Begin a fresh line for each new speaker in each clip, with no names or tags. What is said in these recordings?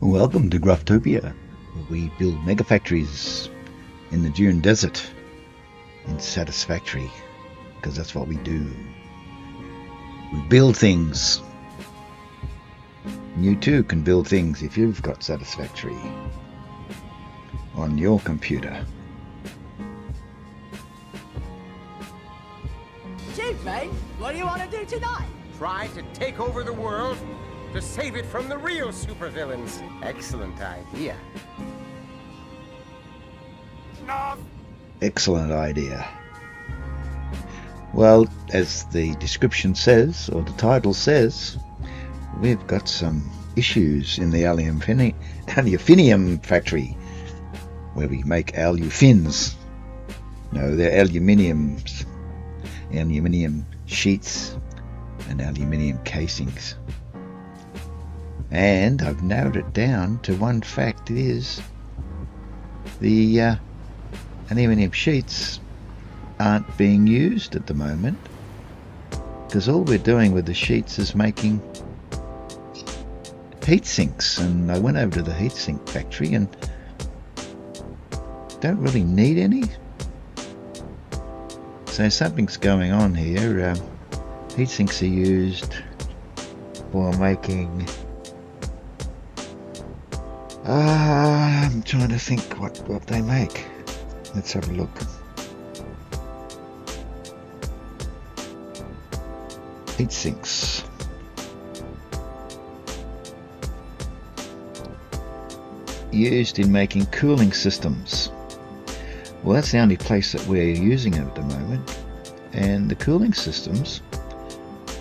Welcome to Graphtopia, where we build mega factories in the Dune Desert in Satisfactory, because that's what we do. We build things. You too can build things if you've got Satisfactory on your computer.
Chief, mate, what do you want to do tonight?
Try to take over the world to save it from the real supervillains. Excellent idea.
Excellent idea. Well, as the description says, or the title says, we've got some issues in the Aluminium factory, where we make alufins. No, they're aluminium sheets and aluminium casings. And I've narrowed it down to one fact: is the aluminium sheets aren't being used at the moment, because all we're doing with the sheets is making heat sinks. And I went over to the heat sink factory and don't really need any. So something's going on here. Heat sinks are used for making I'm trying to think what they make. Let's have a look. Heat sinks. Used in making cooling systems. Well, that's the only place that we're using it at the moment, and the cooling systems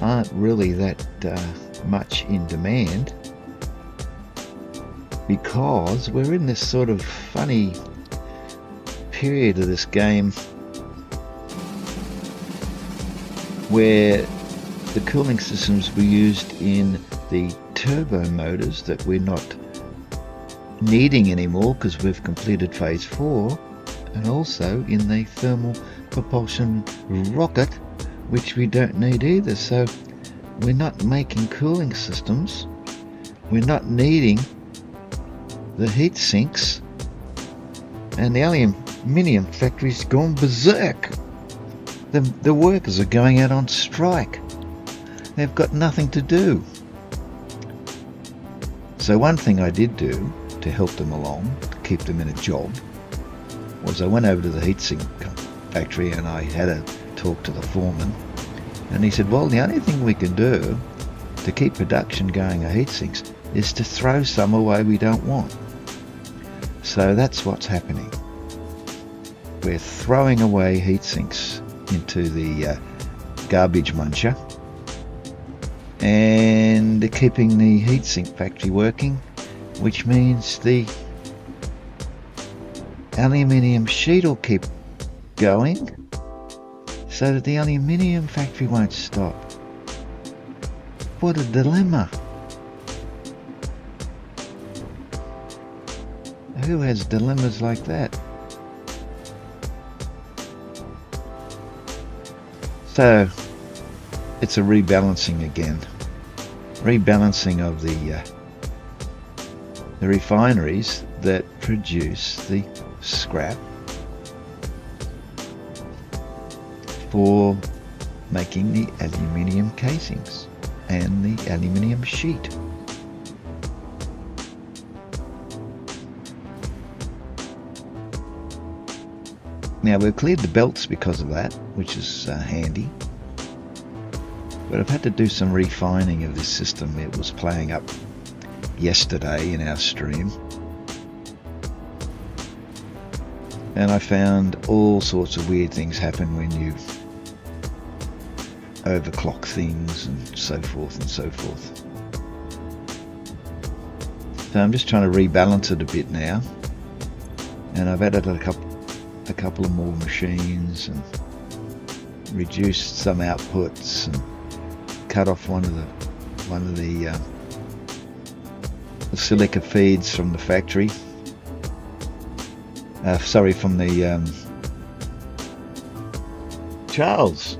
aren't really that much in demand, because we're in this sort of funny period of this game where the cooling systems were used in the turbo motors that we're not needing anymore because we've completed phase 4, and also in the thermal propulsion rocket, which we don't need either. So we're not making cooling systems, we're not needing the heat sinks, and the aluminium factory's gone berserk. The workers are going out on strike. They've got nothing to do. So one thing I did do to help them along, to keep them in a job, was I went over to the heat sink factory and I had a talk to the foreman, and he said, well, the only thing we can do to keep production going of heat sinks is to throw some away we don't want. So that's what's happening. We're throwing away heat sinks into the garbage muncher, and keeping the heat sink factory working, which means the aluminium sheet will keep going, so that the aluminium factory won't stop. What a dilemma. Who has dilemmas like that? So it's a rebalancing again. Rebalancing of the refineries that produce the scrap for making the aluminium casings and the aluminium sheet. Now we've cleared the belts because of that, which is handy, but I've had to do some refining of this system. It was playing up yesterday in our stream, and I found all sorts of weird things happen when you overclock things and so forth and so forth. So I'm just trying to rebalance it a bit now, and I've added a couple of more machines and reduced some outputs and cut off one of the silica feeds from the factory. From the Charles.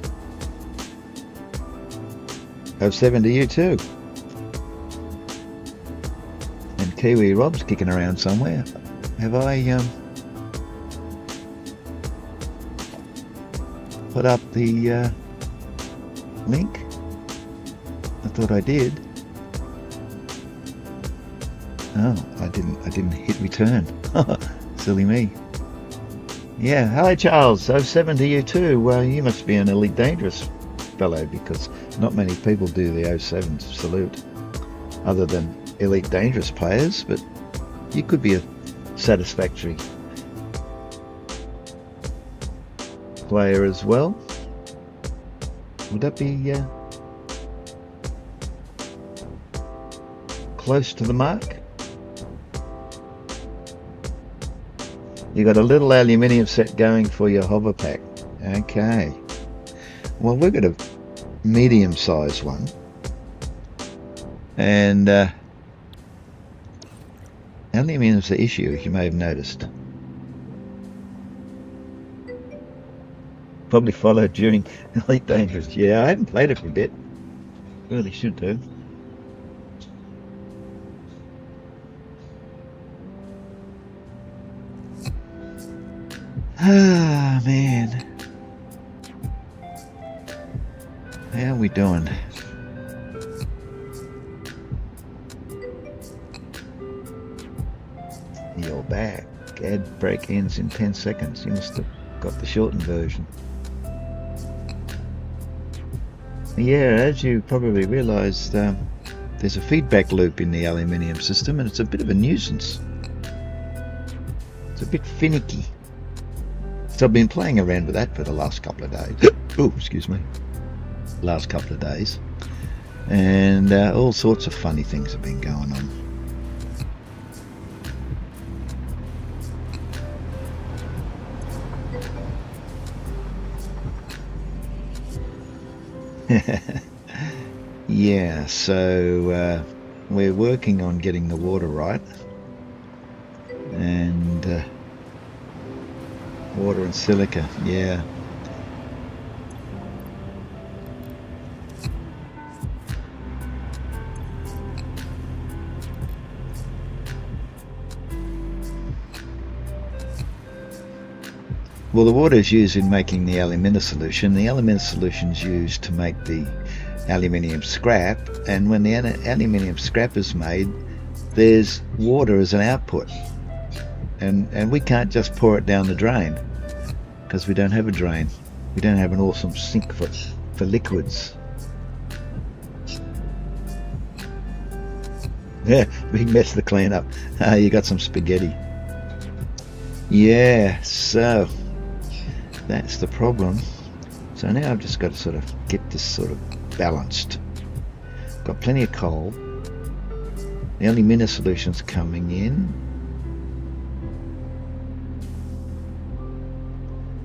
Have 7 to you too. And Kiwi Rob's kicking around somewhere. Have I put up the link? I thought I did. Oh, I didn't hit return. Silly me. Yeah, hello Charles, 07 to you too. Well, you must be an Elite Dangerous fellow, because not many people do the 07 salute other than Elite Dangerous players, but you could be a Satisfactory player as well. Would that be close to the mark? You got a little aluminium set going for your hover pack. Okay. Well, we've got a medium sized one. And aluminium's the issue, as you may have noticed. Probably followed during Elite Dangerous. Yeah, I haven't played it for a bit. Really should do. Ah, man. How are we doing? You're back. Ad break ends in 10 seconds. You must have got the shortened version. Yeah, as you probably realised, there's a feedback loop in the aluminium system, and it's a bit of a nuisance. It's a bit finicky. So I've been playing around with that for the last couple of days. Oh, excuse me. Last couple of days. And all sorts of funny things have been going on. Yeah, so we're working on getting the water right, and water and silica, yeah. Well, the water is used in making the alumina solution. The alumina solution is used to make the aluminium scrap, and when the aluminium scrap is made, there's water as an output, and we can't just pour it down the drain because we don't have a drain. We don't have an awesome sink for liquids. Yeah, big mess to clean up. You got some spaghetti. Yeah, so that's the problem. So now I've just got to sort of get this sort of balanced. Got plenty of coal. The alumina solution's coming in.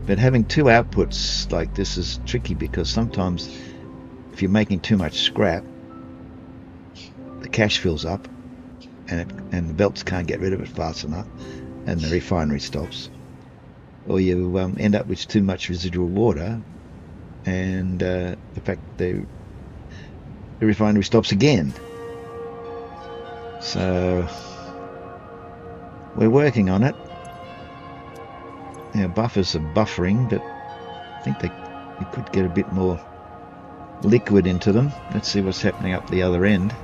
But having two outputs like this is tricky, because sometimes if you're making too much scrap, the cache fills up and the belts can't get rid of it fast enough, and the refinery stops. Or you end up with too much residual water, and the fact the refinery stops again. So we're working on it. Our buffers are buffering, but I think you could get a bit more liquid into them. Let's see what's happening up the other end.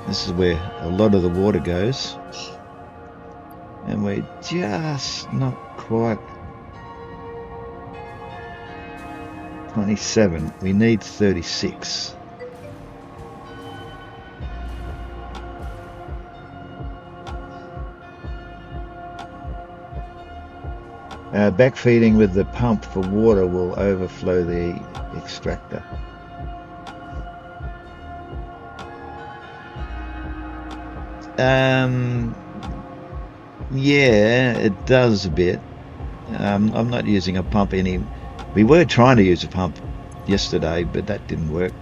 This is where a lot of the water goes, and we're just not quite 27. We need 36. Backfeeding with the pump for water will overflow the extractor. Yeah, it does a bit. I'm not using a pump any. We were trying to use a pump yesterday, but that didn't work.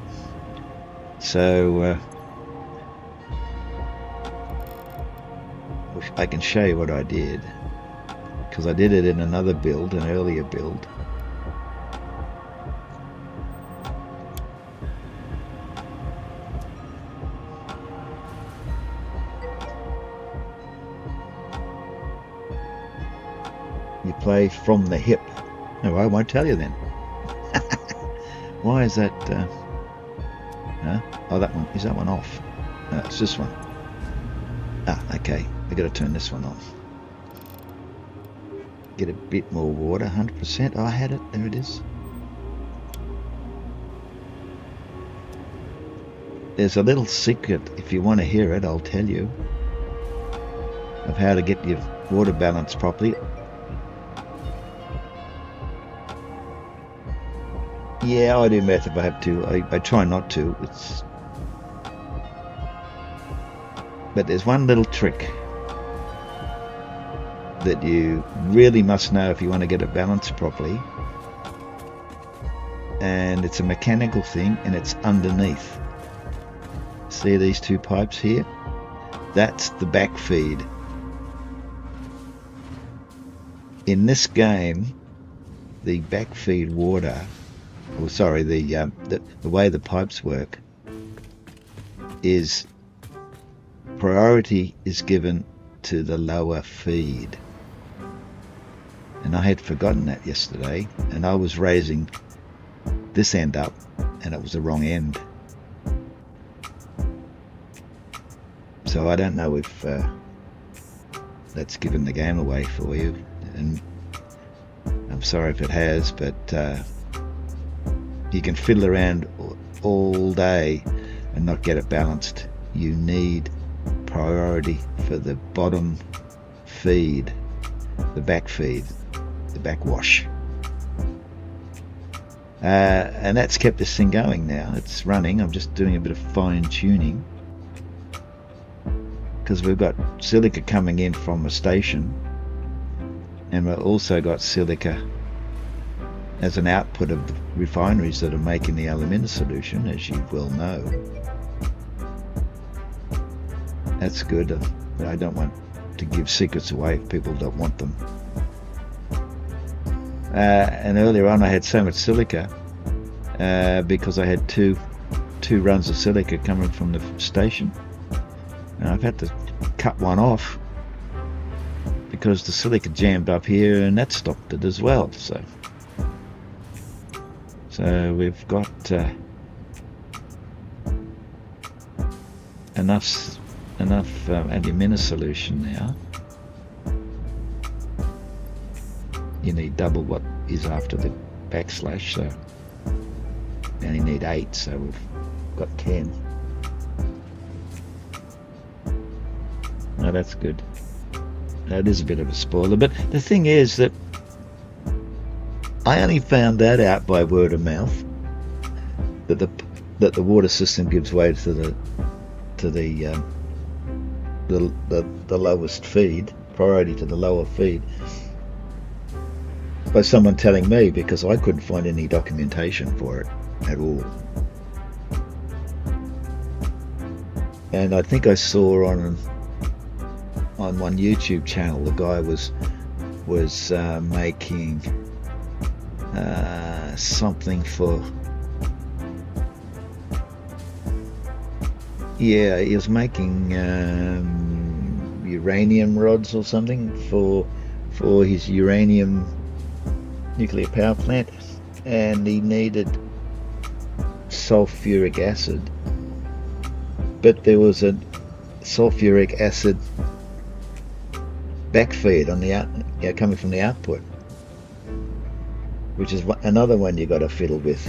So I can show you what I did, because I did it in another build, an earlier build. You play from the hip. No, I won't tell you then. Why is that? Huh? Oh, that one. Is that one off? No, it's this one. Ah, okay. I've got to turn this one on. Get a bit more water. 100%. Oh, I had it. There it is. There's a little secret. If you want to hear it, I'll tell you. Of how to get your water balance properly. Yeah, I do math if I have to. I try not to. But there's one little trick that you really must know if you want to get it balanced properly. And it's a mechanical thing, and it's underneath. See these two pipes here? That's the back feed. In this game, the back feed water, or sorry, the way the pipes work is priority is given to the lower feed. And I had forgotten that yesterday, and I was raising this end up, and it was the wrong end. So I don't know if that's given the game away for you, and I'm sorry if it has, but you can fiddle around all day and not get it balanced. You need priority for the bottom feed, the back feed, the backwash. And that's kept this thing going now. It's running. I'm just doing a bit of fine tuning because we've got silica coming in from a station, and we've also got silica as an output of the refineries that are making the aluminium solution, as you well know. That's good. But I don't want to give secrets away if people don't want them. And earlier on I had so much silica because I had two runs of silica coming from the station, and I've had to cut one off because the silica jammed up here, and that stopped it as well. So we've got enough alumina solution now. You need double what is after the backslash, so you only need 8, so we've got 10. No, that's good. That is a bit of a spoiler, but the thing is that I only found that out by word of mouth, that the water system gives way to the lowest feed, priority to the lower feed, by someone telling me, because I couldn't find any documentation for it at all. And I think I saw on one YouTube channel the guy was making something for, yeah, he was making uranium rods or something for his uranium nuclear power plant, and he needed sulfuric acid, but there was a sulfuric acid backfeed on the coming from the output, which is another one you got to fiddle with.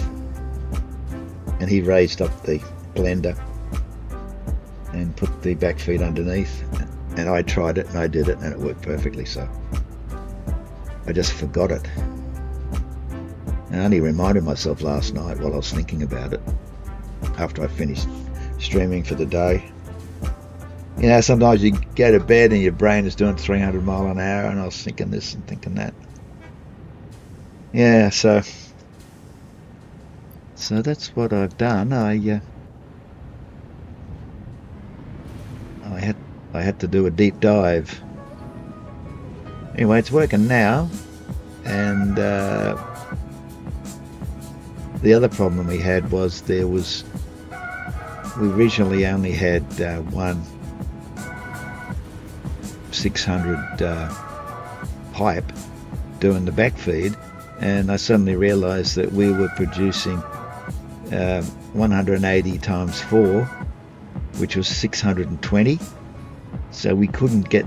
And he raised up the blender and put the backfeed underneath, and I tried it and I did it and it worked perfectly. So I just forgot it. I only reminded myself last night while I was thinking about it after I finished streaming for the day. You know, sometimes you go to bed and your brain is doing 300 mile an hour, and I was thinking this and thinking that. Yeah, so that's what I've done. I had to do a deep dive. Anyway, it's working now, and the other problem we had was we originally only had one 600 pipe doing the backfeed, and I suddenly realized that we were producing 180 times 4, which was 620. So we couldn't get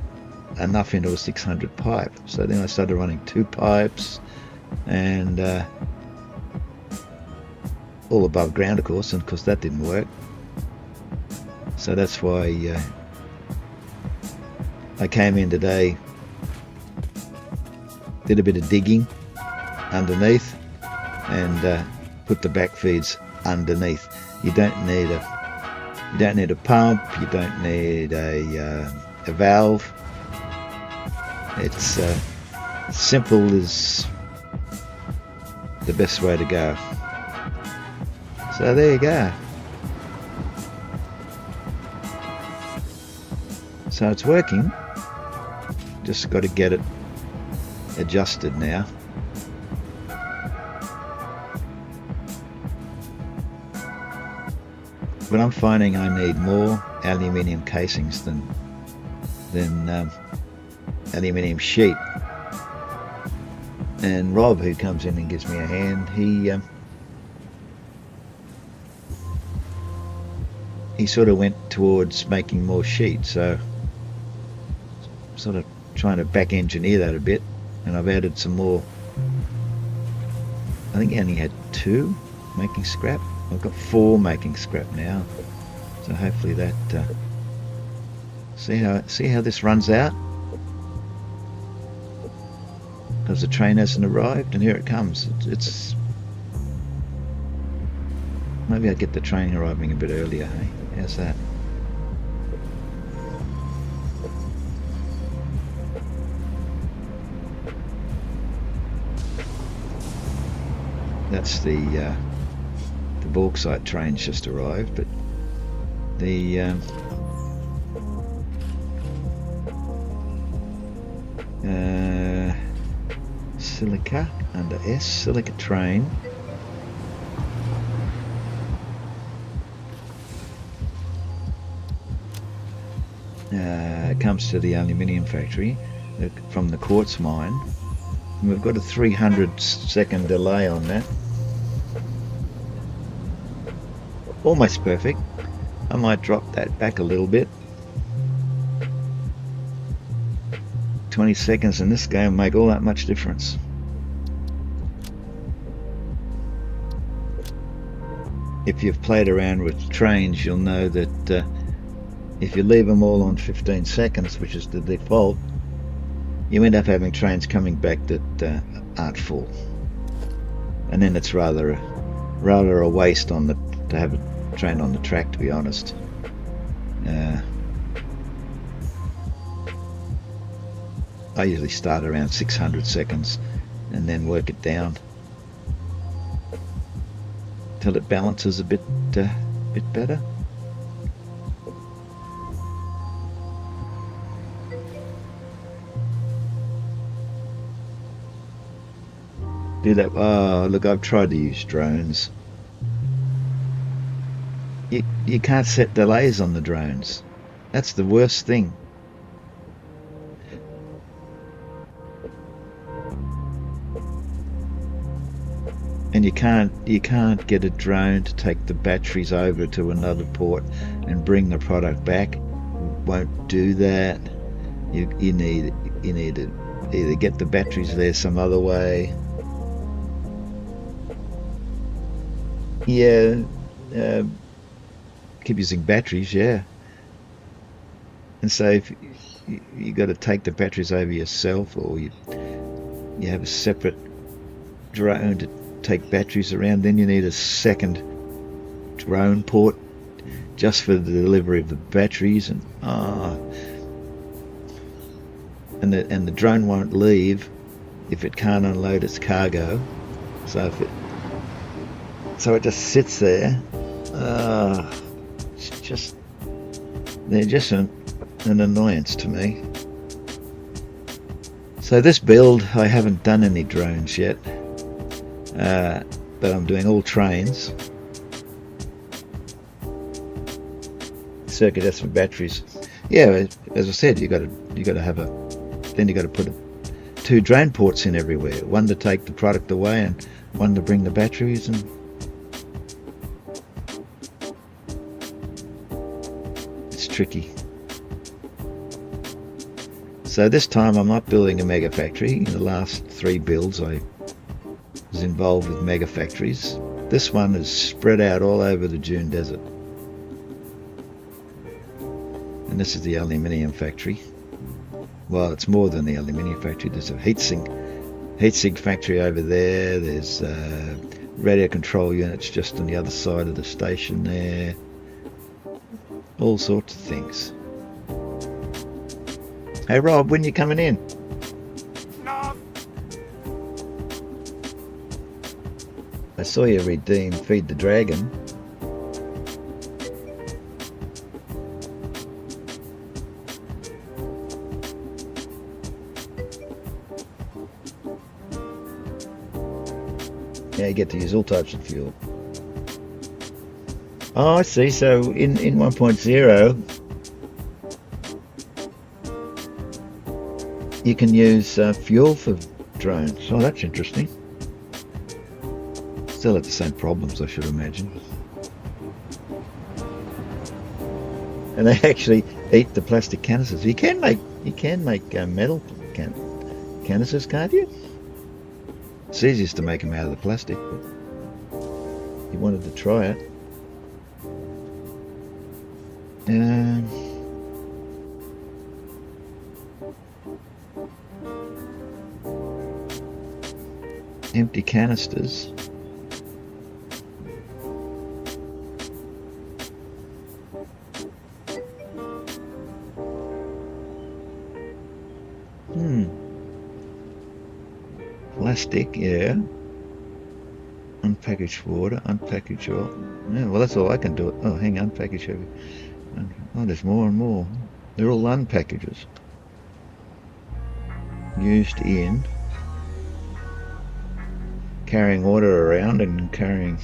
enough into a 600 pipe. So then I started running 2 pipes, and all above ground, of course, and of course that didn't work. So that's why I came in today, did a bit of digging underneath, and put the back feeds underneath. You don't need a pump. You don't need a valve. It's simple is the best way to go. So there you go. So it's working. Just got to get it adjusted now. But I'm finding I need more aluminium casings than aluminium sheet. And Rob, who comes in and gives me a hand, he sort of went towards making more sheet, so sort of trying to back engineer that a bit, and I've added some more. I think he only had 2 making scrap. I've got 4 making scrap now, so hopefully that see how this runs out, because the train hasn't arrived, and here it comes. It's maybe I'd get the train arriving a bit earlier. Hey, how's that? That's the bauxite train's just arrived, but the silica under S, silica train. Comes to the aluminium factory from the quartz mine, and we've got a 300-second delay on that. Almost perfect. I might drop that back a little bit. 20 seconds in this game make all that much difference. If you've played around with trains, you'll know that if you leave them all on 15 seconds, which is the default, you end up having trains coming back that aren't full, and then it's rather a waste to have a train on the track, to be honest. I usually start around 600 seconds and then work it down till it balances a bit better. Do that. Oh, look, I've tried to use drones. You can't set delays on the drones. That's the worst thing. And you can't get a drone to take the batteries over to another port and bring the product back. Won't do that. You need to either get the batteries there some other way. Yeah, keep using batteries, yeah. And so if you got to take the batteries over yourself, or you have a separate drone to take batteries around, then you need a second drone port just for the delivery of the batteries, and the drone won't leave if it can't unload its cargo. So it just sits there. They're just an annoyance to me. So this build, I haven't done any drones yet, but I'm doing all trains. Circuit has some batteries. Yeah, as I said, you got to have then you got to put two drain ports in everywhere. One to take the product away and one to bring the batteries. And it's tricky. So this time I'm not building a mega factory. In the last 3 builds I was involved with mega factories. This one is spread out all over the Dune Desert. And this is the aluminium factory. Well, it's more than the aluminium factory. There's a heat sink factory over there. There's radio control units just on the other side of the station there. All sorts of things. Hey Rob, when you coming in?
No.
I saw you redeem Feed the Dragon. Yeah, you get to use all types of fuel. Oh, I see. So in 1.0, you can use fuel for drones. Oh, that's interesting. Still have the same problems, I should imagine. And they actually eat the plastic canisters. You can make metal canisters, can't you? It's easiest to make them out of the plastic, but you wanted to try it. Empty canisters. Plastic, yeah. Unpackaged water, unpackaged oil. Yeah, well, that's all I can do. Oh, hang on, unpackaged heavy. Oh, there's more and more. They're all unpackages. Used in carrying water around and carrying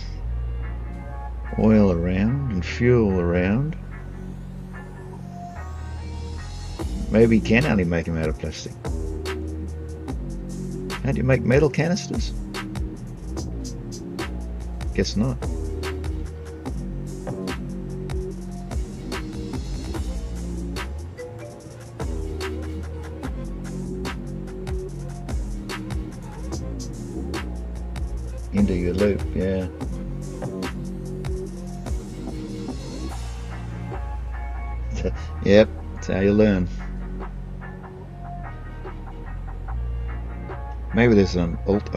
oil around and fuel around. Maybe you can only make them out of plastic. How do you make metal canisters? Guess not. Into your loop, yeah. Yep, that's how you learn. Maybe there's an alt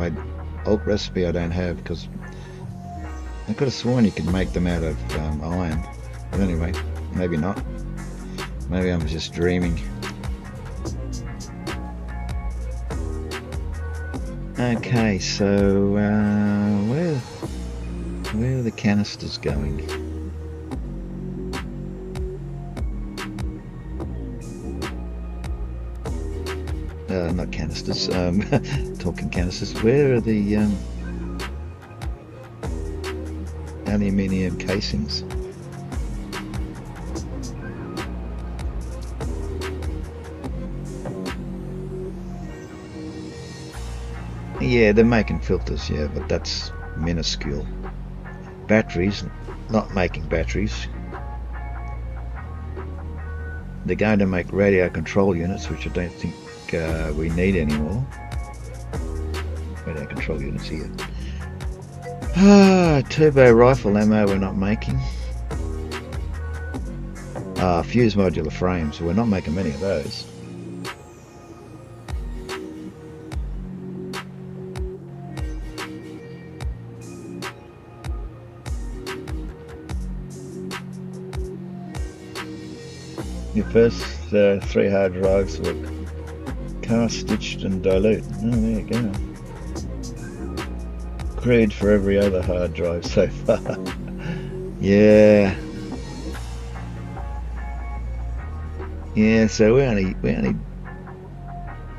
recipe I don't have, because I could have sworn you could make them out of iron. But anyway, maybe not. Maybe I'm just dreaming. Okay, so where are the canisters going? Not canisters, talking canisters. Where are the aluminium casings? Yeah, they're making filters, yeah, but that's minuscule. Batteries, not making batteries. They're going to make radio control units, which I don't think we need anymore. Radio control units here. Turbo rifle ammo we're not making. Fuse modular frames, we're not making many of those. Your first 3 hard drives were cast, stitched and dilute. Oh, there you go. Agreed for every other hard drive so far. Yeah. Yeah, so we're only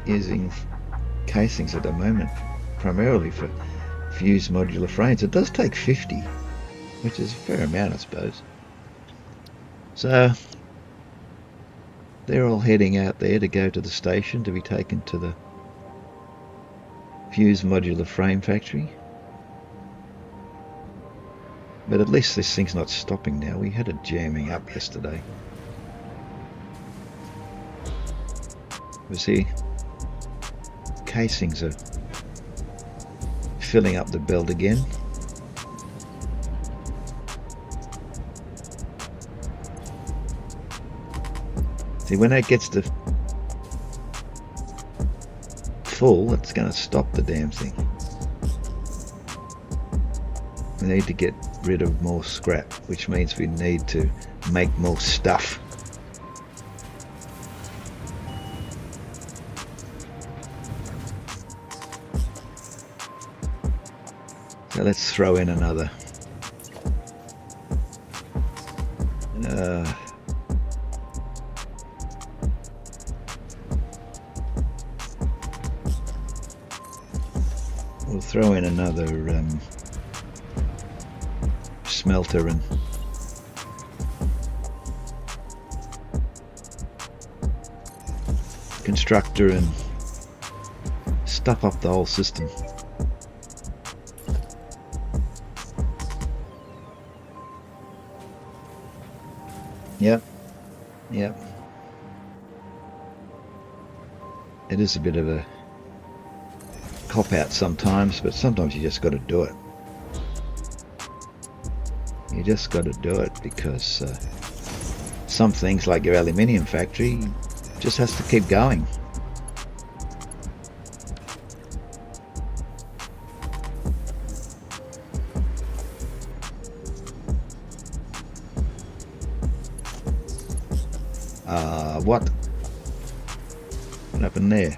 using casings at the moment, primarily for fused modular frames. It does take 50, which is a fair amount, I suppose. So they're all heading out there to go to the station to be taken to the fuse modular frame factory. But at least this thing's not stopping now. We had it jamming up yesterday. You see, casings are filling up the belt again. See, when that gets to full, it's going to stop the damn thing. We need to get rid of more scrap, which means we need to make more stuff. So let's throw in another. We'll throw in another smelter and constructor and stuff up the whole system. Yep. It is a bit of a cop-out sometimes, but sometimes you just got to do it. You just got to do it because some things, like your aluminium factory, just has to keep going. What happened there?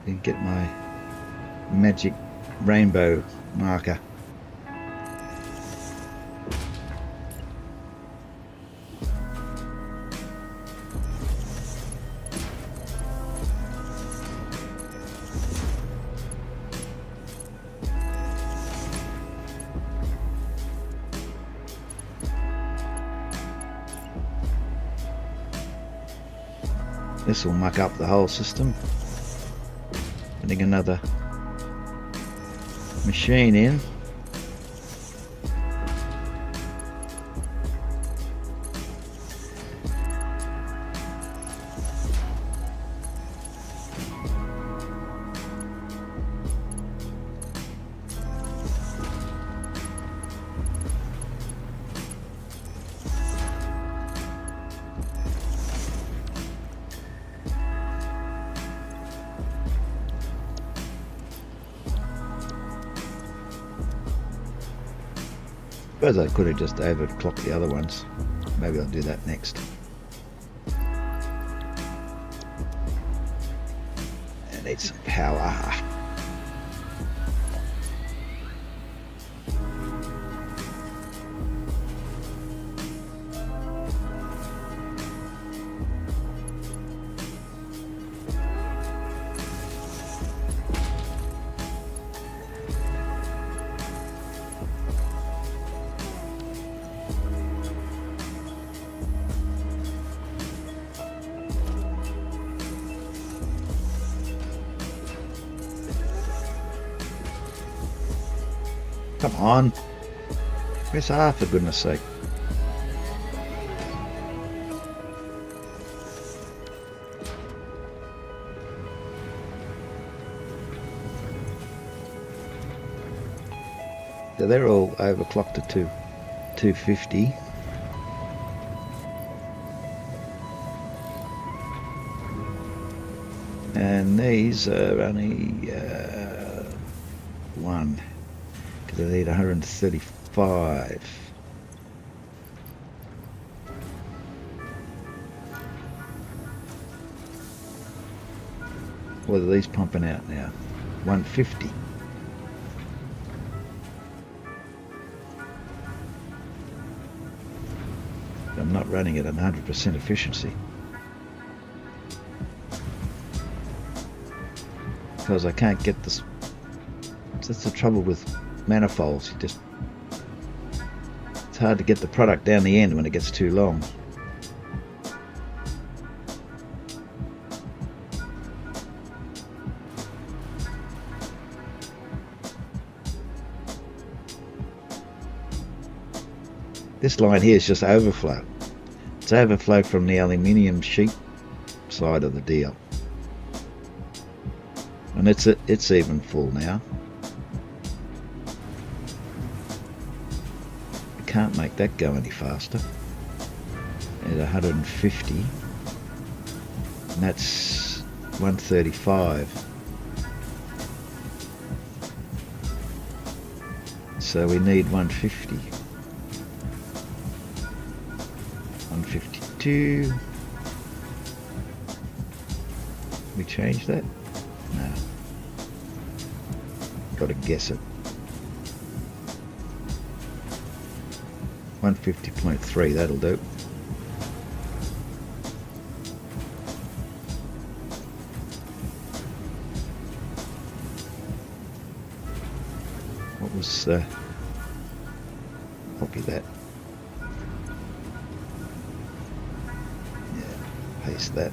And get my magic rainbow marker. This will muck up the whole system. Putting another machine in. Suppose I could have just overclocked the other ones. Maybe I'll do that next. I need some power. Come on. Press R, for goodness sake. So they're all overclocked to 250. And these are only one, because I need 135. What are these pumping out now? 150. I'm not running at 100% efficiency. Because I can't get this. That's the trouble with manifolds. It's hard to get the product down the end when it gets too long. This line here is just overflow. It's overflow from the aluminium sheet side of the deal. And it's even full now. I can't make that go any faster. At 150. And that's 135. So we need 150. 152. We change that? No. Got to guess it. 150.3, that'll do. What was copy that. Yeah, paste that.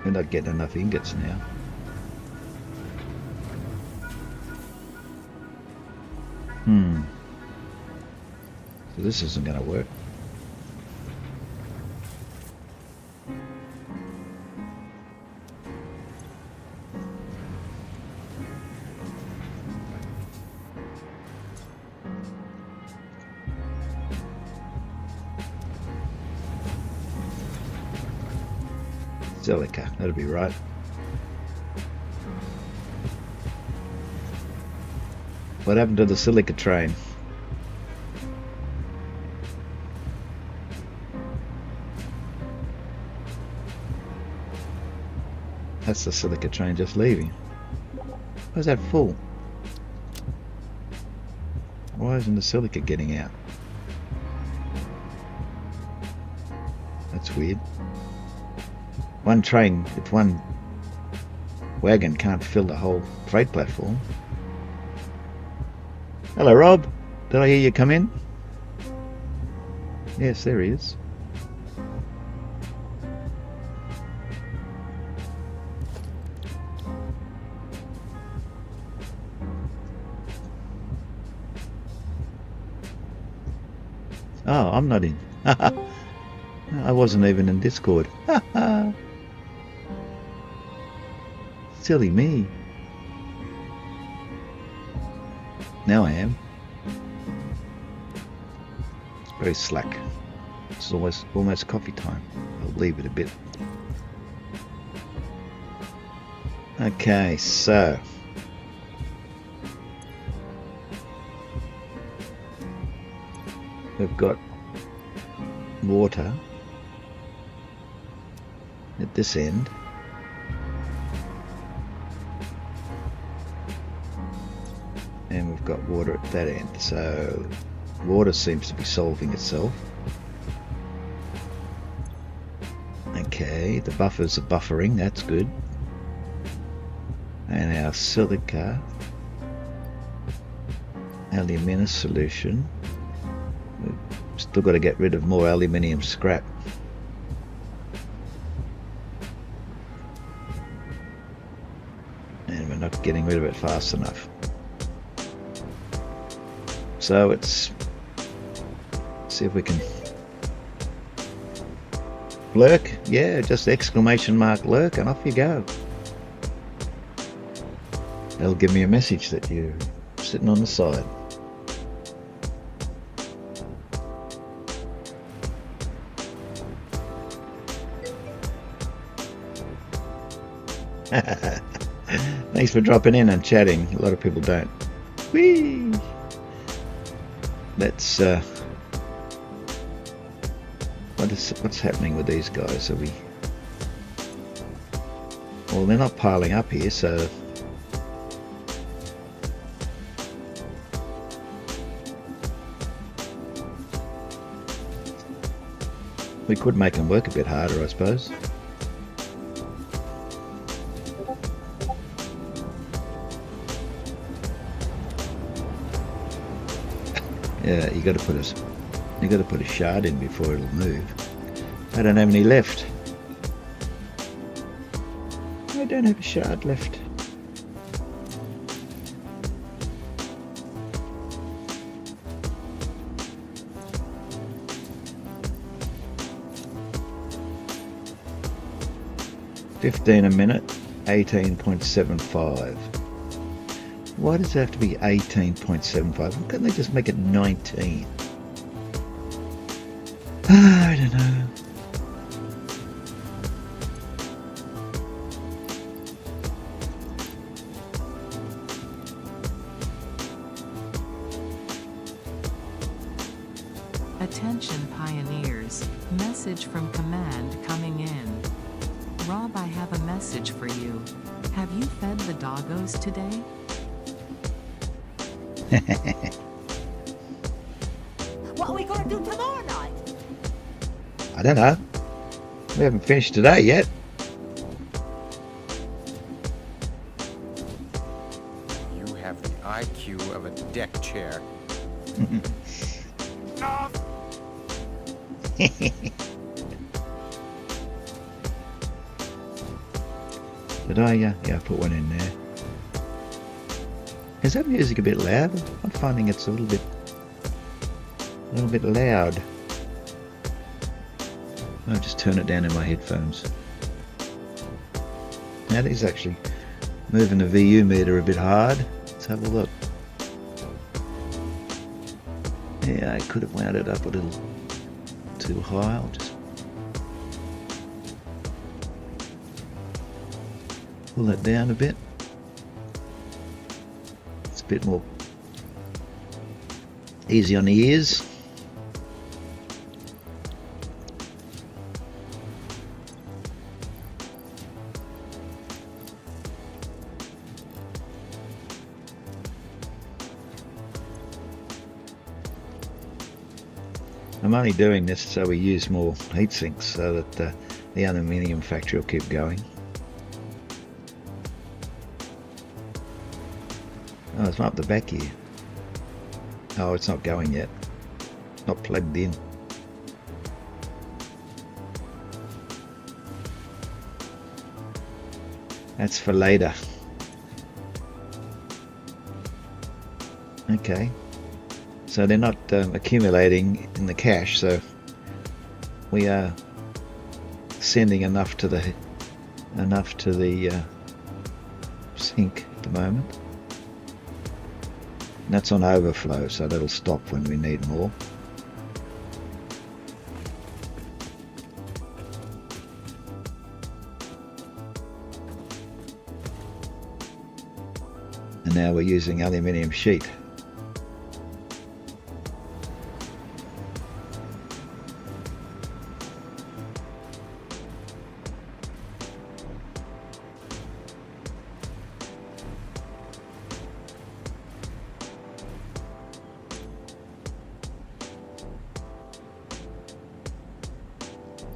We're not getting enough ingots now. So this isn't going to work. Silica, that'll be right. What happened to the silica train? That's the silica train just leaving. Why is that full? Why isn't the silica getting out? That's weird. One train, if one wagon can't fill the whole freight platform. Hello, Rob. Did I hear you come in? Yes, there he is. Oh, I'm not in. I wasn't even in Discord. Silly me. Now I am. It's very slack. It's almost coffee time. I'll leave it a bit. Okay, so we've got water at this end. And we've got water at that end. So water seems to be solving itself. Okay, the buffers are buffering, that's good. And our silica alumina solution. We've still got to get rid of more aluminium scrap. And we're not getting rid of it fast enough. So it's see if we can Lurk, yeah, just exclamation mark lurk and off you go. That'll give me a message that you're sitting on the side. Thanks for dropping in and chatting. A lot of people don't. Whee! Let's what's happening with these guys? Are we? Well, they're not piling up here, so we could make them work a bit harder, I suppose. Yeah, you got to put a shard in before it'll move. I don't have any left. I don't have a shard left. $15 a minute, 18.75. Why does it have to be 18.75? Why can't they just make it 19? I don't know.
Attention pioneers, message from command coming in. Rob, I have a message for you. Have you fed the doggos today?
What are we gonna do tomorrow night?
I don't know. We haven't finished today yet.
You have the IQ of a deck chair.
Did I? Yeah, I put one in there. Is that music a bit loud? I'm finding it's a little bit loud. I'll just turn it down in my headphones. That is actually moving the VU meter a bit hard. Let's have a look. Yeah, I could have wound it up a little too high. I'll just pull that down a bit. It's a bit more easy on the ears. I'm only doing this so we use more heat sinks so that the aluminium factory will keep going. Oh, it's not up the back here. Oh, it's not going yet. Not plugged in. That's for later. Okay. So they're not accumulating in the cache, so we are sending enough to the sink at the moment. And that's on overflow, so that'll stop when we need more. And now we're using aluminium sheet.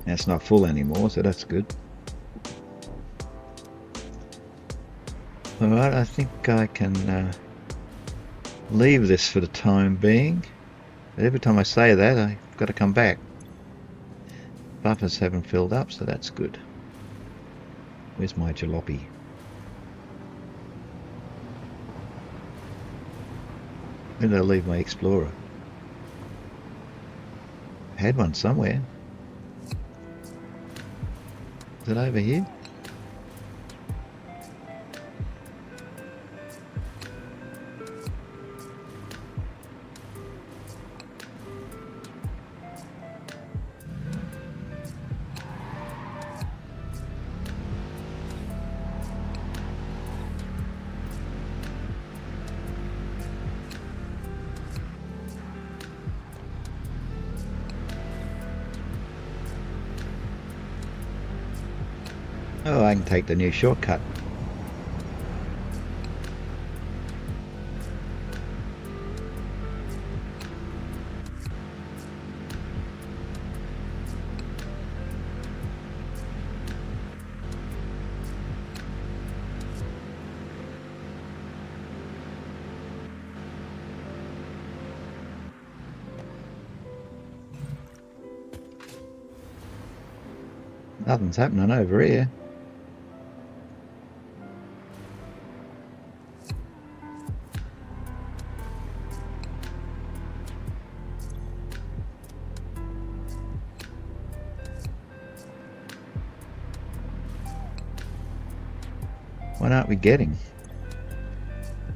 It's not full anymore, so that's good. Alright, I think I can leave this for the time being. But every time I say that, I've got to come back. Buffers haven't filled up, so that's good. Where's my jalopy? Where did I leave my Explorer? I had one somewhere. Is it over here? Oh, I can take the new shortcut. Nothing's happening over here. What aren't we getting?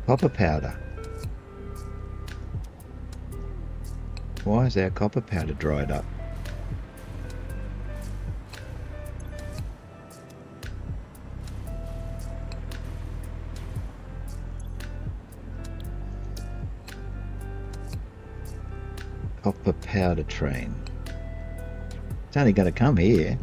Copper powder. Why is our copper powder dried up? Copper powder train. It's only going to come here.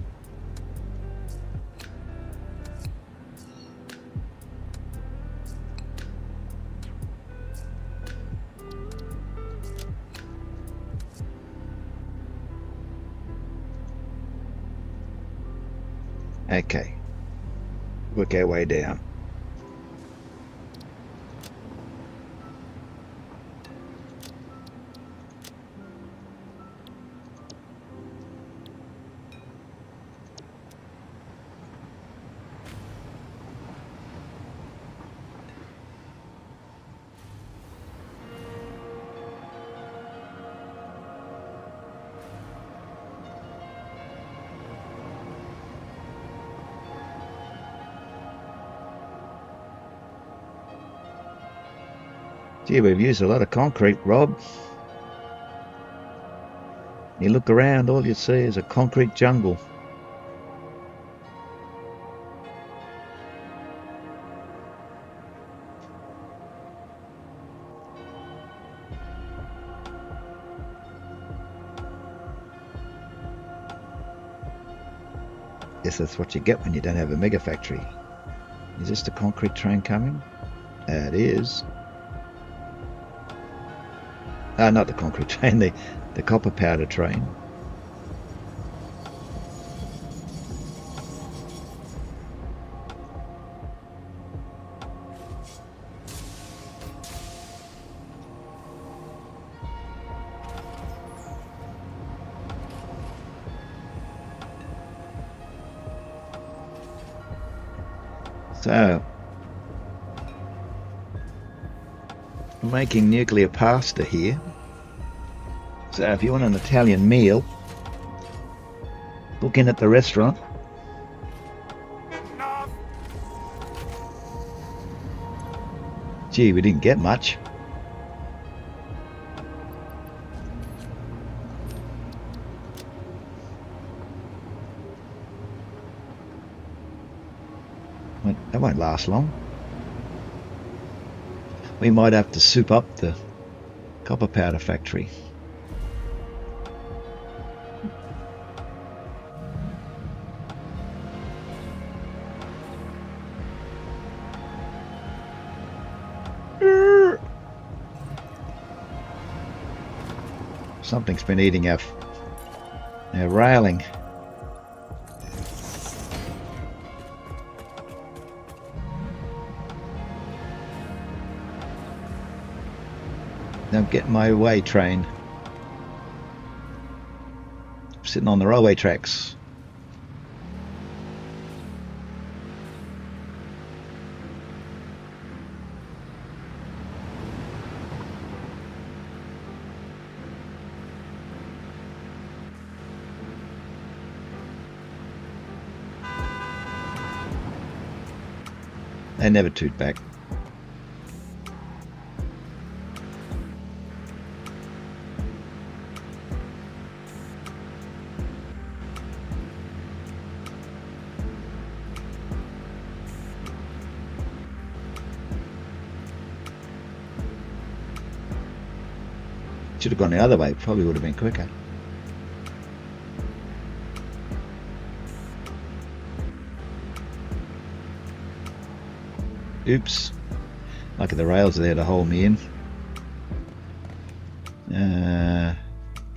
Okay, work our way down. Gee, we've used a lot of concrete, Rob. You look around, all you see is a concrete jungle. Guess that's what you get when you don't have a mega factory. Is this the concrete train coming? It is. Not the concrete train, the copper powder train. So, making nuclear pasta here. So if you want an Italian meal, book in at the restaurant. Gee, we didn't get much. That won't last long. We might have to soup up the copper powder factory. Something's been eating our railing. Don't get in my way, train. I'm sitting on the railway tracks. They never toot back. Should have gone the other way, probably would have been quicker. Oops. Lucky the rails are there to hold me in.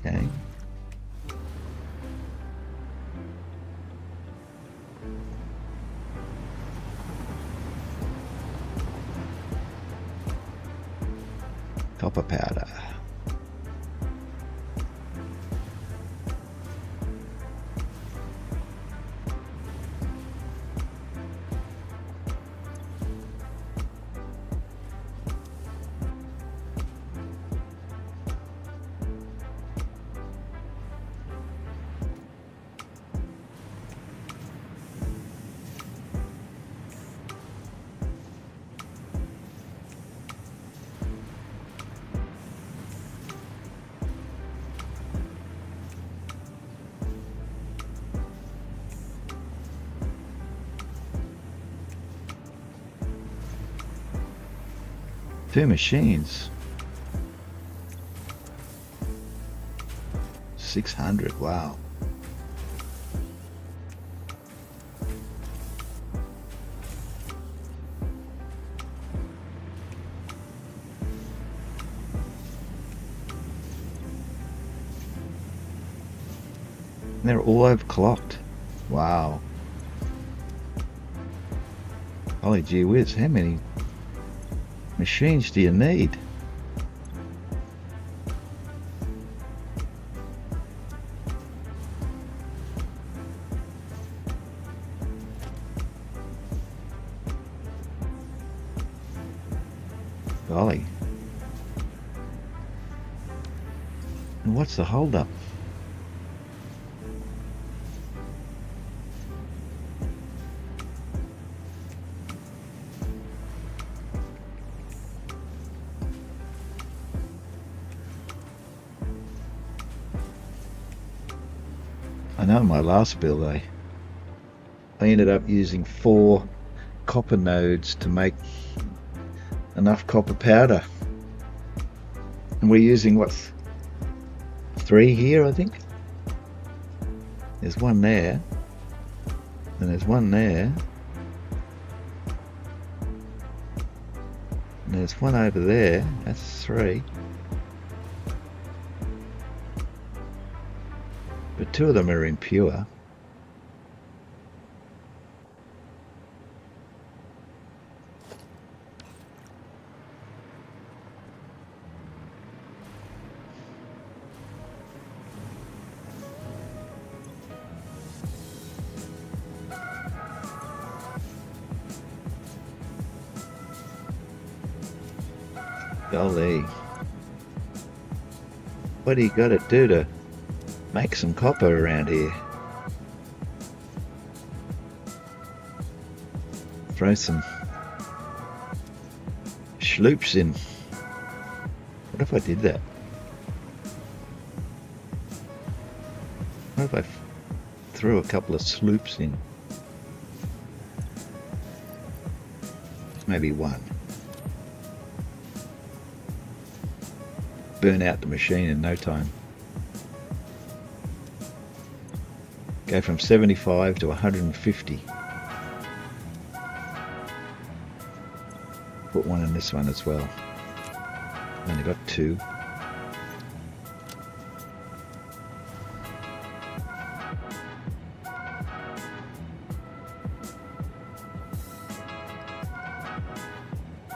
Okay. Copper powder. Two machines. 600, wow. They're all overclocked. Wow. Holy gee whiz, how many machines do you need? Golly. And what's the hold up? I know in my last build I ended up using 4 copper nodes to make enough copper powder, and we're using what, 3 here, I think. There's one there, and there's one there, and there's one over there. That's 3. But 2 of them are impure. Golly. What do you got to do to make some copper around here? Throw some sloops in. What if I did that? What if I threw a couple of sloops in? Maybe 1. Burn out the machine in no time. Go from 75 to 150. Put 1 in this one as well. Only got 2.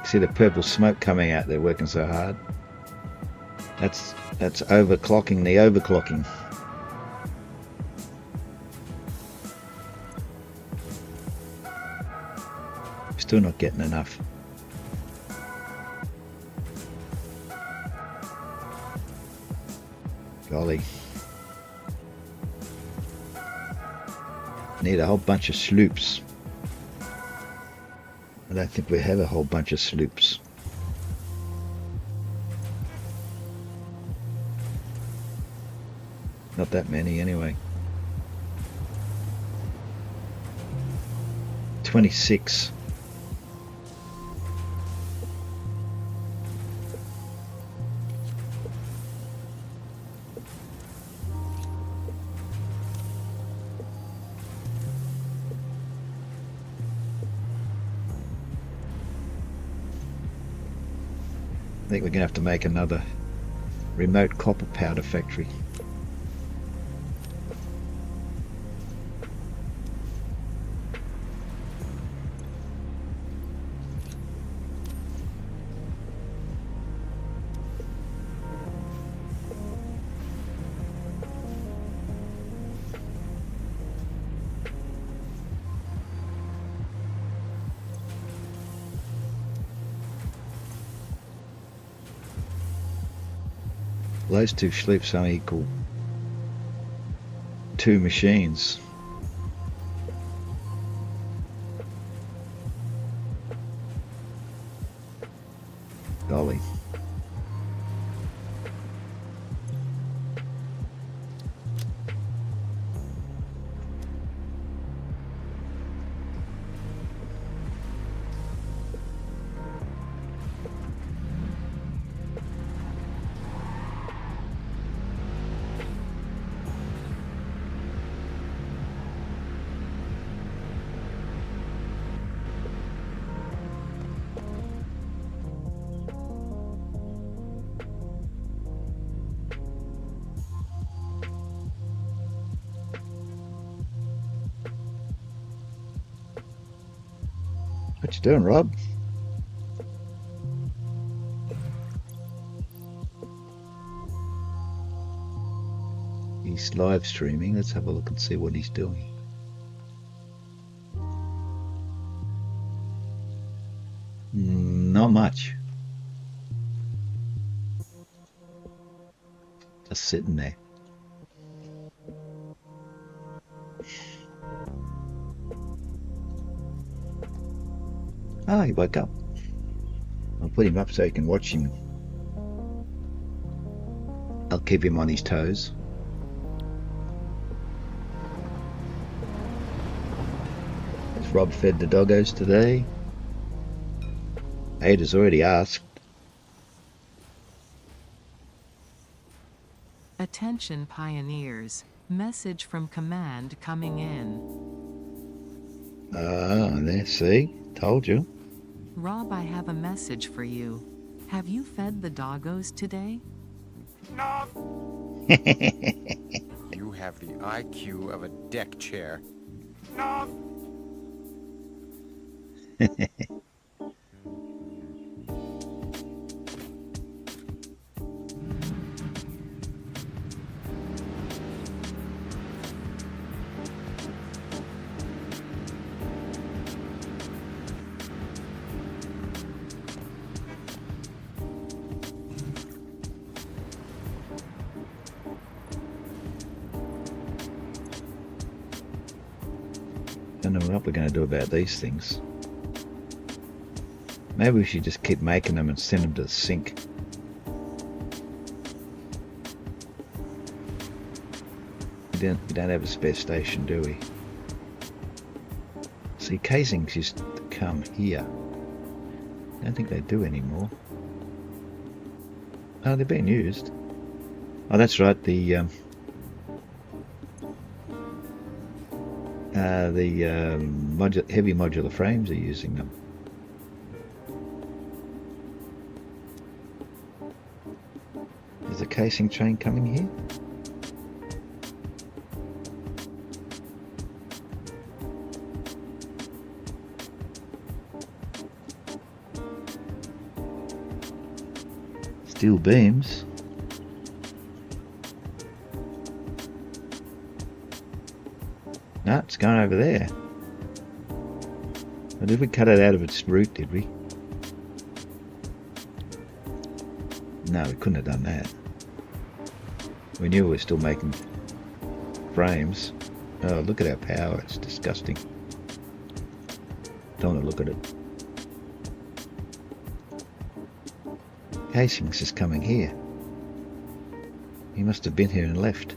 See the purple smoke coming out there, working so hard. That's overclocking the overclocking. Still not getting enough. Golly. Need a whole bunch of sloops. I don't think we have a whole bunch of sloops. Not that many anyway. 26. I think we're going to have to make another remote copper powder factory. Those two sloops only equal 2 machines. Golly. What you doing, Rob? He's live streaming. Let's have a look and see what he's doing. Not much. Just sitting there. Ah, he woke up. I'll put him up so you can watch him. I'll keep him on his toes. Has Rob fed the doggos today? Ada's already asked.
Attention pioneers. Message from command coming in.
Ah, there, see? Told you.
Rob, I have a message for you. Have you fed the doggos today?
No! You have the IQ of a deck chair. No!
Don't know what we're going to do about these things. Maybe we should just keep making them and send them to the sink. We don't have a spare station, do we? See, casings used to come here. I don't think they do anymore. Oh, they're being used. Oh, that's right. The heavy modular frames are using them. Is a casing train coming here? Steel beams. No, it's going over there. Or did we cut it out of its root, did we? No, we couldn't have done that. We knew we were still making frames. Oh, look at our power. It's disgusting. Don't want to look at it. casings is coming here. He must have been here and left.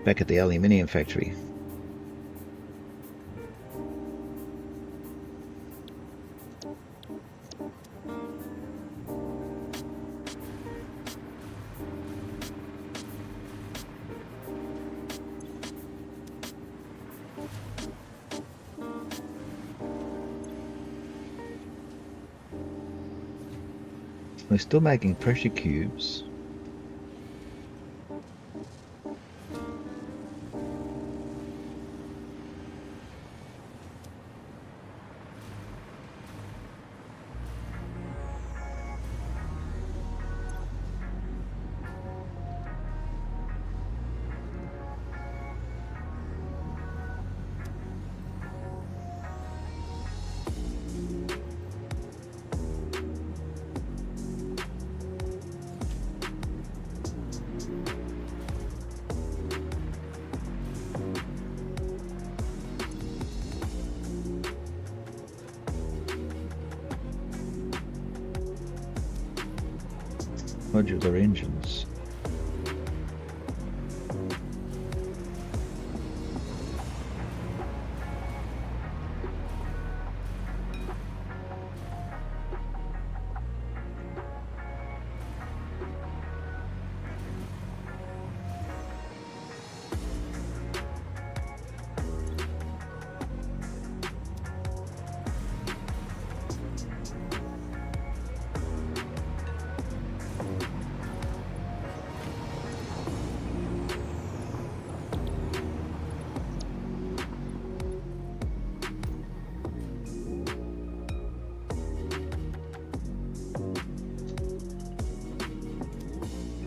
Back at the aluminium factory. We're still making pressure cubes. Modular engines.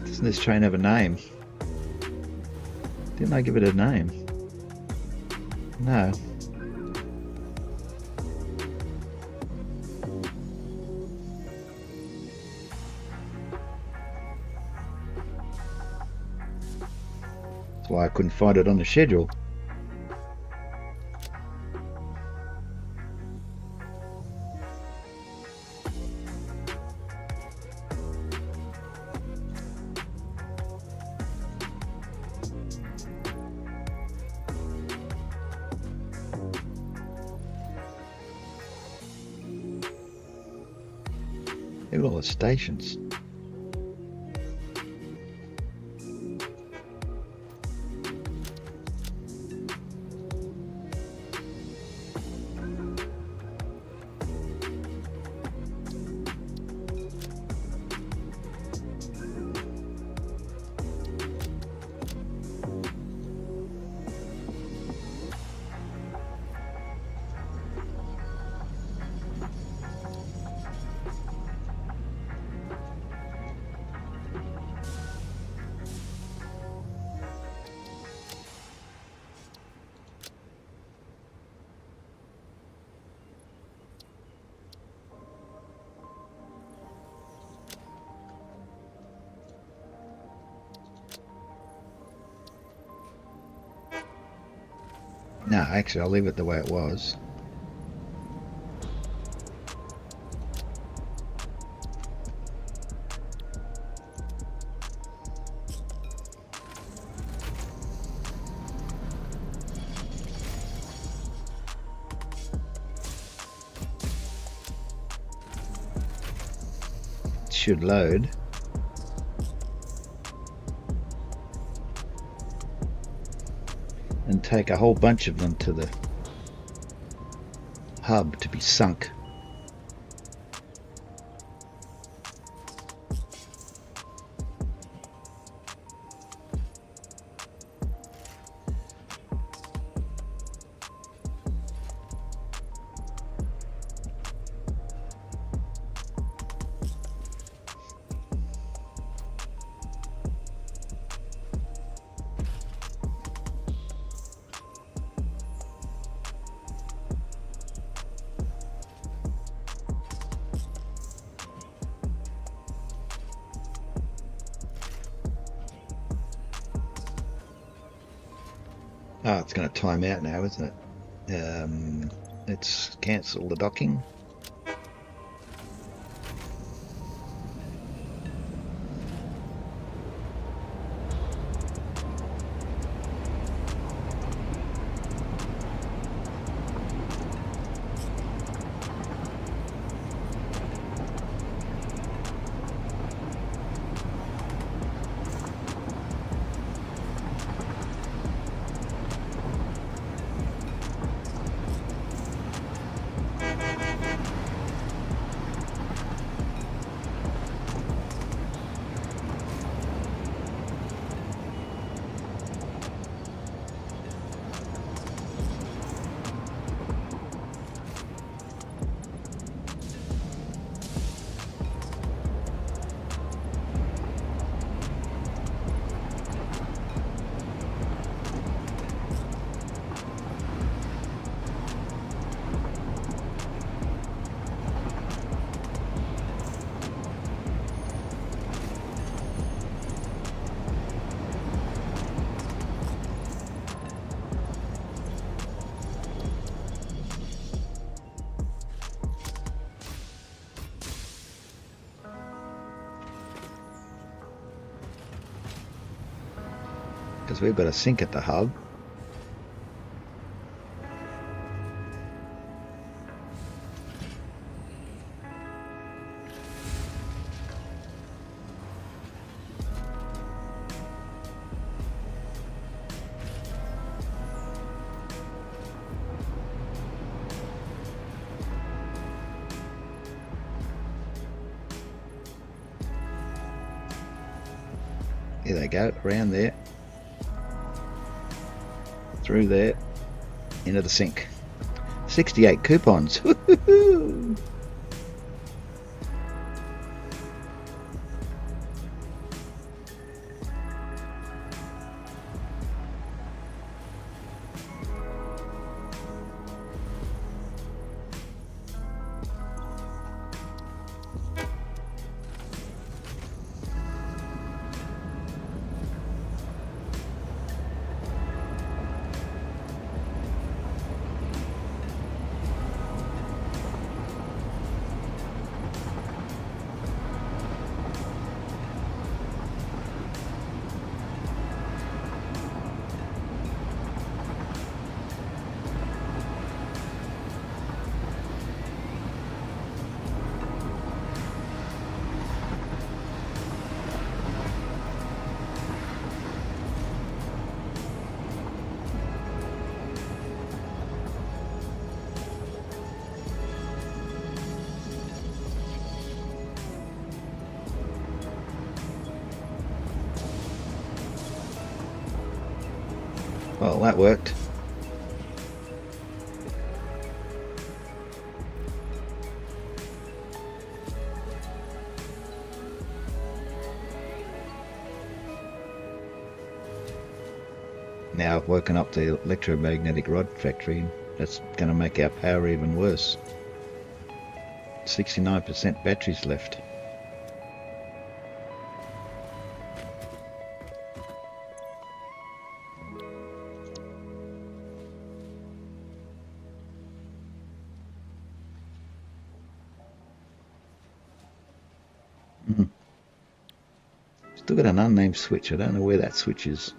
Doesn't this train have a name? Didn't I give it a name? No. That's why I couldn't find it on the schedule. Look at all the stations. No, actually, I'll leave it the way it was. It should load. And take a whole bunch of them to the hub to be sunk. Oh, it's going to time out now, isn't it? Let's cancel the docking. Because we've got a sink at the hub. Here they go, around there. Through there, into the sink. 68 coupons. Woo-hoo-hoo. Well, that worked. Now I've woken up the electromagnetic rod factory. That's going to make our power even worse. 69% batteries left. Still got an unnamed switch. I don't know where that switch is.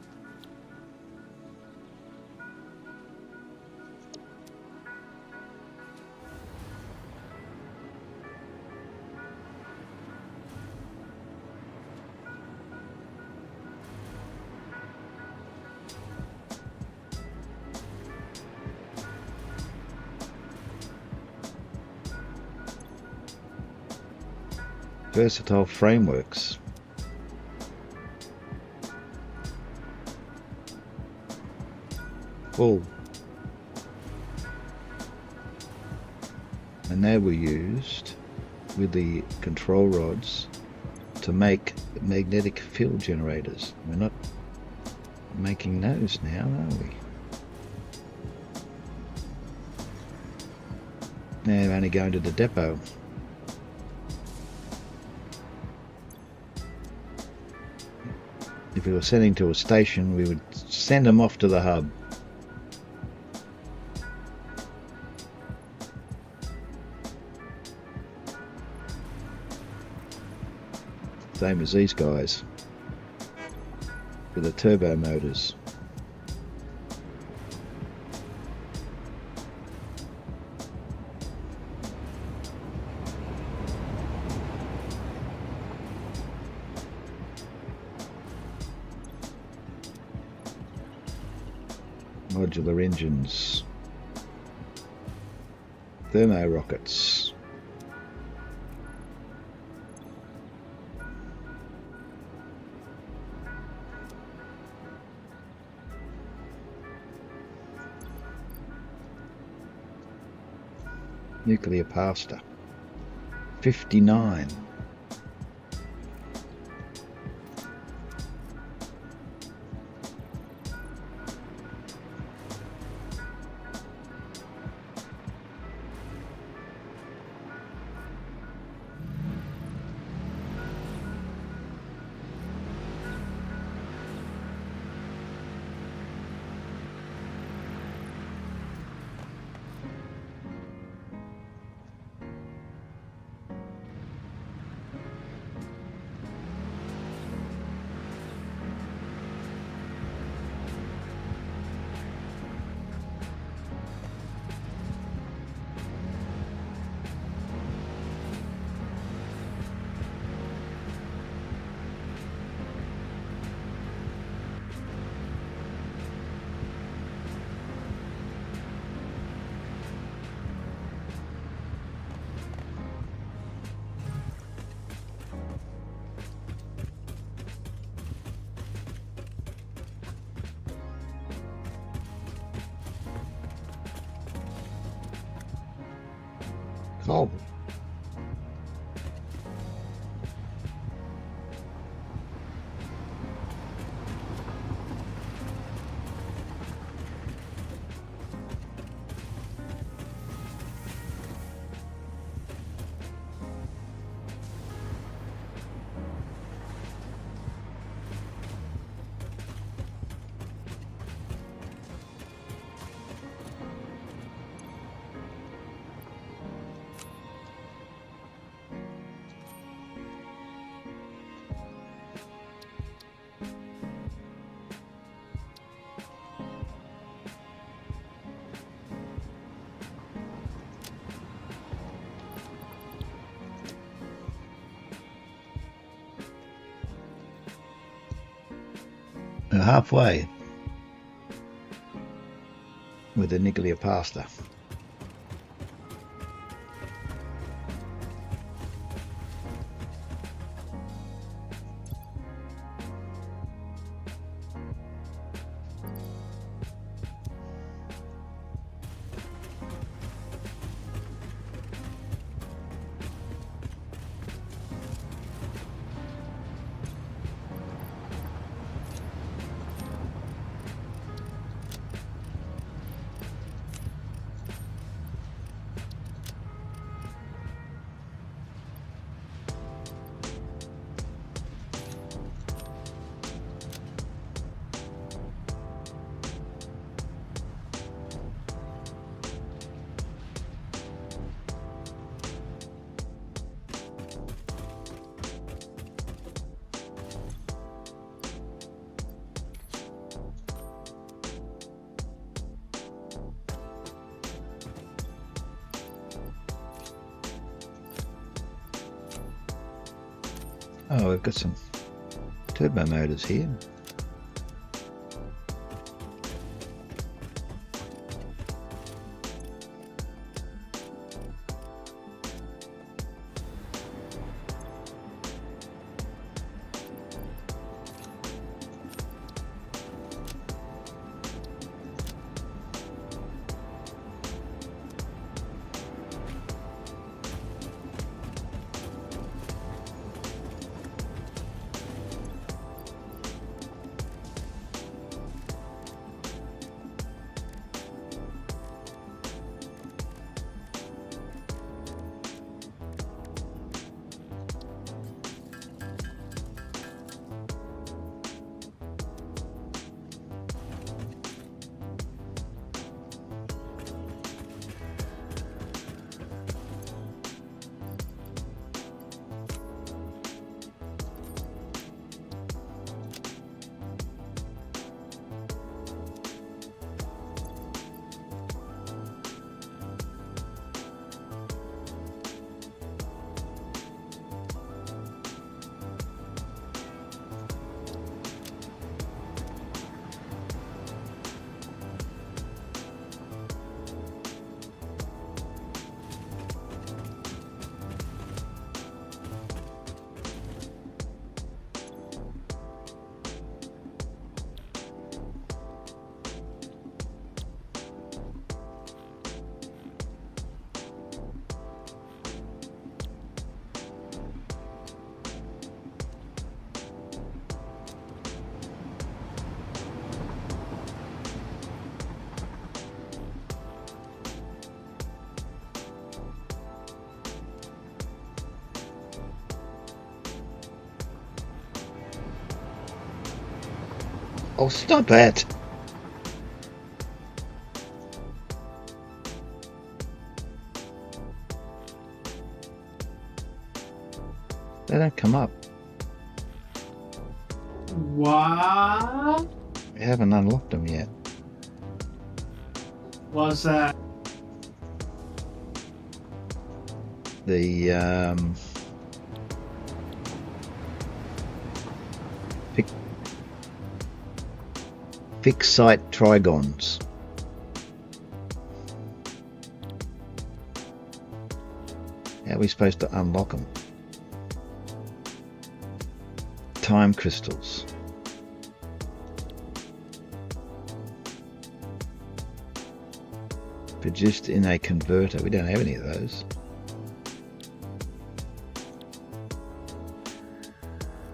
Versatile frameworks. Full. And they were used with the control rods to make magnetic field generators. We're not making those now, are we? Now we're only going to the depot. If we were sending to a station, we would send them off to the hub. Same as these guys with the turbo motors. Modular engines, thermo rockets, nuclear pasta, 59. Coal. Halfway with the nuclear pasta. Oh, we've got some turbo motors here. Oh, stop it! They don't come up.
What?
We haven't unlocked them yet.
What's that?
The fixed site trigons. How are we supposed to unlock them? Time crystals. Produced in a converter. We don't have any of those.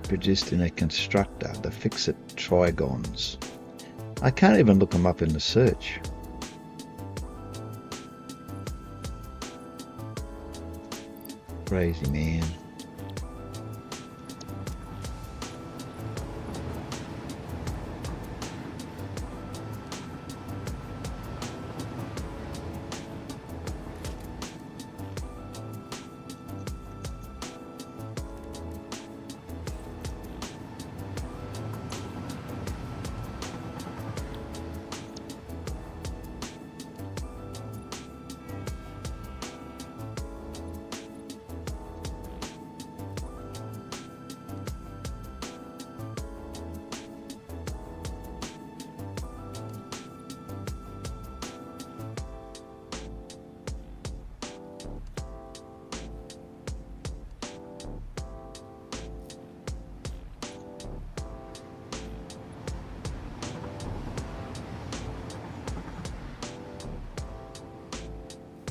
Produced in a constructor. The fix-it trigons. I can't even look them up in the search. Crazy man.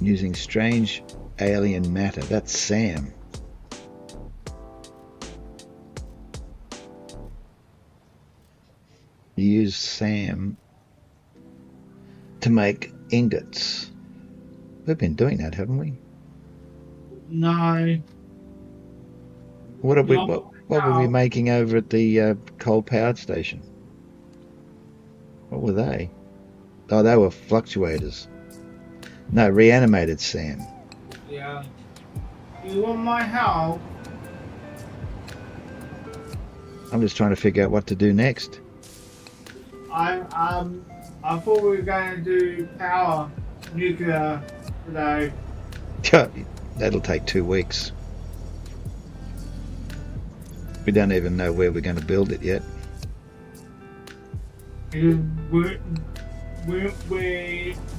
Using strange alien matter. That's Sam. You use Sam to make ingots. We've been doing that, haven't we?
No.
What are we?
No.
What were we making over at the coal powered station? What were they? Oh, they were fluctuators. No, reanimated Sam.
Yeah. You want my help?
I'm just trying to figure out what to do next.
I thought we were going to do power nuclear today.
That'll take 2 weeks. We don't even know where we're going to build it yet.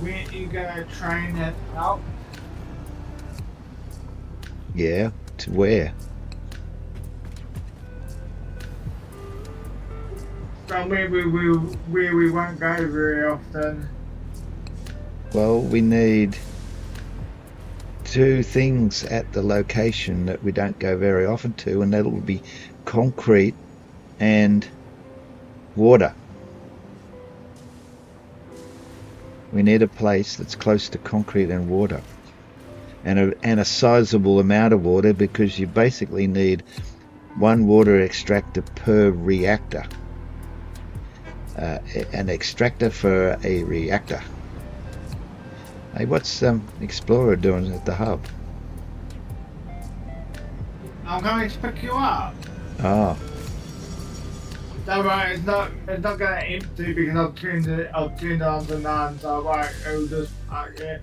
Weren't you gonna train it out?
Yeah, to where?
Somewhere where we won't go very often.
Well, we need 2 things at the location that we don't go very often to, and that'll be concrete and water. We need a place that's close to concrete and water, and a sizable amount of water, because you basically need 1 water extractor per reactor. An extractor for a reactor. Hey, what's Explorer doing at the hub?
I'm coming to pick you up.
Oh,
Don't worry, it's not gonna empty because I've turned it on to none, so it'll just park here.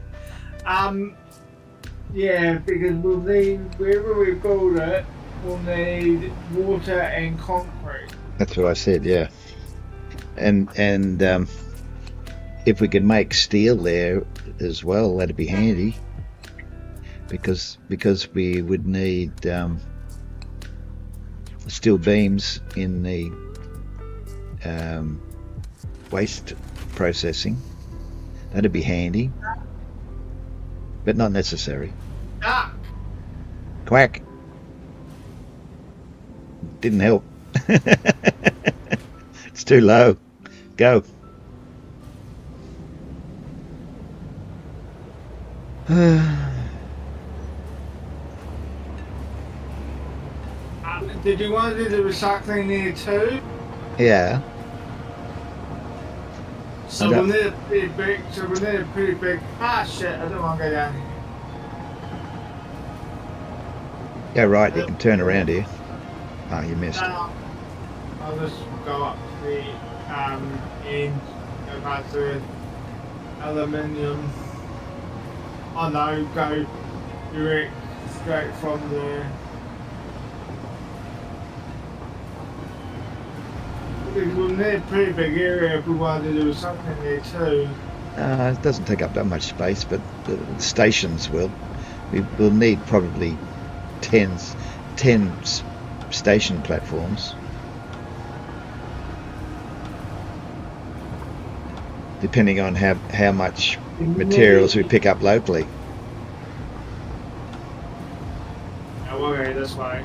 Yeah, because we'll need, wherever we build it, we'll need water and concrete.
that's what I said. Yeah, and if we could make steel there as well, that'd be handy. Because we would need steel beams in the waste processing. That'd be handy, but not necessary.
Ah!
Quack. Didn't help. It's too low. Go.
Did you want to do the recycling there too?
Yeah.
So we'll need a pretty big. So we need a pretty big. Ah shit! I don't want to go down here.
Yeah, right. You can turn around here. Ah, you missed.
No, I'll just go up to the end. Go back to Aluminium. Oh no, go direct straight from there. We'll need a pretty big area if we want to do something there too.
It doesn't take up that much space, but the stations will. We'll need probably 10 station platforms. Depending on how much materials we pick up locally.
Yeah, we'll go this way.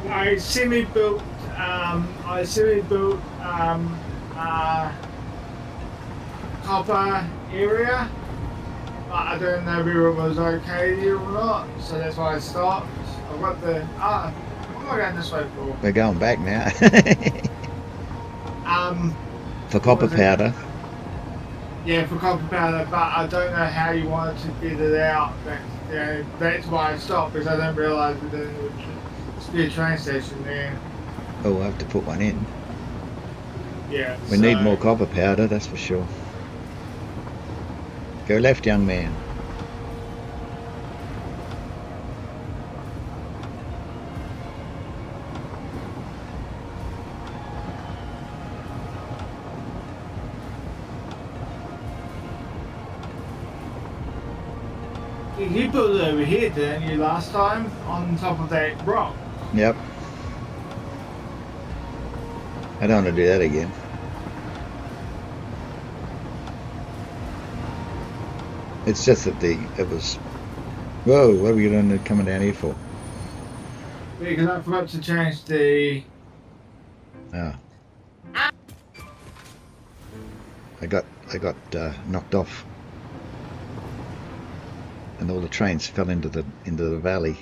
I semi-built copper area, but I don't know whether it was okay here or not, so that's why I stopped. I've got the I'm not going this way for.
We're going back now. For
what
copper
was it?
powder.
Yeah, for copper powder, but I don't know how you wanted to get it out. That's why I stopped, because I didn't realise there would be a train station there.
Oh, we'll have to put one in.
Yeah.
We need more copper powder, that's for sure. Go left, young man.
You built it over here, didn't you, last time? On top of that rock.
Yep. I don't want to do that again. It's just that it was. Whoa, what are we coming down here for?
Because I forgot to change the.
Oh. I got knocked off, and all the trains fell into the valley.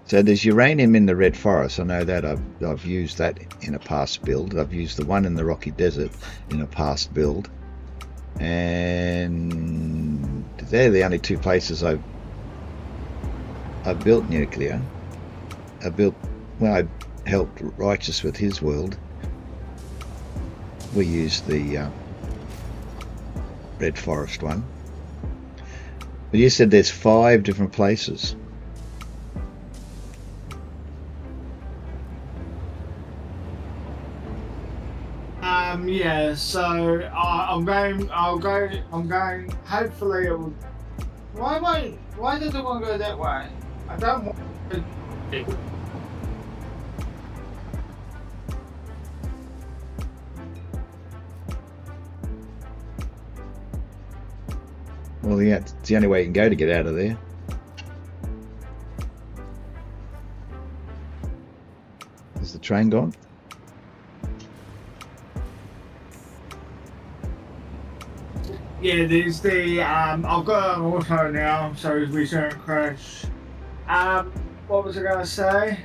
So there's uranium in the Red Forest. I know that. I've used that in a past build. I've used the one in the Rocky Desert in a past build, and they're the only two places I've built nuclear. I helped Righteous with his world. We used the Red Forest one. But you said there's 5 different places.
Yeah, so I'm going, hopefully it will. Why does it want to go that way? I don't want to.
Well, yeah, it's the only way you can go to get out of there. Is the train gone?
Yeah, there's the, I've got an auto now, so we shouldn't crash. What was I going to say?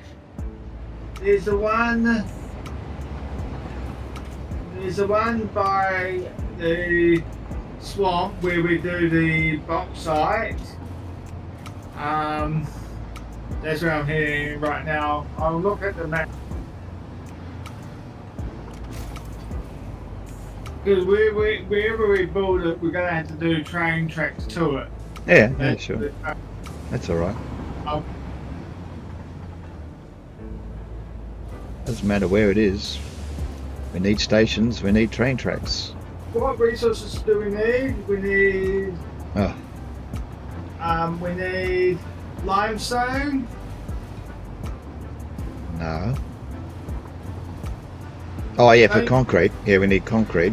There's the one by the swamp where we do the bauxite. That's where I'm heading right now. I'll look at the map. Because wherever we build it, we're going to have to do train tracks to it.
Yeah, sure. That's all right. Doesn't matter where it is. We need stations. We need train tracks.
What resources do we need? We need. We need limestone.
No. Oh yeah, for concrete. Yeah, we need concrete.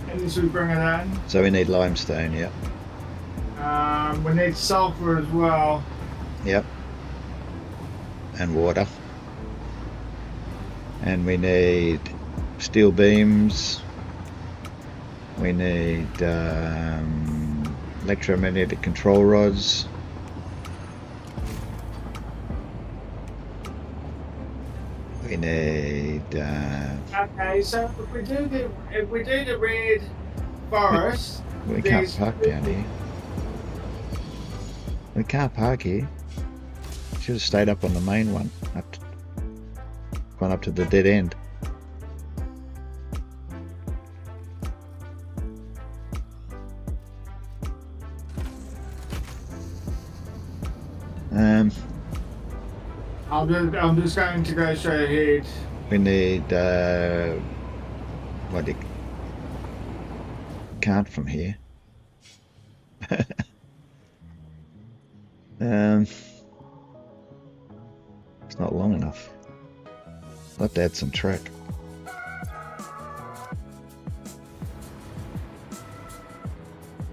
And this we bring it in.
So we need limestone. Yeah.
We need sulfur as well.
Yep. and water. And we need steel beams. We need electromagnetic control rods. We need
Okay, so if we do the red forest,
we can't
there's-
park down here. We can't park here. Should have stayed up on the main one. Gone up to the dead end.
I'm just going to go straight ahead.
We need can't from here. It's not long enough. I'll have to add some track.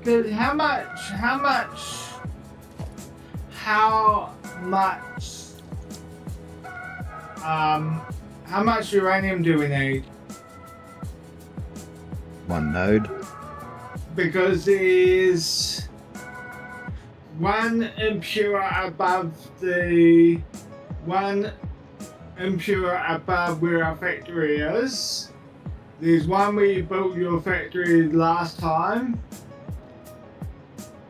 Good. How much uranium do we need?
One node.
Because there's one impure above where our factory is. There's one where you built your factory last time.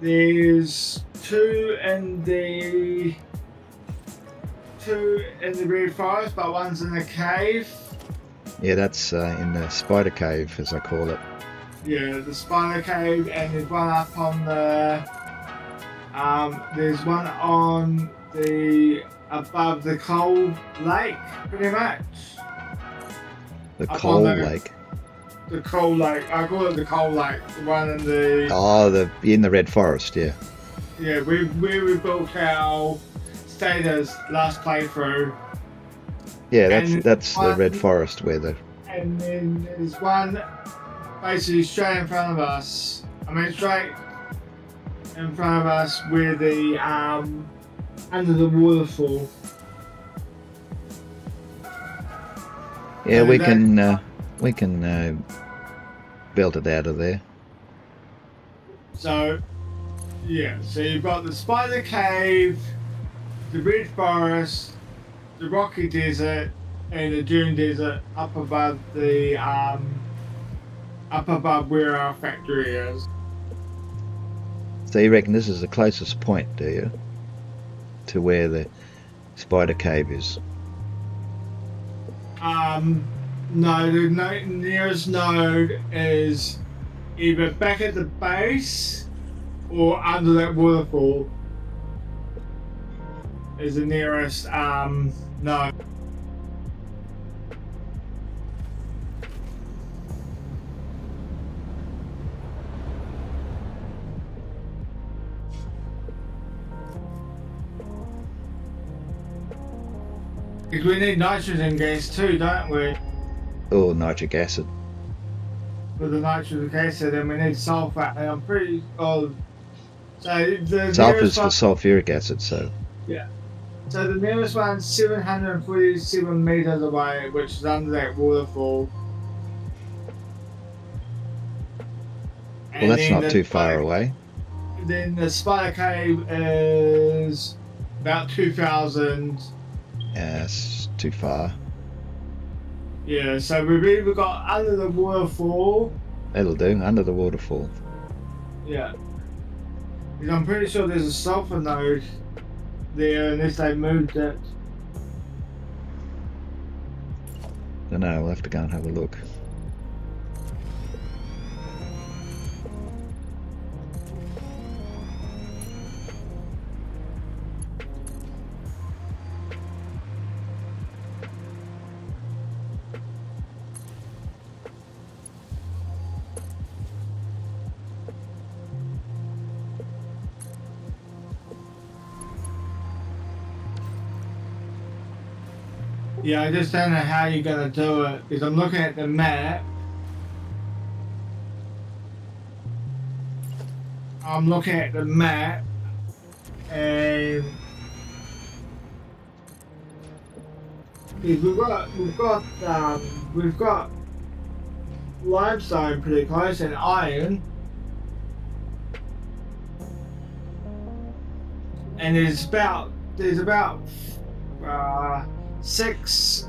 There's two in the red forest, but one's in a cave.
Yeah, that's in the spider cave, as I call it.
Yeah, the spider cave, and there's one up on the. There's one on the above the coal lake, pretty much.
The
Up
coal
on the-
lake.
The coal lake. I call it the coal lake. The one in the.
Oh, in the red forest, yeah.
Yeah, where we built our status last playthrough.
Yeah,
And
that's the red
one-
forest where the
And then there's one basically straight in front of us. I mean, straight in front of us where the under the waterfall.
yeah
and
we can build it out of there.
So, yeah. So you've got the spider cave, the red forest, the rocky desert, and the Dune Desert up above where our factory is.
So you reckon this is the closest point, do you, to where the spider cave is?
No, the nearest node is either back at the base or under that waterfall is the nearest node. Because we need nitrogen gas too, don't we?
Or nitric acid?
For the nitric acid, and we need sulfur. And I'm pretty. Oh, so the
Sulfur's
nearest
for
one.
sulfuric acid, so
So the nearest one's 747 meters away, which is under that waterfall.
well, that's not too far away.
Then the spider cave is about 2,000.
Yeah, it's too far.
Yeah, so we've either got under the waterfall.
That'll do. Under the waterfall.
Yeah. Because I'm pretty sure there's a sulfur node there unless they moved it.
Don't know. We'll have to go and have a look.
Yeah, I just don't know how you're gonna do it because I'm looking at the map. I'm looking at the map and is we've got limestone pretty close and iron, and there's about six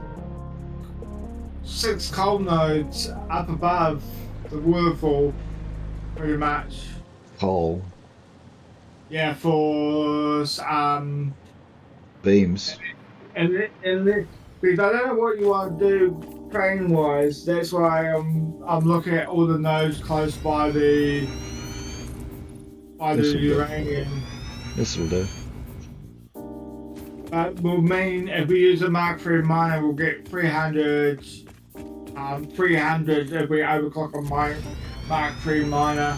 coal nodes up above the waterfall, pretty much.
Pole
Yeah, for
beams.
and because I don't know what you want to do crane wise. That's why I'm looking at all the nodes close by the
This'll do.
uranium.
This will do.
That will mean if we use a Mark III miner, we'll get 300 if we overclock a Mark III miner.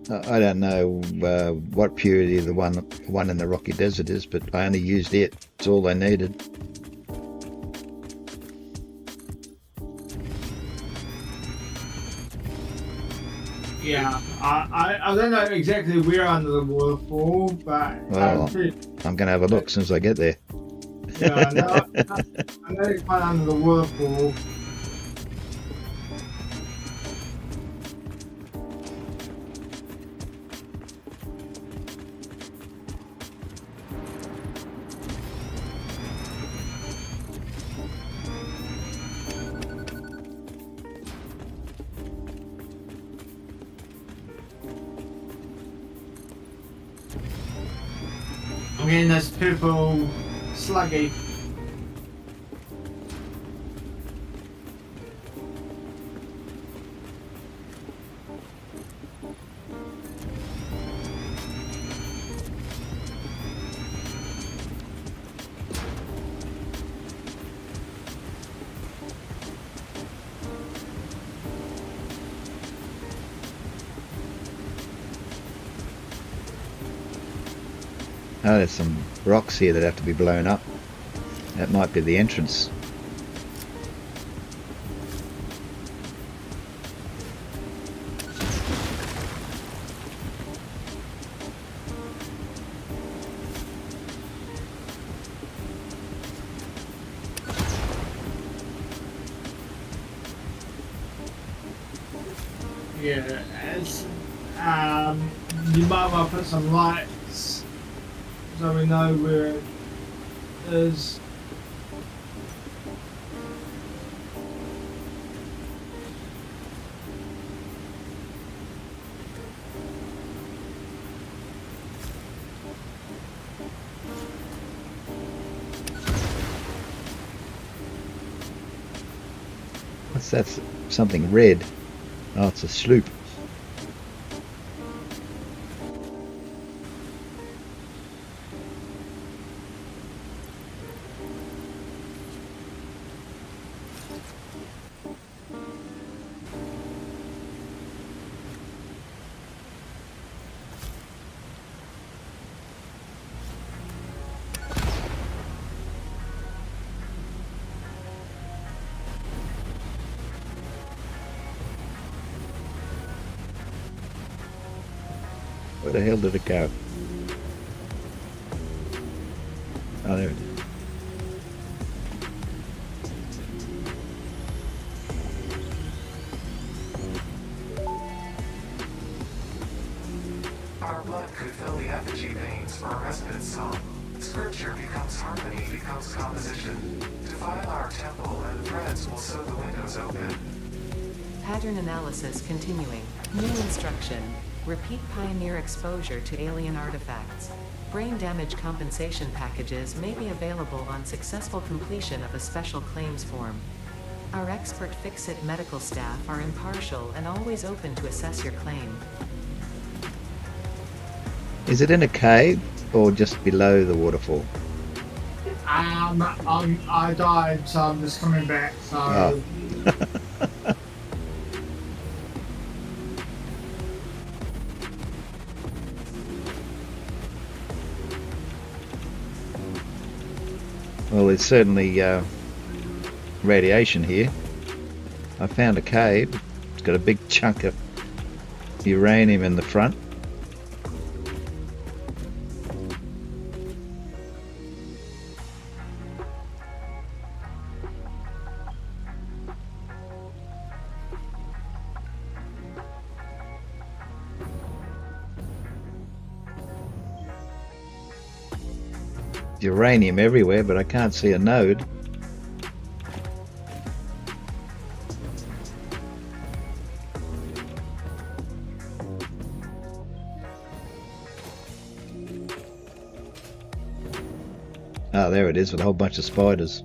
I don't know what purity the one in the Rocky Desert is, but I only used it. It's all I needed.
Yeah, I don't know exactly where under the waterfall, but
Well, I'm going to have a look as soon as I get there.
yeah, I know it's quite under the waterfall. I'm getting this purple sluggy.
Oh, there's some rocks here that have to be blown up. That might be the entrance.
Yeah, it's, you might want to put some lights so we know where it is.
What's that? Something red. Oh, it's a sloop. Where the hell did it go? Oh, there it is.
Our blood could fill the effigy veins for a respite song. Scripture becomes harmony, becomes composition. Defile our temple and threads will sew the windows open.
Pattern analysis continuing. New instruction. Repeat Pioneer exposure to alien artifacts. Brain damage compensation packages may be available on successful completion of a special claims form. Our expert Fix-It medical staff are impartial and always open to assess your claim.
Is it in a cave or just below the waterfall?
I died, so I'm just coming back. So.
Oh. Well, there's certainly radiation here. I found a cave. It's got a big chunk of uranium in the front. uranium everywhere, but I can't see a node. Oh, there it is with a whole bunch of spiders.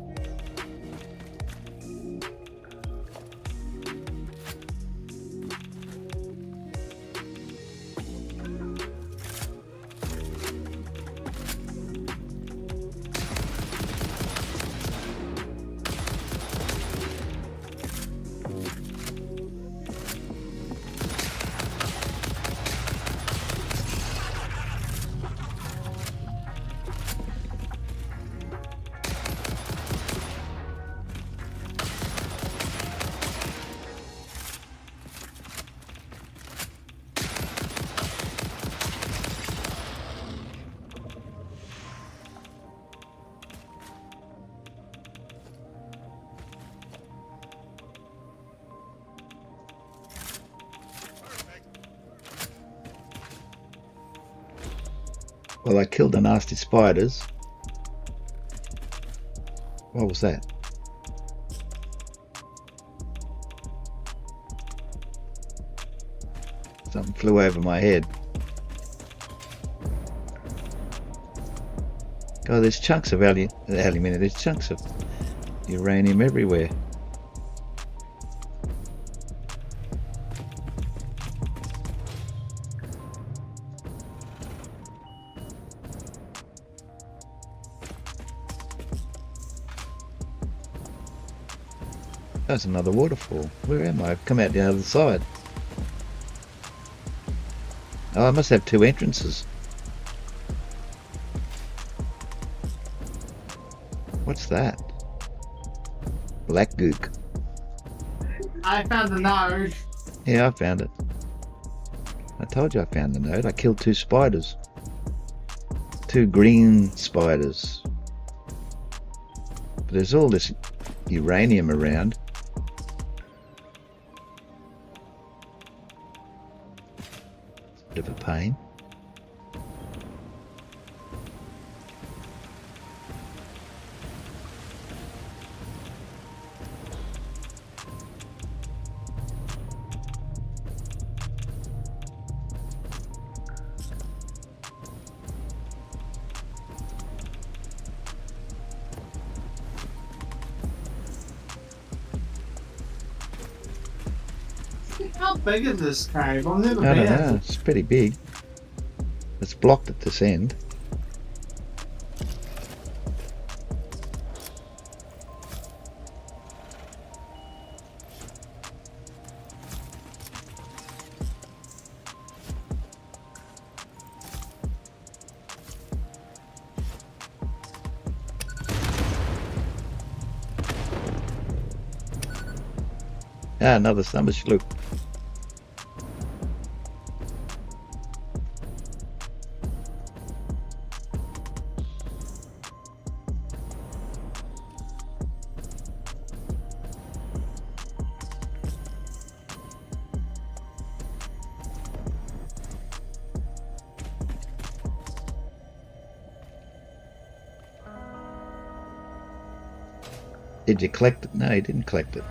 Well, I killed the nasty spiders. What was that? Something flew over my head. Oh, there's chunks of aluminium. There's chunks of uranium everywhere. That's another waterfall. Where am I? I've come out the other side. Oh, I must have two entrances. What's that? Black gook.
I found the node.
Yeah, I found it. I told you I found the node. I killed two spiders. Two green spiders. But there's all this uranium around. Bit of a pain.
How big is this cave? I've never
I
been.
don't know. It's pretty big. It's blocked at this end. Ah, another summer sloop. Did you collect it? No, you didn't collect it.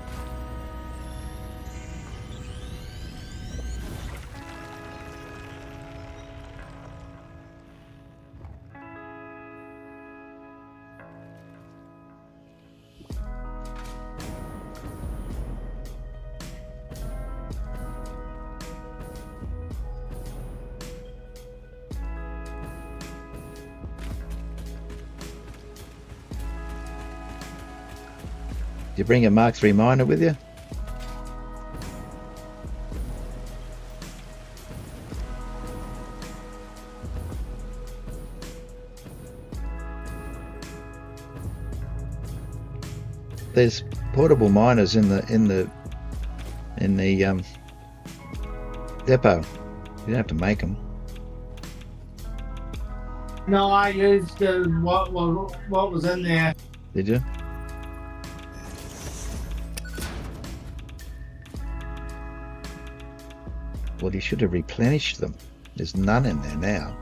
Did you bring a Mark III miner with you? There's portable miners in the depot. You don't have to make them.
No, I used what was in there.
Did you? Well, you should have replenished them. There's none in there now.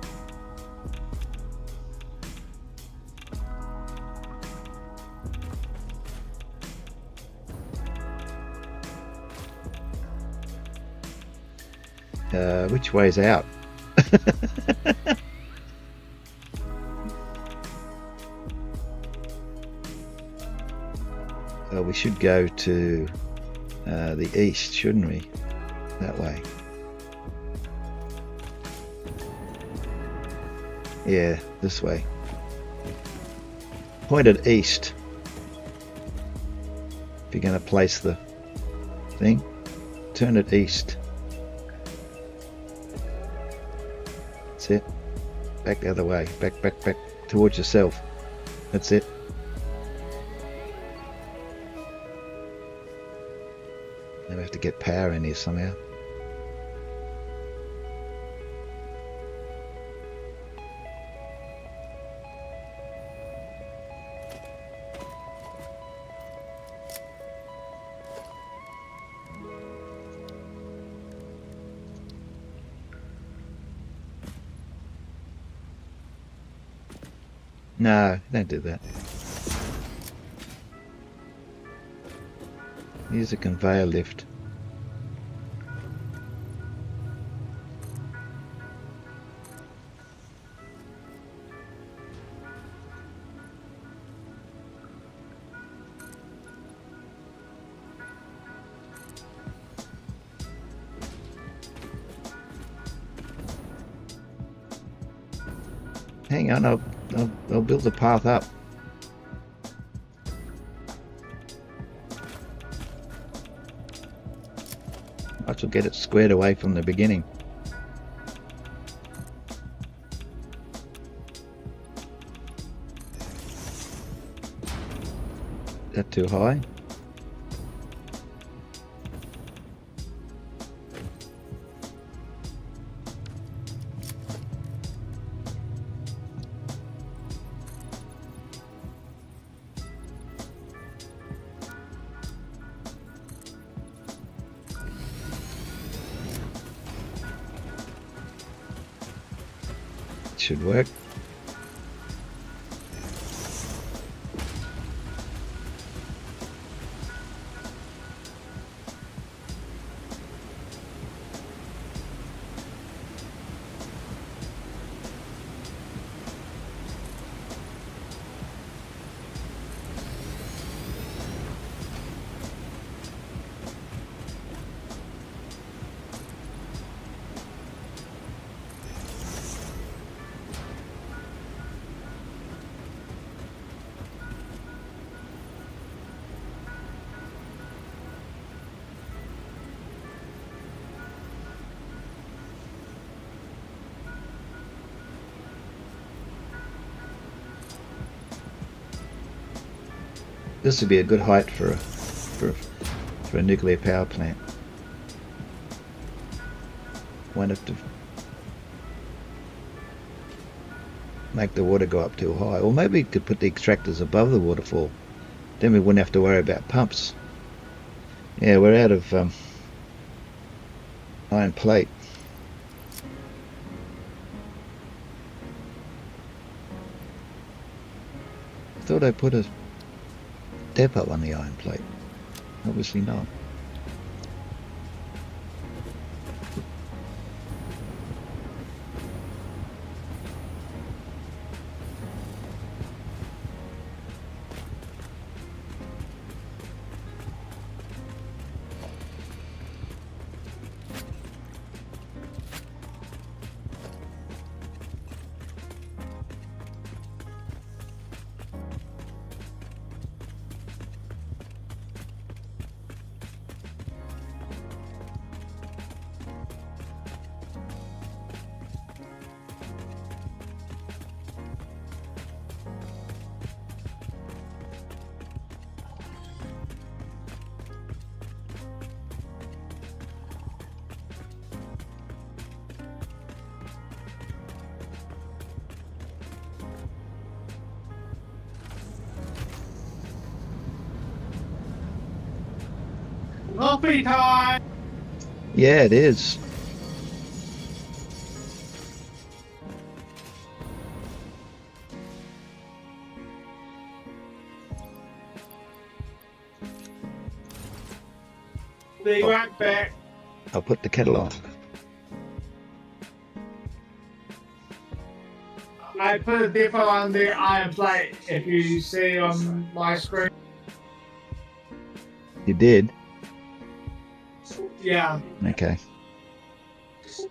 Which way's out? We should go to the east, shouldn't we? That way. Yeah, this way. Pointed east. If you're going to place the thing, turn it east. That's it. Back the other way. Back towards yourself. That's it. Now we have to get power in here somehow. No, don't do that. Use a conveyor lift. Hang on, I'll build the path up. I shall get it squared away from the beginning. Is that too high? Should work. This would be a good height for a nuclear power plant. Won't have to make the water go up too high. Or maybe you could put the extractors above the waterfall. Then we wouldn't have to worry about pumps. Yeah, we're out of iron plate. I thought I put a depot on the iron plate. Obviously not.
Lumpy time!
Yeah, it is.
Be right back.
I'll put the kettle on.
I put a dipper on the iron plate. If you see on my screen,
You did?
yeah,
Okay.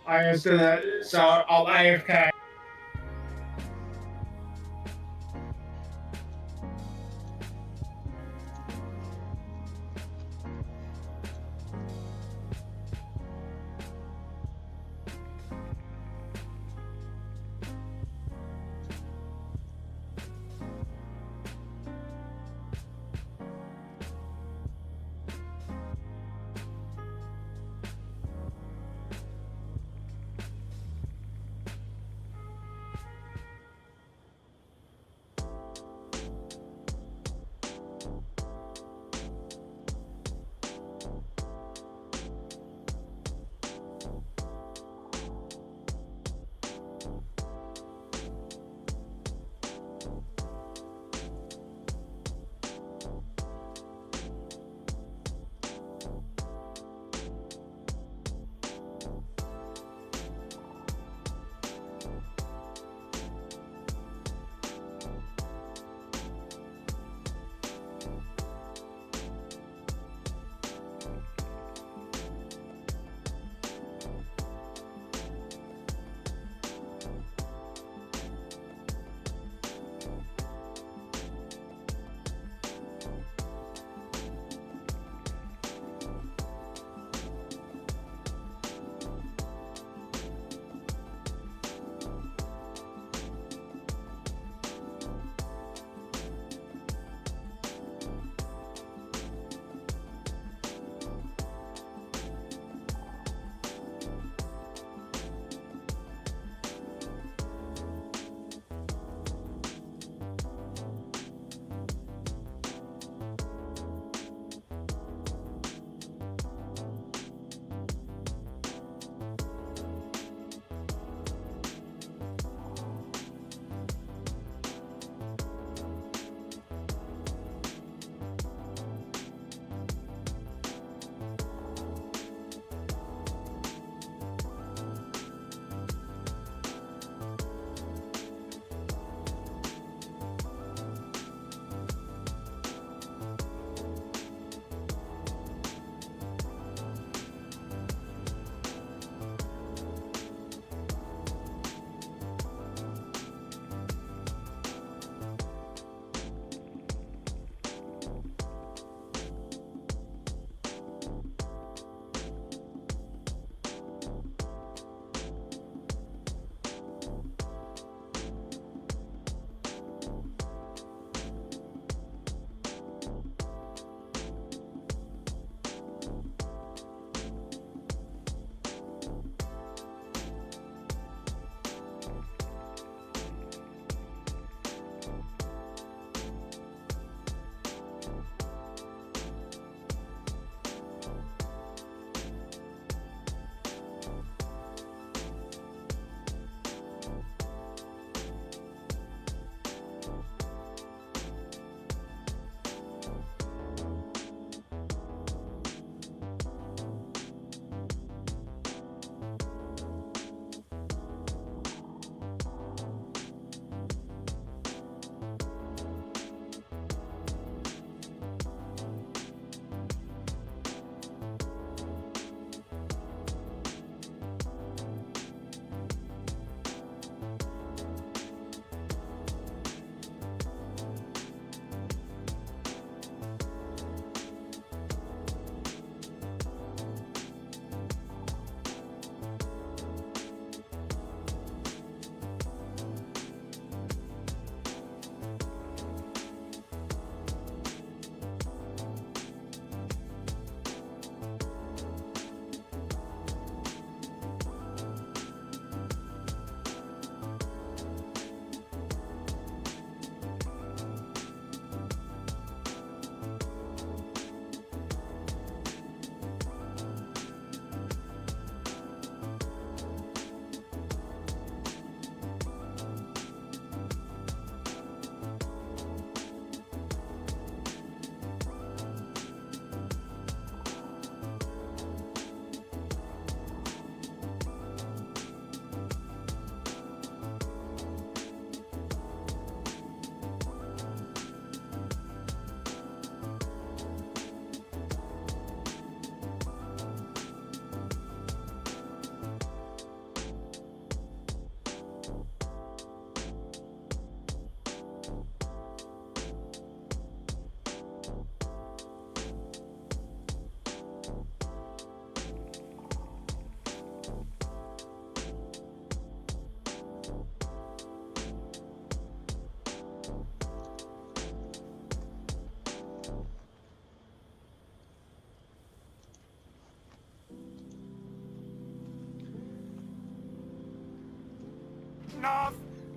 I was gonna. So I'll AFK.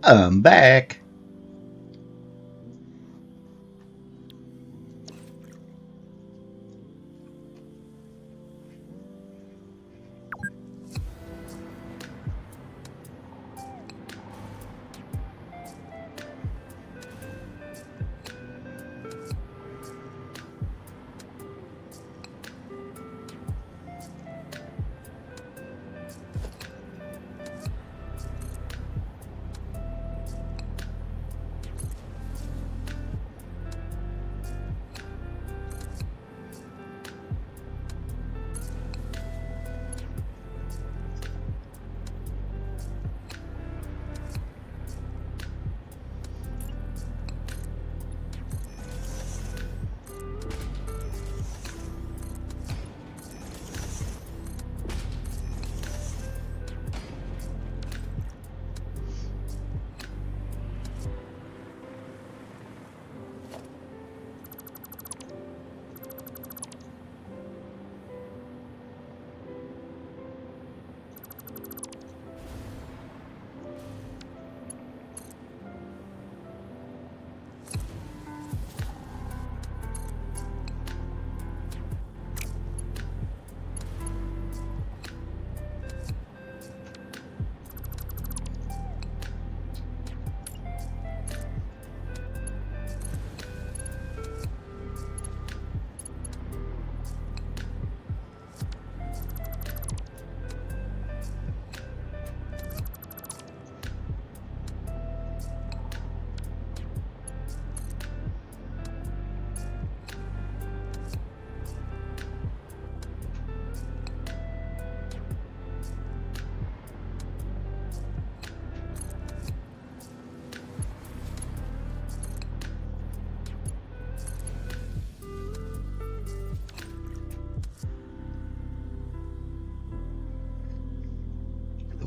I'm back.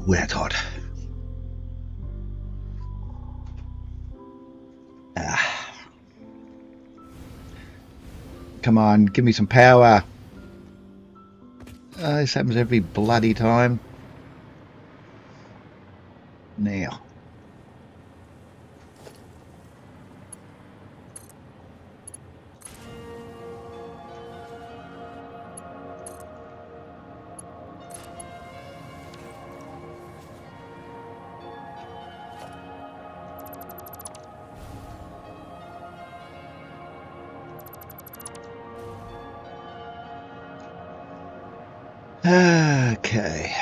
Wet hot. Come on, give me some power. This happens every bloody time. Now. Okay.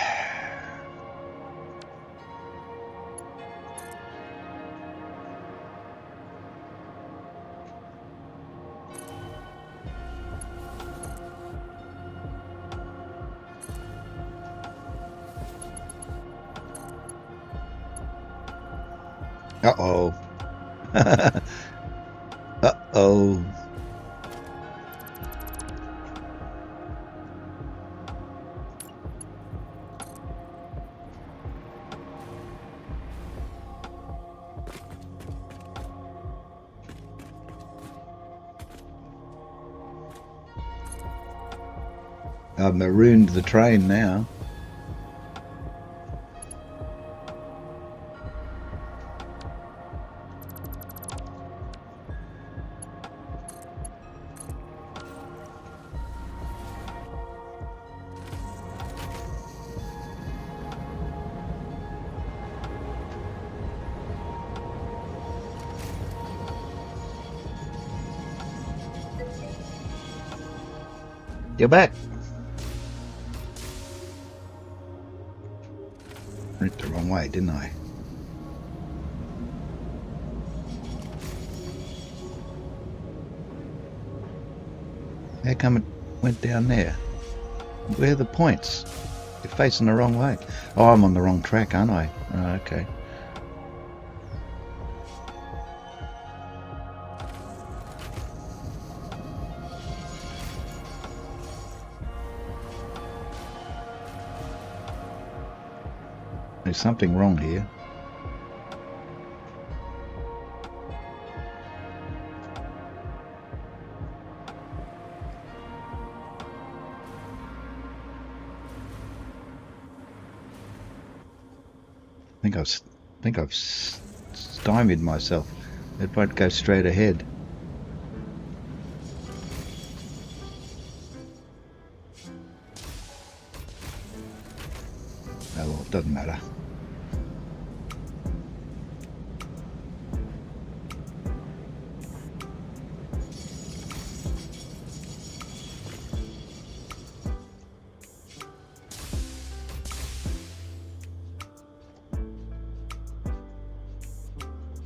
Uh-oh. Uh-oh. I've marooned the train now. You're back. Went the wrong way, didn't I? How come it went down there? Where are the points? You're facing the wrong way. Oh, I'm on the wrong track, aren't I? Oh, okay. There's something wrong here. I think I've stymied myself. It won't go straight ahead. Oh well, it doesn't matter.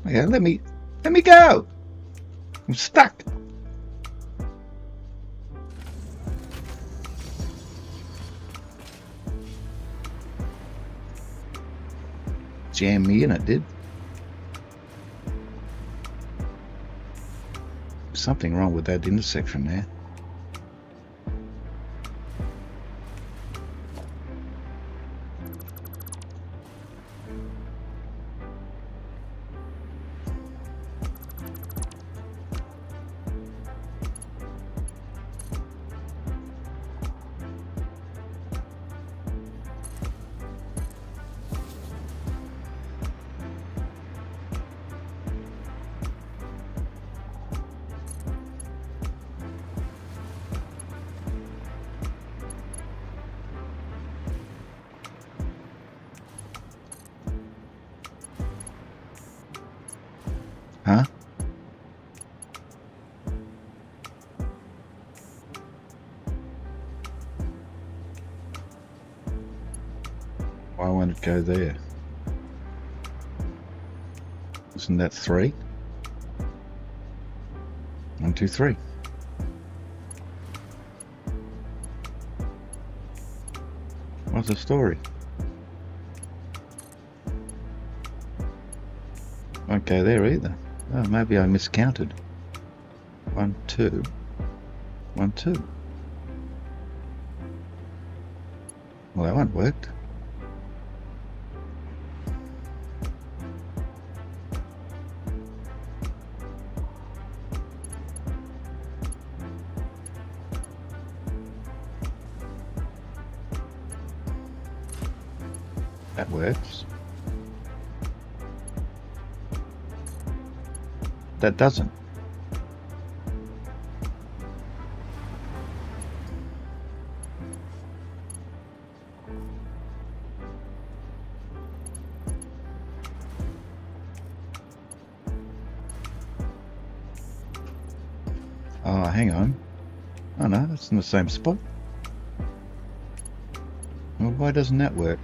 Okay, let me go. I'm stuck. Jammed me in, it did. Something wrong with that intersection there. Huh? Why won't it go there? Isn't that 3? 1, 2, 3. What's the story? Won't go there either. Oh, maybe I miscounted. 1, 2. 1, 2. Well, that one worked. That works. That doesn't. Oh, hang on. Oh no, that's in the same spot. Well, why doesn't that work?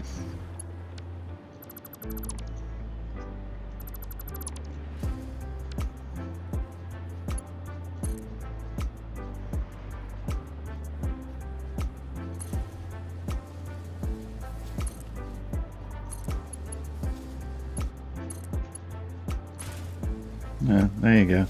No, there you go.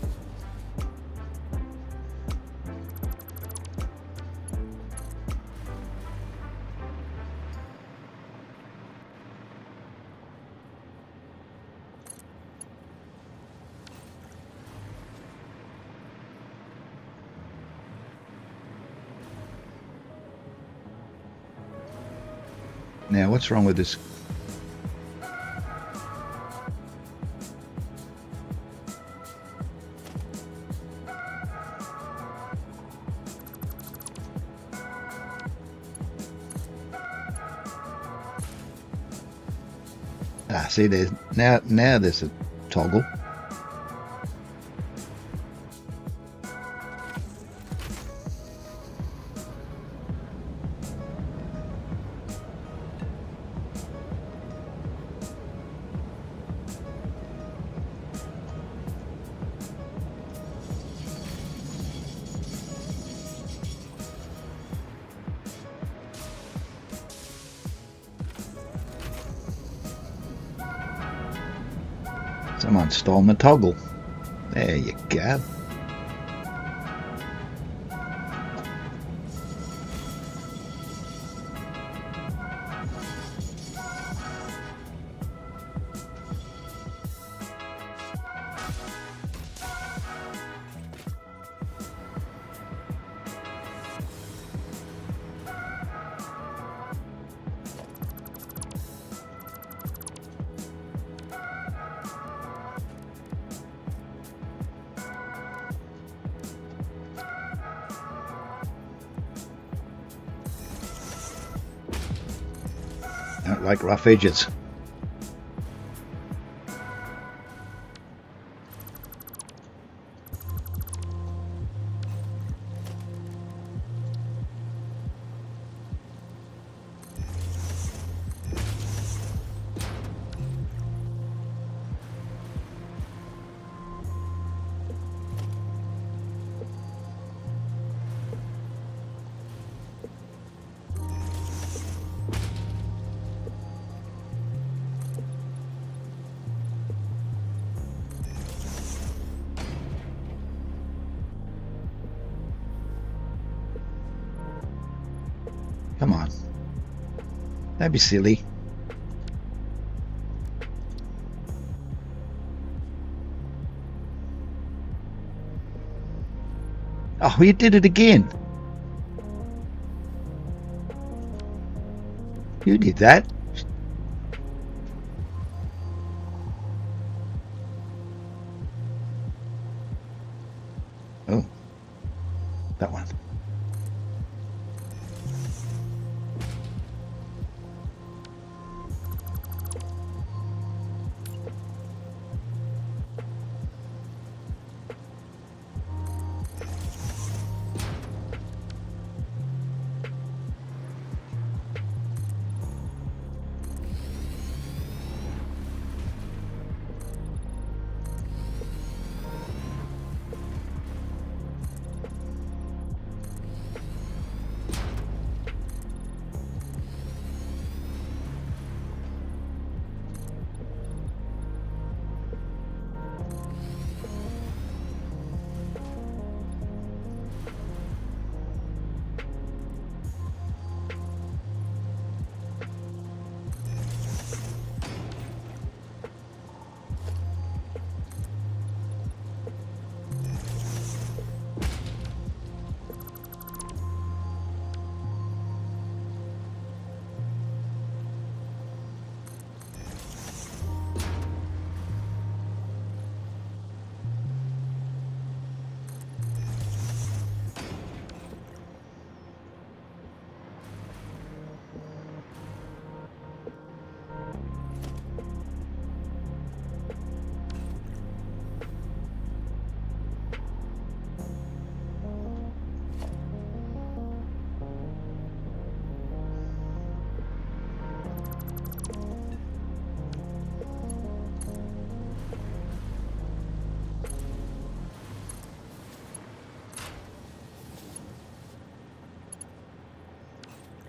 Now, what's wrong with this? Ah, see, there's now there's a toggle. Someone stole my toggle. There you go. Don't like rough edges. Come on. Don't be silly. Oh, you did it again. You did that. Oh, that one.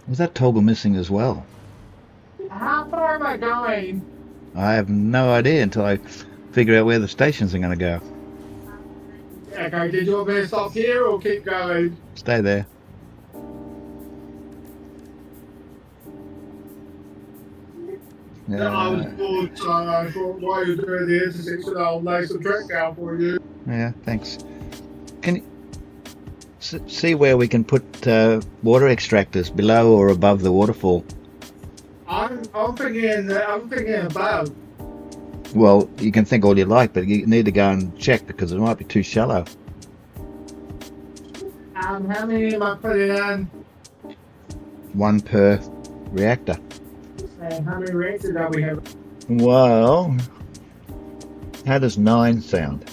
Was that toggle missing as well?
How far am I going?
I have no idea until I figure out where the stations are going to go.
Okay, did you want me to stop here or keep going?
Stay there.
No, I was bored, so I thought while you're doing the intersection, I'll lay some track down for you.
Yeah, thanks. Can you see where we can put water extractors below or above the waterfall?
I'm thinking above.
Well, you can think all you like, but you need to go and check because it might be too shallow.
How many am I putting in?
One per reactor.
And how many reactors do we have?
Well, how does 9 sound?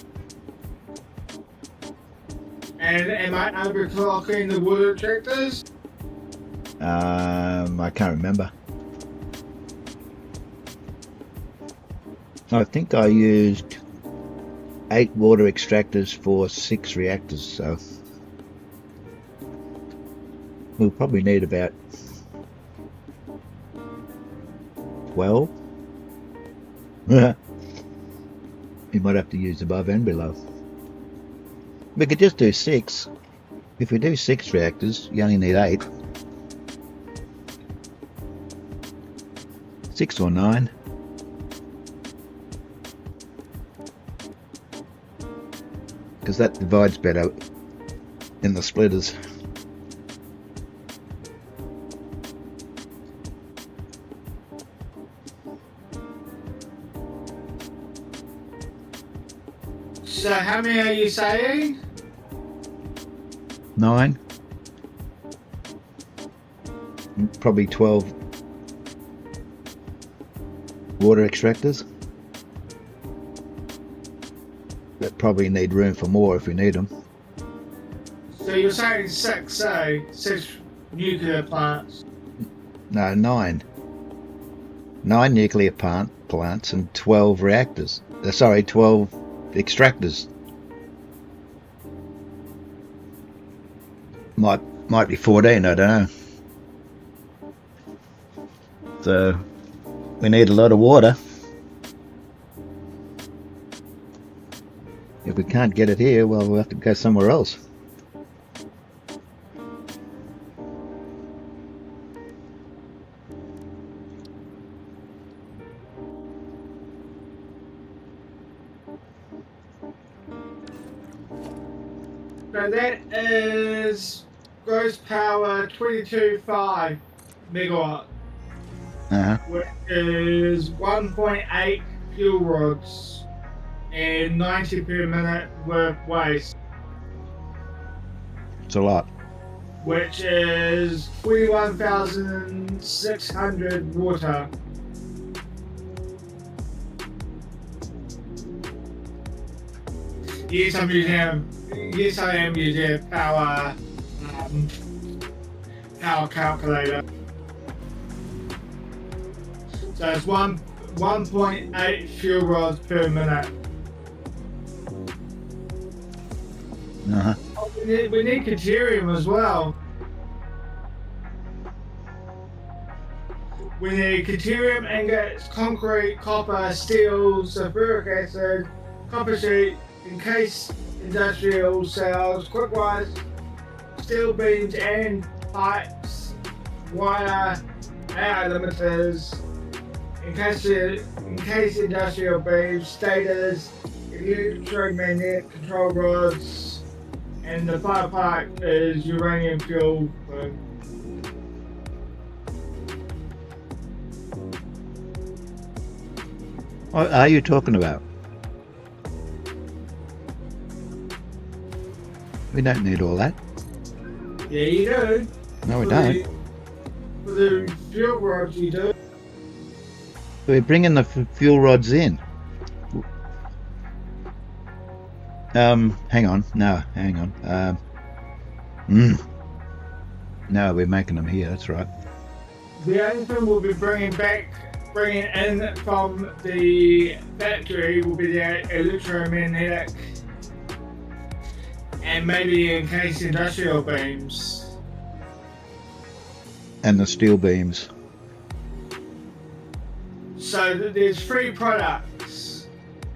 And am I overclocking the water reactors?
I can't remember. I think I used 8 water extractors for 6 reactors, so we'll probably need about 12. You might have to use above and below. We could just do 6. If we do 6 reactors, you only need 8. 6 or 9. Because that divides better in the splitters.
So how many are you saying?
9. Probably 12. water extractors. That probably need room for more if we need them.
So you're saying 6 nuclear plants?
No, 9. 9 nuclear plants and 12 reactors. 12 extractors. Might be 14, I don't know. So we need a lot of water. If we can't get it here, well, we'll have to go somewhere else.
So that is gross power 22.5 megawatt, which is 1.8 fuel rods and 90 per minute worth waste,
It's a lot.
which is 21,600 water. Yes, I am using power calculator. So it's 1.8 fuel rods per minute. We need deuterium as well. We need deuterium, ingots, concrete, copper, steel, sulfuric acid, copper sheet, encased industrial cells, quickwise, steel beams and pipes, wire, air limiters, encased industrial beams, stators, electromagnetic control rods, and the fire pipe is uranium fuel.
What are you talking about? We don't need all that.
Yeah, you do.
No, we don't.
For the fuel rods, you do.
We're bringing the fuel rods in. Hang on. No, hang on. No, we're making them here. That's right.
The only thing we'll be bringing in from the factory will be the electromagnetic and maybe encased industrial beams.
And the steel beams.
So there's 3 products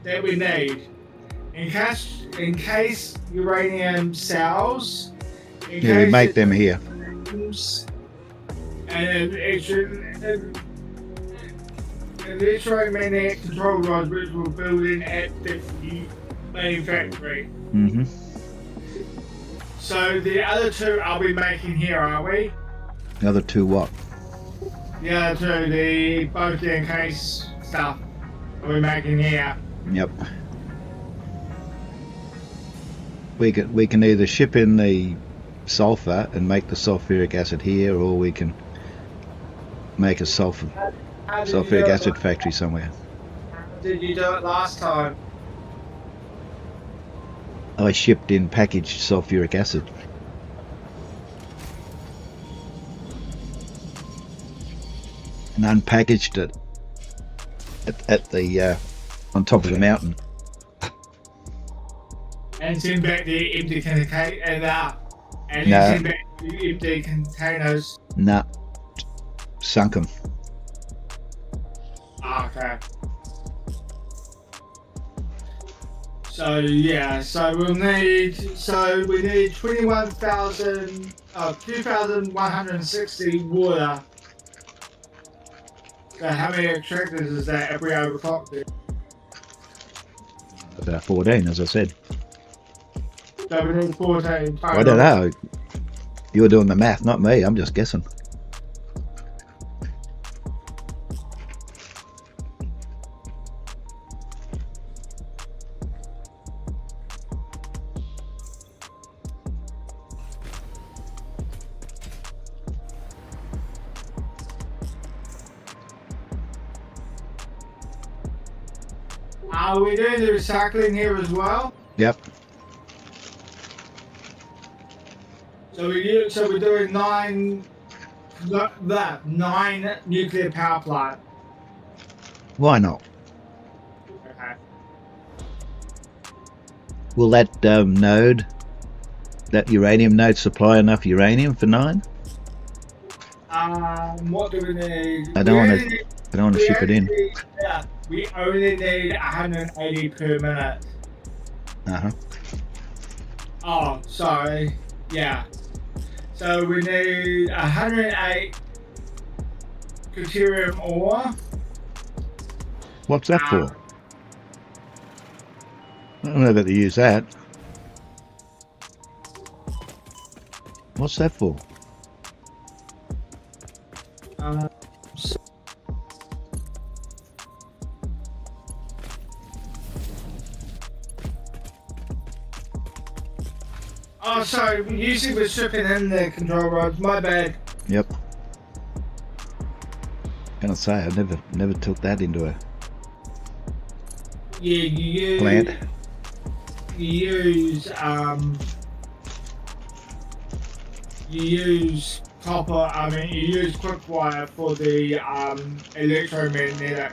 that we need. Encased uranium cells.
Yeah, we make them here.
And electromagnetic control rods, which we're building at the main factory.
Mm-hmm.
So the other 2 I'll be making here, are we?
The other 2 what?
The other 2, both the encased stuff I'll be making here.
Yep. We can either ship in the sulfur and make the sulfuric acid here, or we can make a sulfuric acid factory somewhere.
Did you do it last time?
I shipped in packaged sulfuric acid. And unpackaged it at the on top of the mountain.
And send back the empty container and
No.
send back the empty containers.
Nah, sunk them.
Okay. So yeah, we need 2,160 water. So how many extractors is that if we overclocked it?
About 14, as I said.
So we need 14 total.
I don't know. You're doing the math, not me. I'm just guessing.
Are we doing the recycling here as well?
Yep.
So we're doing nine nuclear power plant.
Why not?
Okay.
Will that uranium node supply enough uranium for 9?
What do we need?
I don't want to ship it in.
We only need 180 per minute.
Uh-huh.
Oh, sorry. Yeah. So we need 108 deuterium ore.
What's that for? I don't know that they use that. What's that for?
Oh, sorry. Usually we're stripping in the control rods. My bad.
Yep. Can I say I never took that into a
Yeah, you
plant.
use copper. I mean, you use quick wire for the electromagnetic,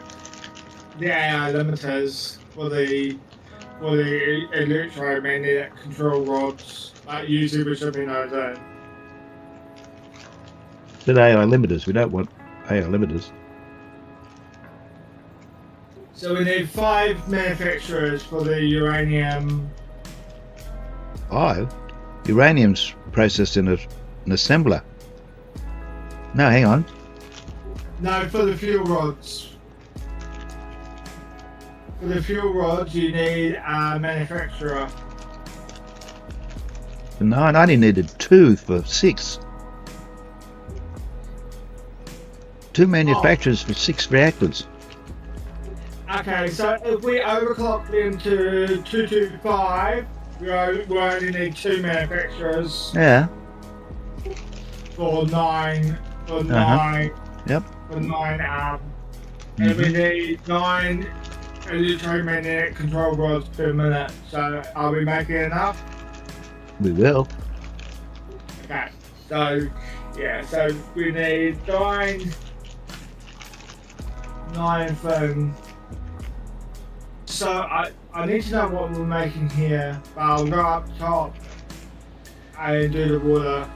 the AI limiters for the electromagnetic control rods. But usually we're shipping those in.
But AI limiters. We don't want AI limiters.
So we need 5 manufacturers for the uranium.
5? Uranium's processed in an assembler. No, hang on.
No, for the fuel rods. For the fuel rods, you need a manufacturer.
For 9, I only needed 2 for 6. 2 manufacturers for 6 reactors.
Okay, so if we overclock them to 225, we only need 2 manufacturers
Yeah.
for 9.
Yep.
For 9 and we need 9 electromagnetic control rods per minute. So are we making enough?
We will.
Okay, so yeah, so we need 9 things. So I need to know what we're making here, but I'll go up top and do the water.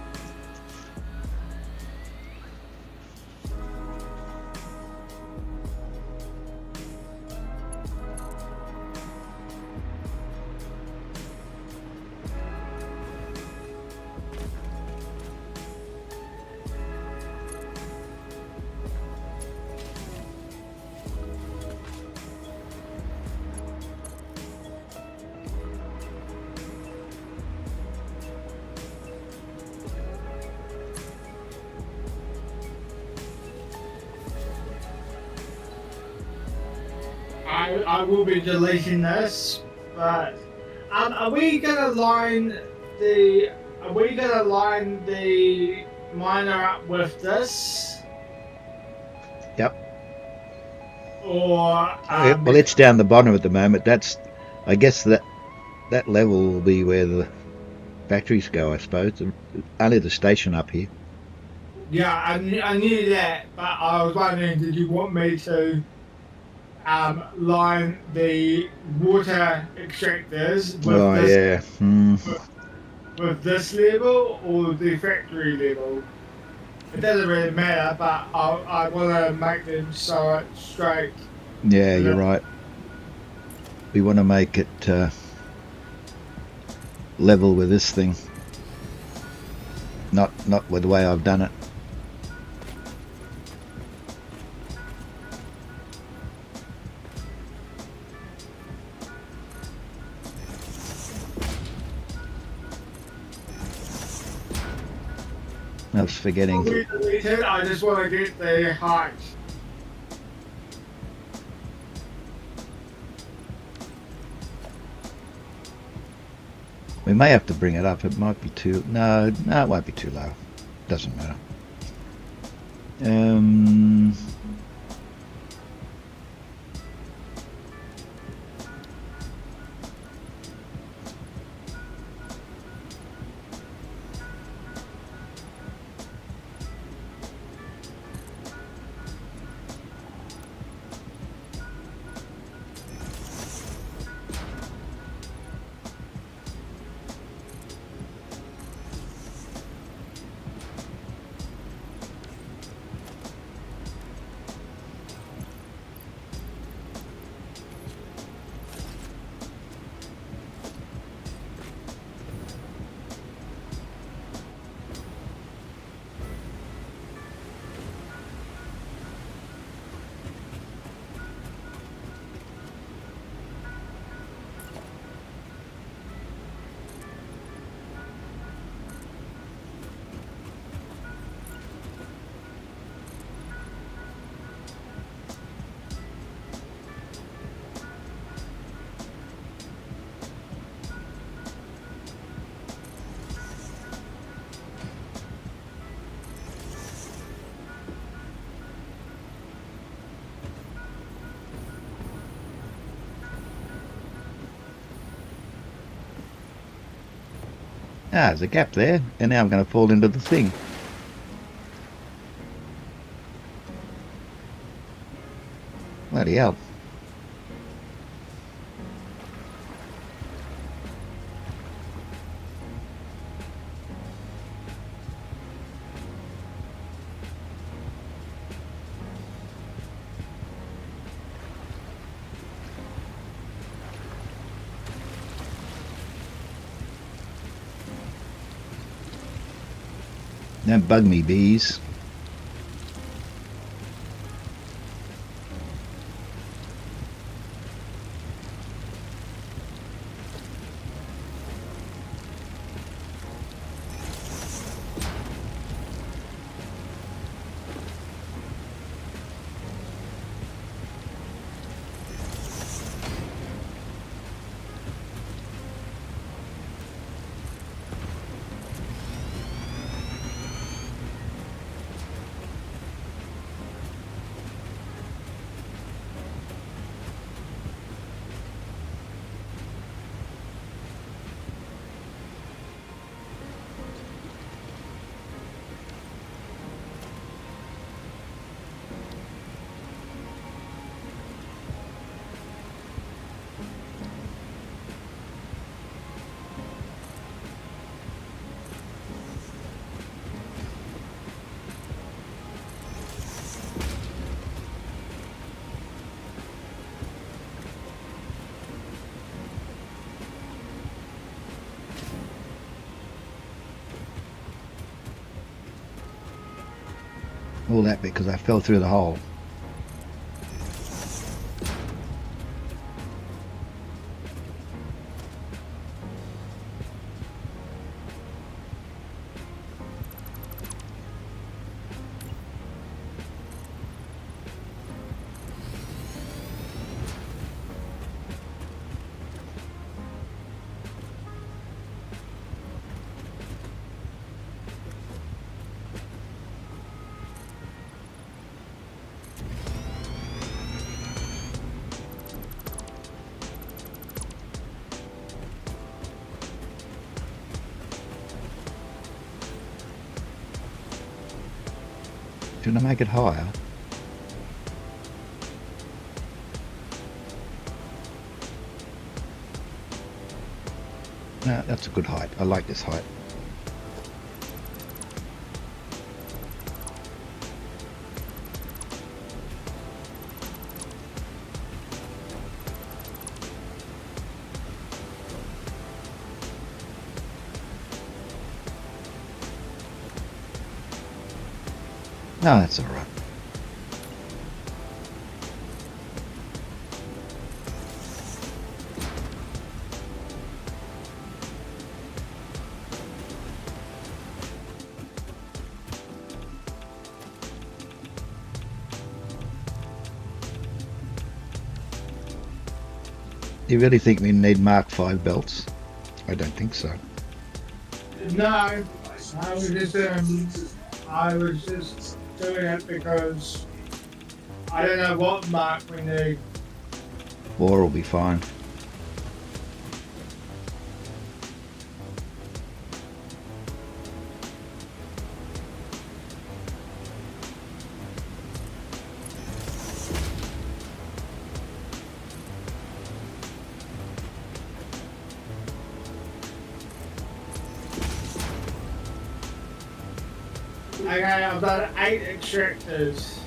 I will be deleting this, but are we gonna line the miner up with this?
Yep.
Or
Well, it's down the bottom at the moment. I guess that level will be where the factories go, I suppose. Only the station up here.
yeah, I knew that, but I was wondering, did you want me to line the water extractors with this level or the factory level? It doesn't really matter, but I want to make them so it's straight.
Yeah, you're right. We want to make it level with this thing. Not with the way I've done it. I was forgetting.
I just want to get the height.
We may have to bring it up. It might be too... No, it won't be too low. Doesn't matter. Ah, there's a gap there, and now I'm going to fall into the thing. Bloody hell. Don't bug me, bees. All that because I fell through the hole. Should I make it higher? No, that's a good height. I like this height. No, that's all right. Do you really think we need Mark V belts? I don't think so.
No, I was just doing it because I don't know what mark we need.
War will be fine.
Okay, I've got 8 extractors.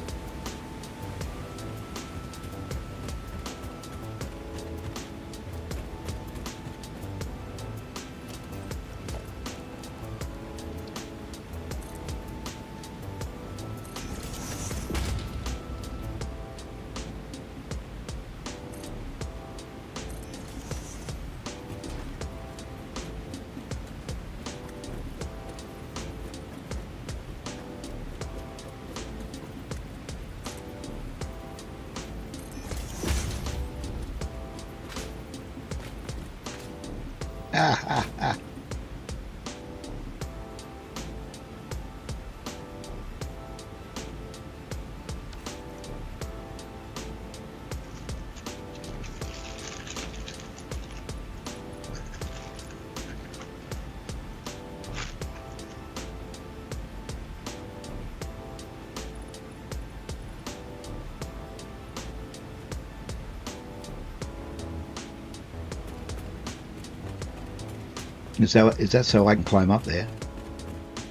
Is that so I can climb up there?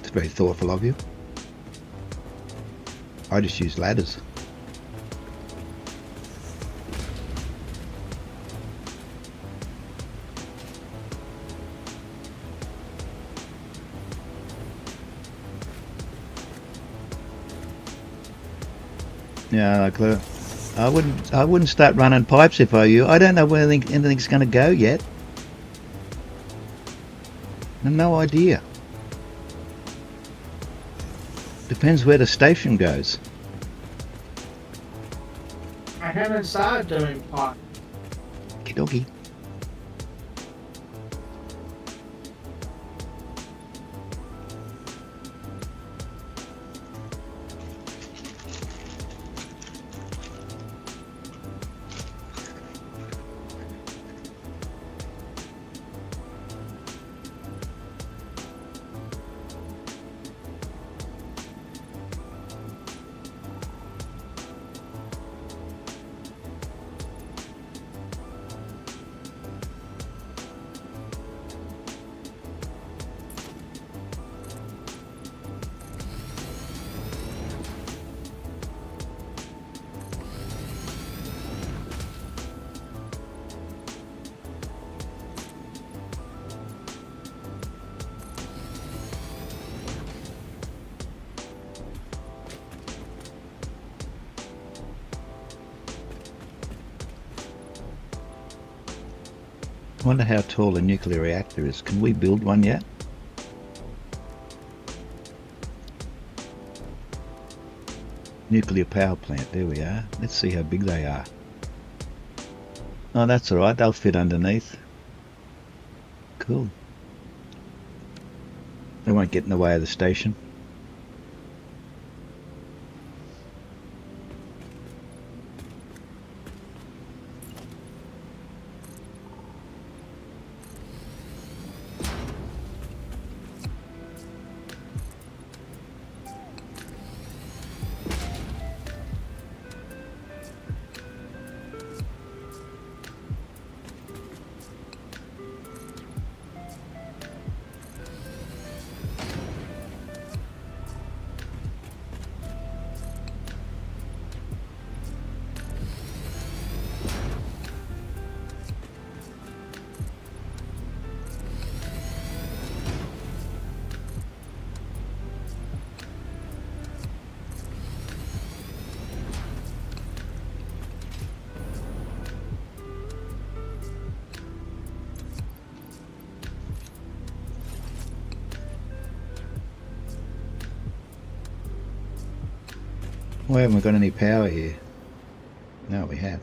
It's very thoughtful of you. I just use ladders. Yeah, like I wouldn't start running pipes if I were you. I don't know where anything's going to go yet. I have no idea. Depends where the station goes.
I haven't started doing pipe.
Okie dokie. I wonder how tall a nuclear reactor is. Can we build one yet? Nuclear power plant, there we are. Let's see how big they are. Oh, that's alright, they'll fit underneath. Cool. They won't get in the way of the station. Why haven't we got any power here? No, we have.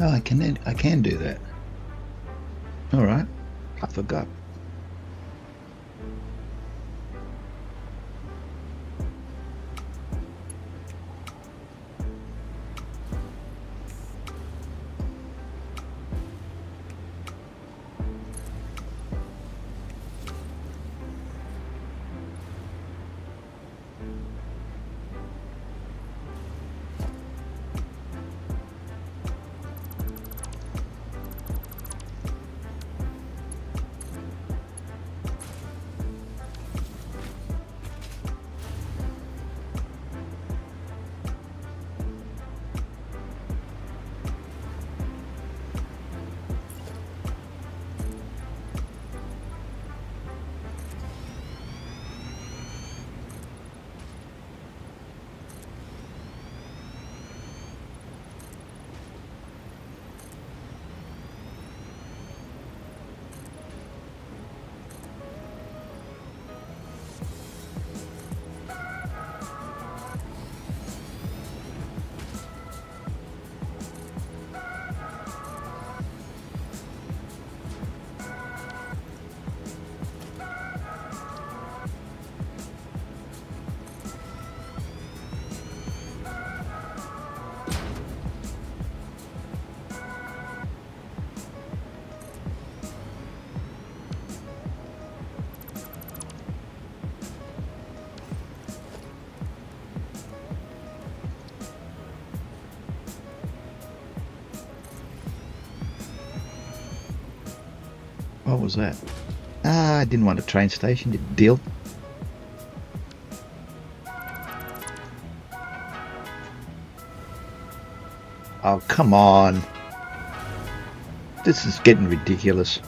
Oh, I can do that. All right. I forgot. What was that? Ah, I didn't want a train station, you deal. Oh, come on. This is getting ridiculous.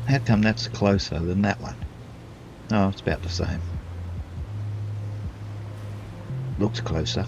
How come that's closer than that one? Oh, it's about the same. Looks closer.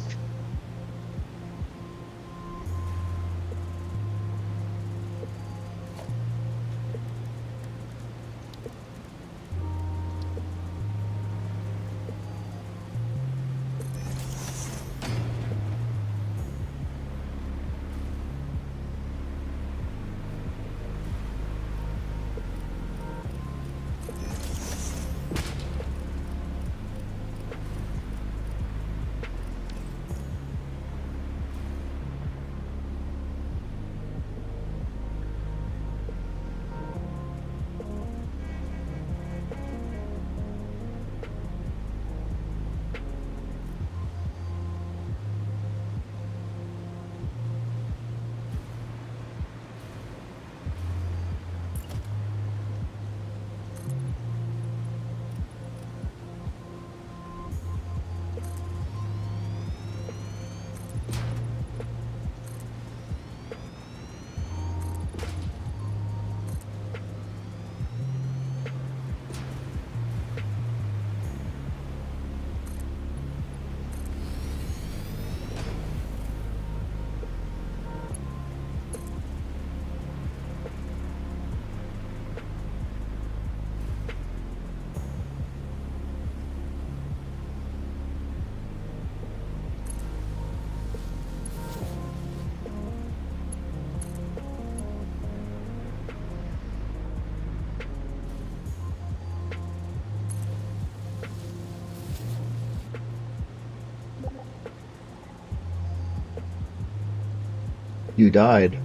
You died.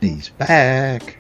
He's back.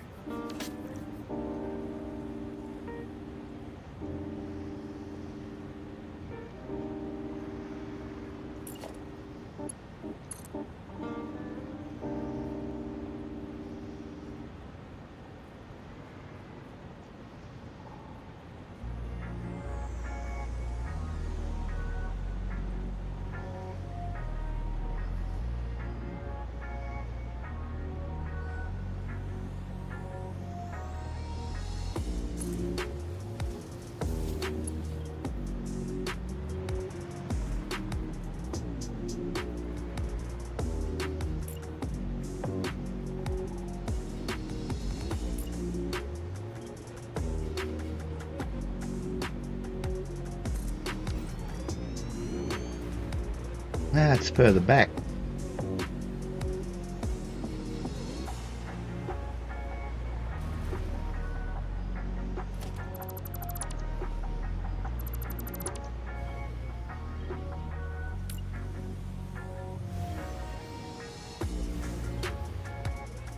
Ah, it's further back.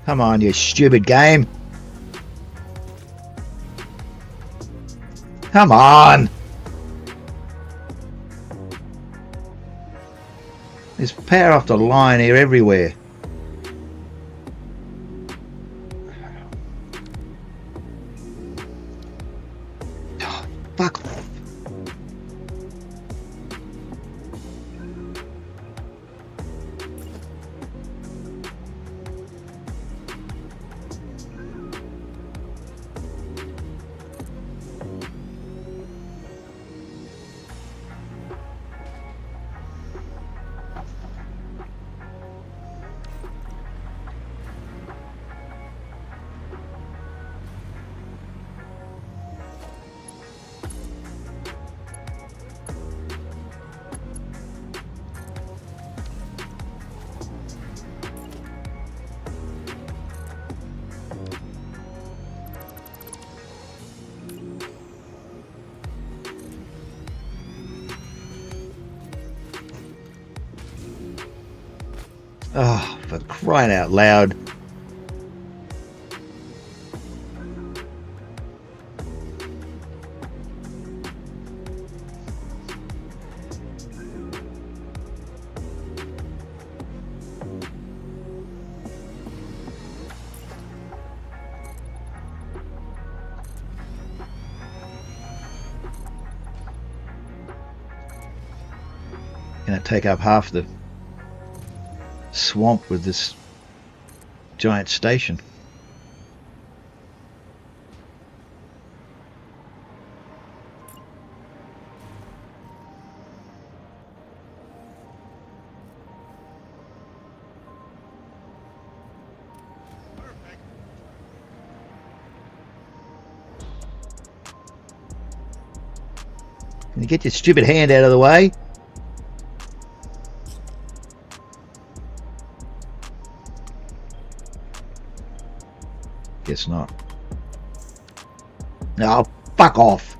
Come on, you stupid game. Come on. There's power off the line here everywhere. Oh, fuck off. Oh, for crying out loud. Gonna take up half the swamp with this giant station. Can you get your stupid hand out of the way? Guess not. No, fuck off.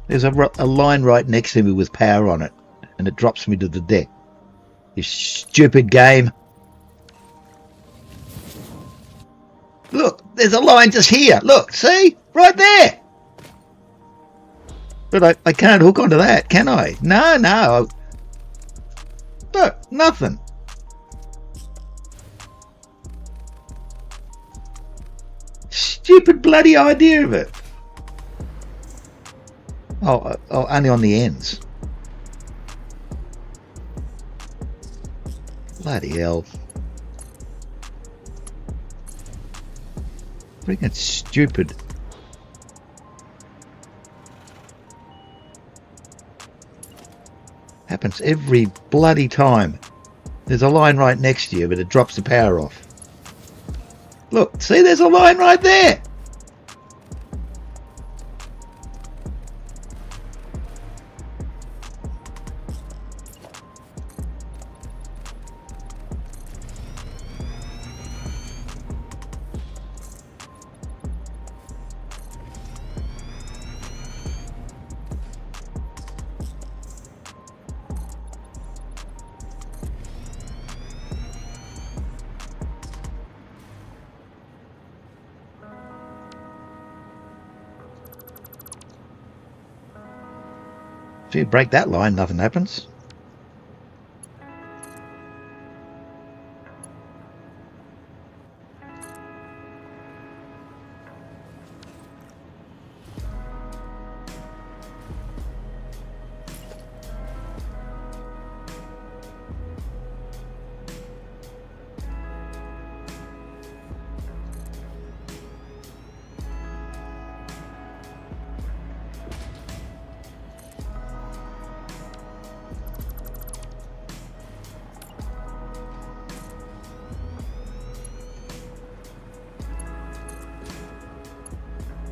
There's a line right next to me with power on it, and it drops me to the deck. You stupid game. Look, there's a line just here. Look, see? Right there. But I can't hook onto that, can I? No. Look, nothing. stupid bloody idea of it? Oh, only on the ends. Bloody hell. Freaking stupid. Happens every bloody time. There's a line right next to you, but it drops the power off. Look, see, there's a line right there. If you break that line, nothing happens.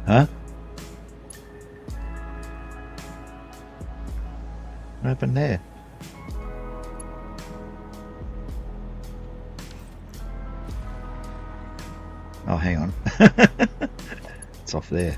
Huh? What happened there? Oh, hang on. It's off there.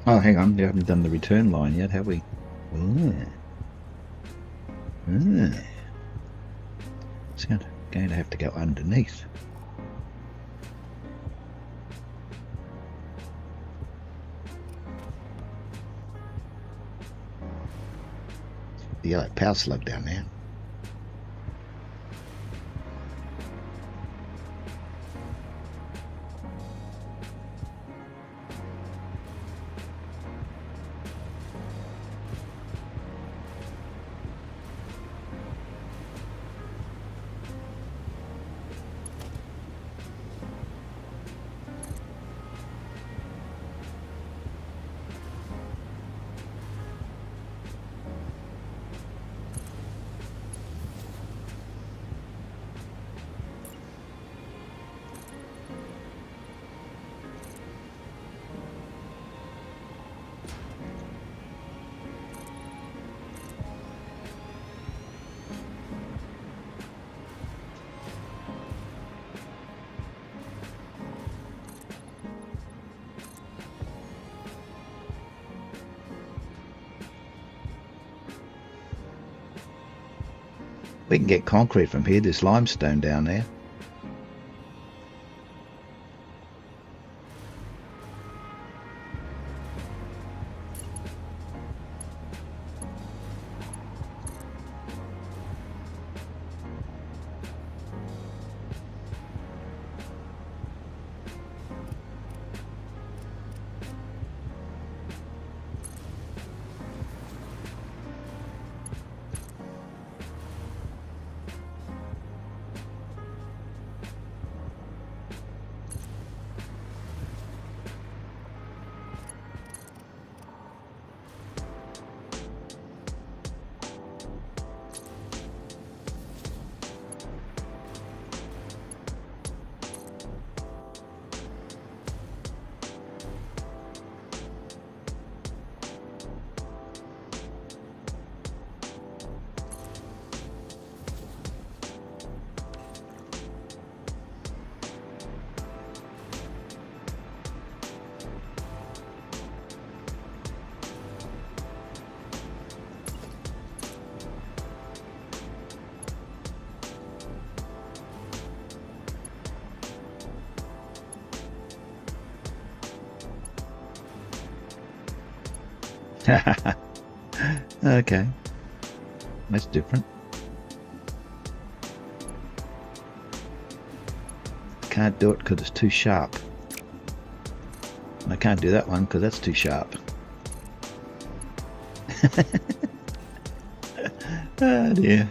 Oh, hang on. We haven't done the return line yet, have we? Ooh. Ooh. It's going to have to go underneath. The yellow power slug down there. We can get concrete from here. There's limestone down there. Okay, that's different. Can't do it because it's too sharp. I can't do that one because that's too sharp. Oh dear.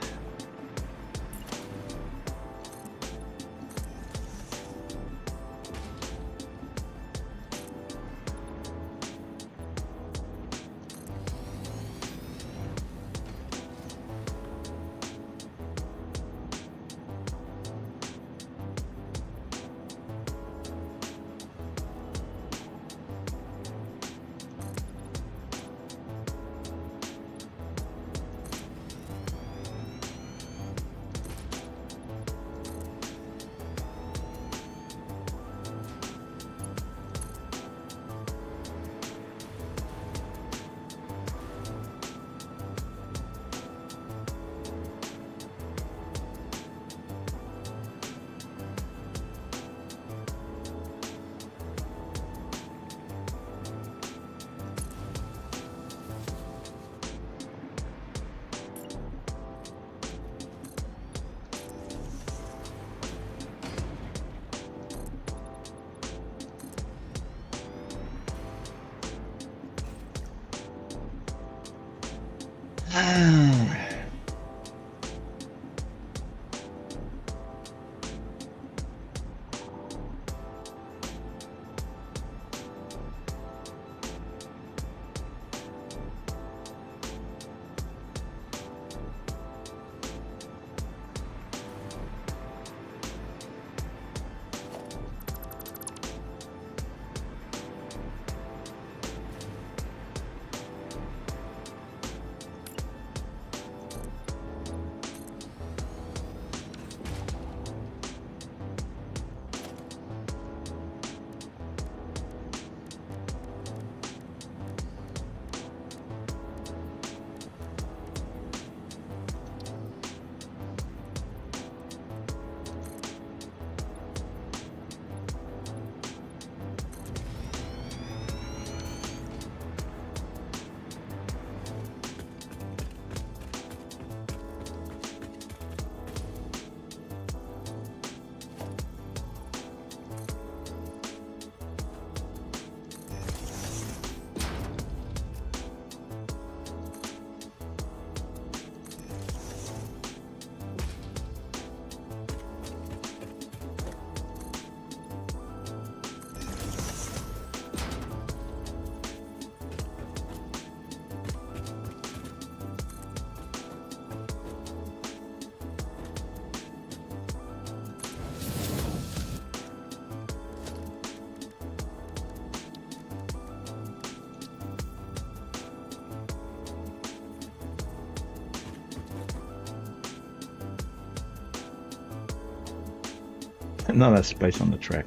Not enough space on the track.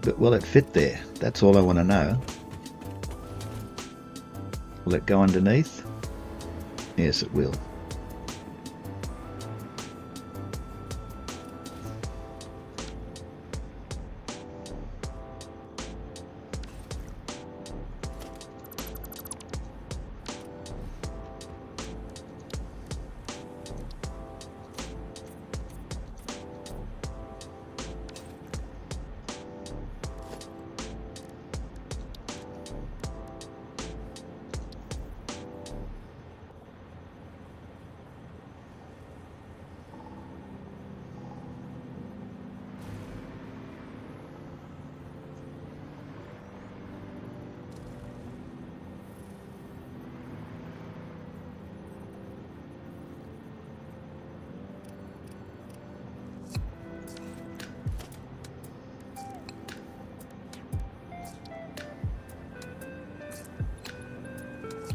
But will it fit there? That's all I want to know. Will it go underneath? Yes, it will.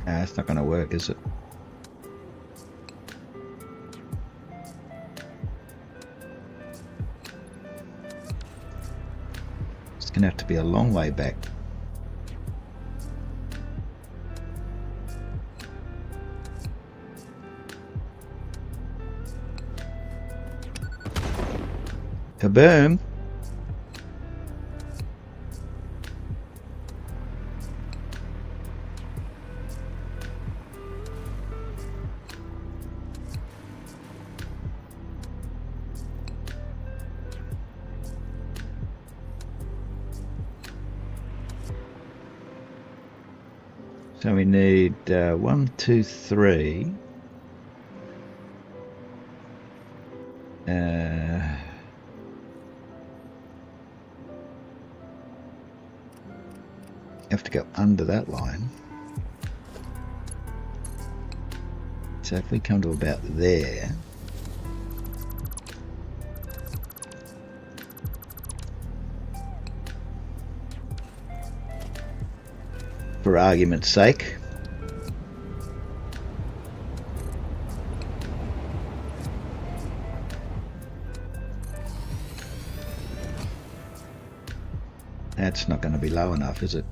Nah, it's not going to work, is it? It's going to have to be a long way back. Kaboom! So we need 1, 2, 3. Have to go under that line. So if we come to about there, for argument's sake, that's not going to be low enough, is it?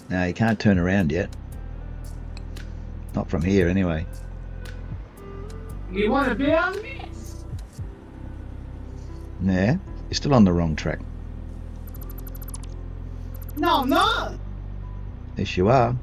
No, you can't turn around yet. Not from here, anyway.
You want to be on this?
Yeah, you're still on the wrong track.
No, no.
Yes, you are.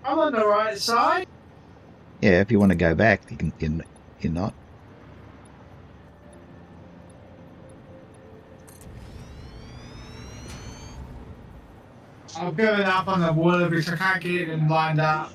I'm on the right side.
Yeah, if you want to go back, you can. You're not.
I've given up on the water because I can't get it lined up.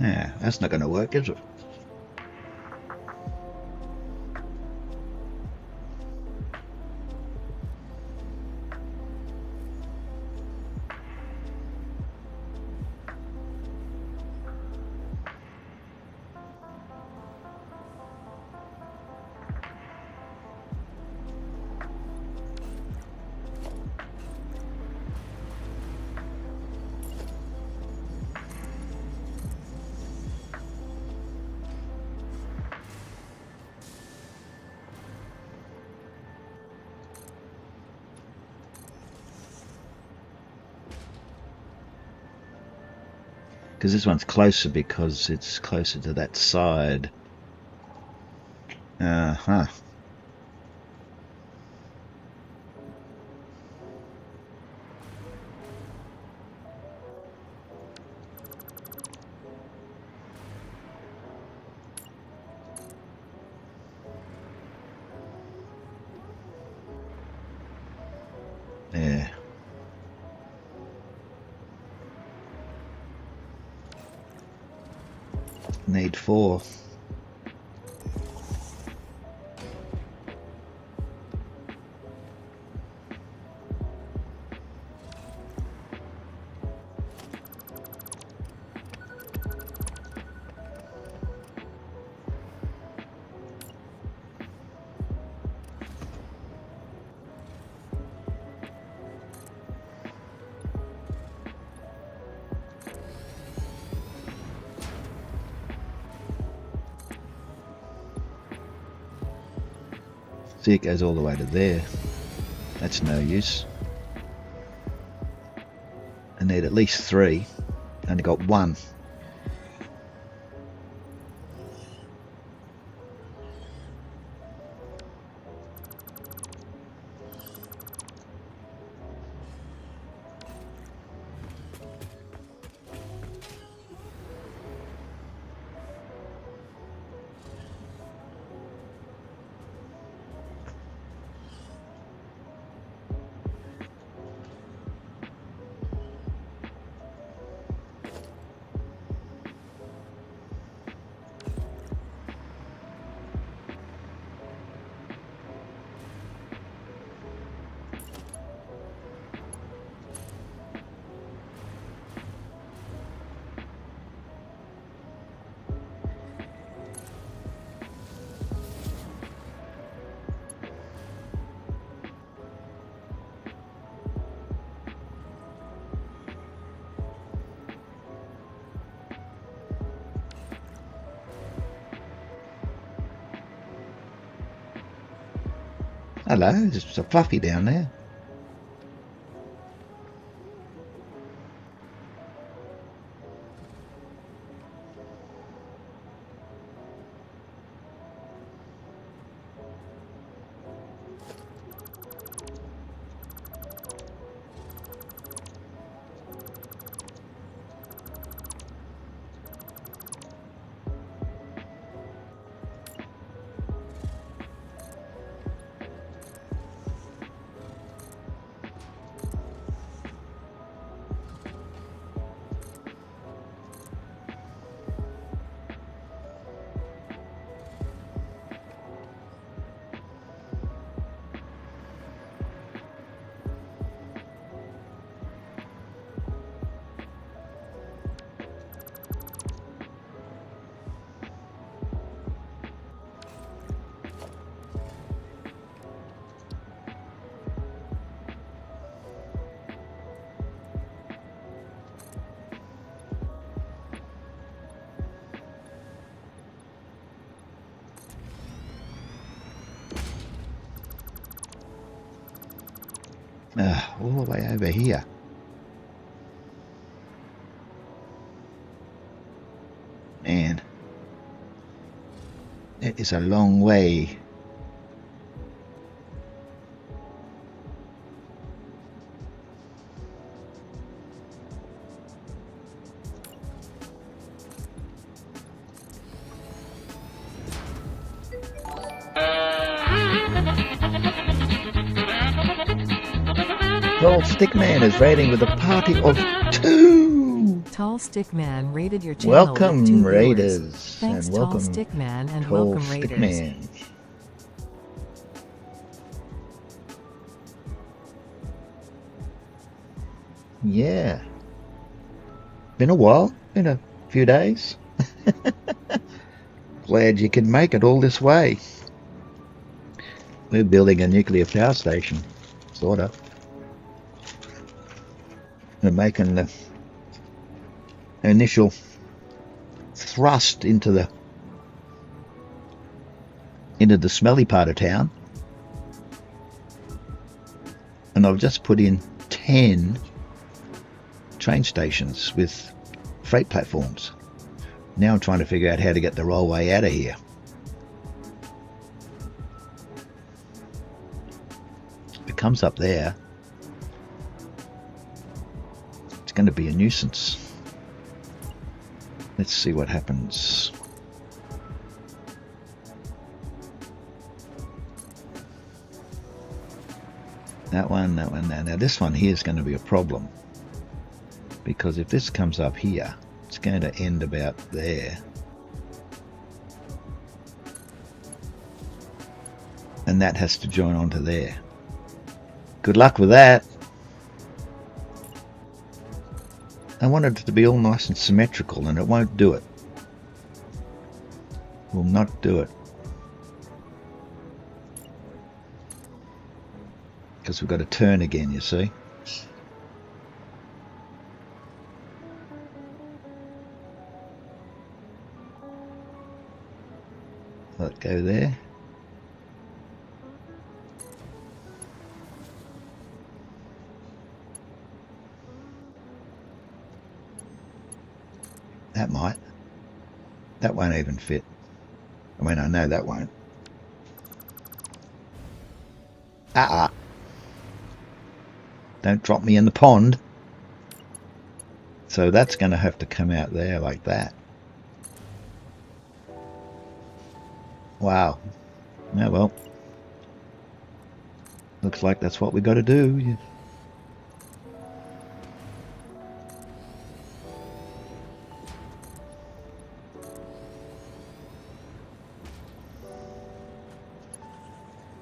Yeah, that's not going to work, is it? Because this one's closer because it's closer to that side. Uh-huh. Yeah. Need 4. See, it goes all the way to there. That's no use. I need at least 3. Only got 1. Hello, there's a fluffy down there. All the way over here. Man, it is a long way. Old Stickman is raiding with a party of 2.
Tall Stick Man raided your channel with 2
Welcome,
viewers.
Raiders.
Thanks,
And
Tall
welcome,
Stick Man, and
Tall
welcome,
Stick
Raiders.
Man. Yeah. Been a while. Been a few days. Glad you could make it all this way. We're building a nuclear power station, sort of. We're making the initial thrust into the smelly part of town. And I've just put in 10 train stations with freight platforms. Now I'm trying to figure out how to get the railway out of here. It comes up there. It's going to be a nuisance. Let's see what happens. That one. Now this one here is going to be a problem. Because if this comes up here, it's going to end about there. And that has to join onto there. Good luck with that. I wanted it to be all nice and symmetrical, and it won't do it. Will not do it. Because we've got to turn again, you see. Let it go there. That might. That won't even fit. I mean, I know that won't. Don't drop me in the pond. So that's going to have to come out there like that. Wow. Oh well. Looks like that's what we got to do.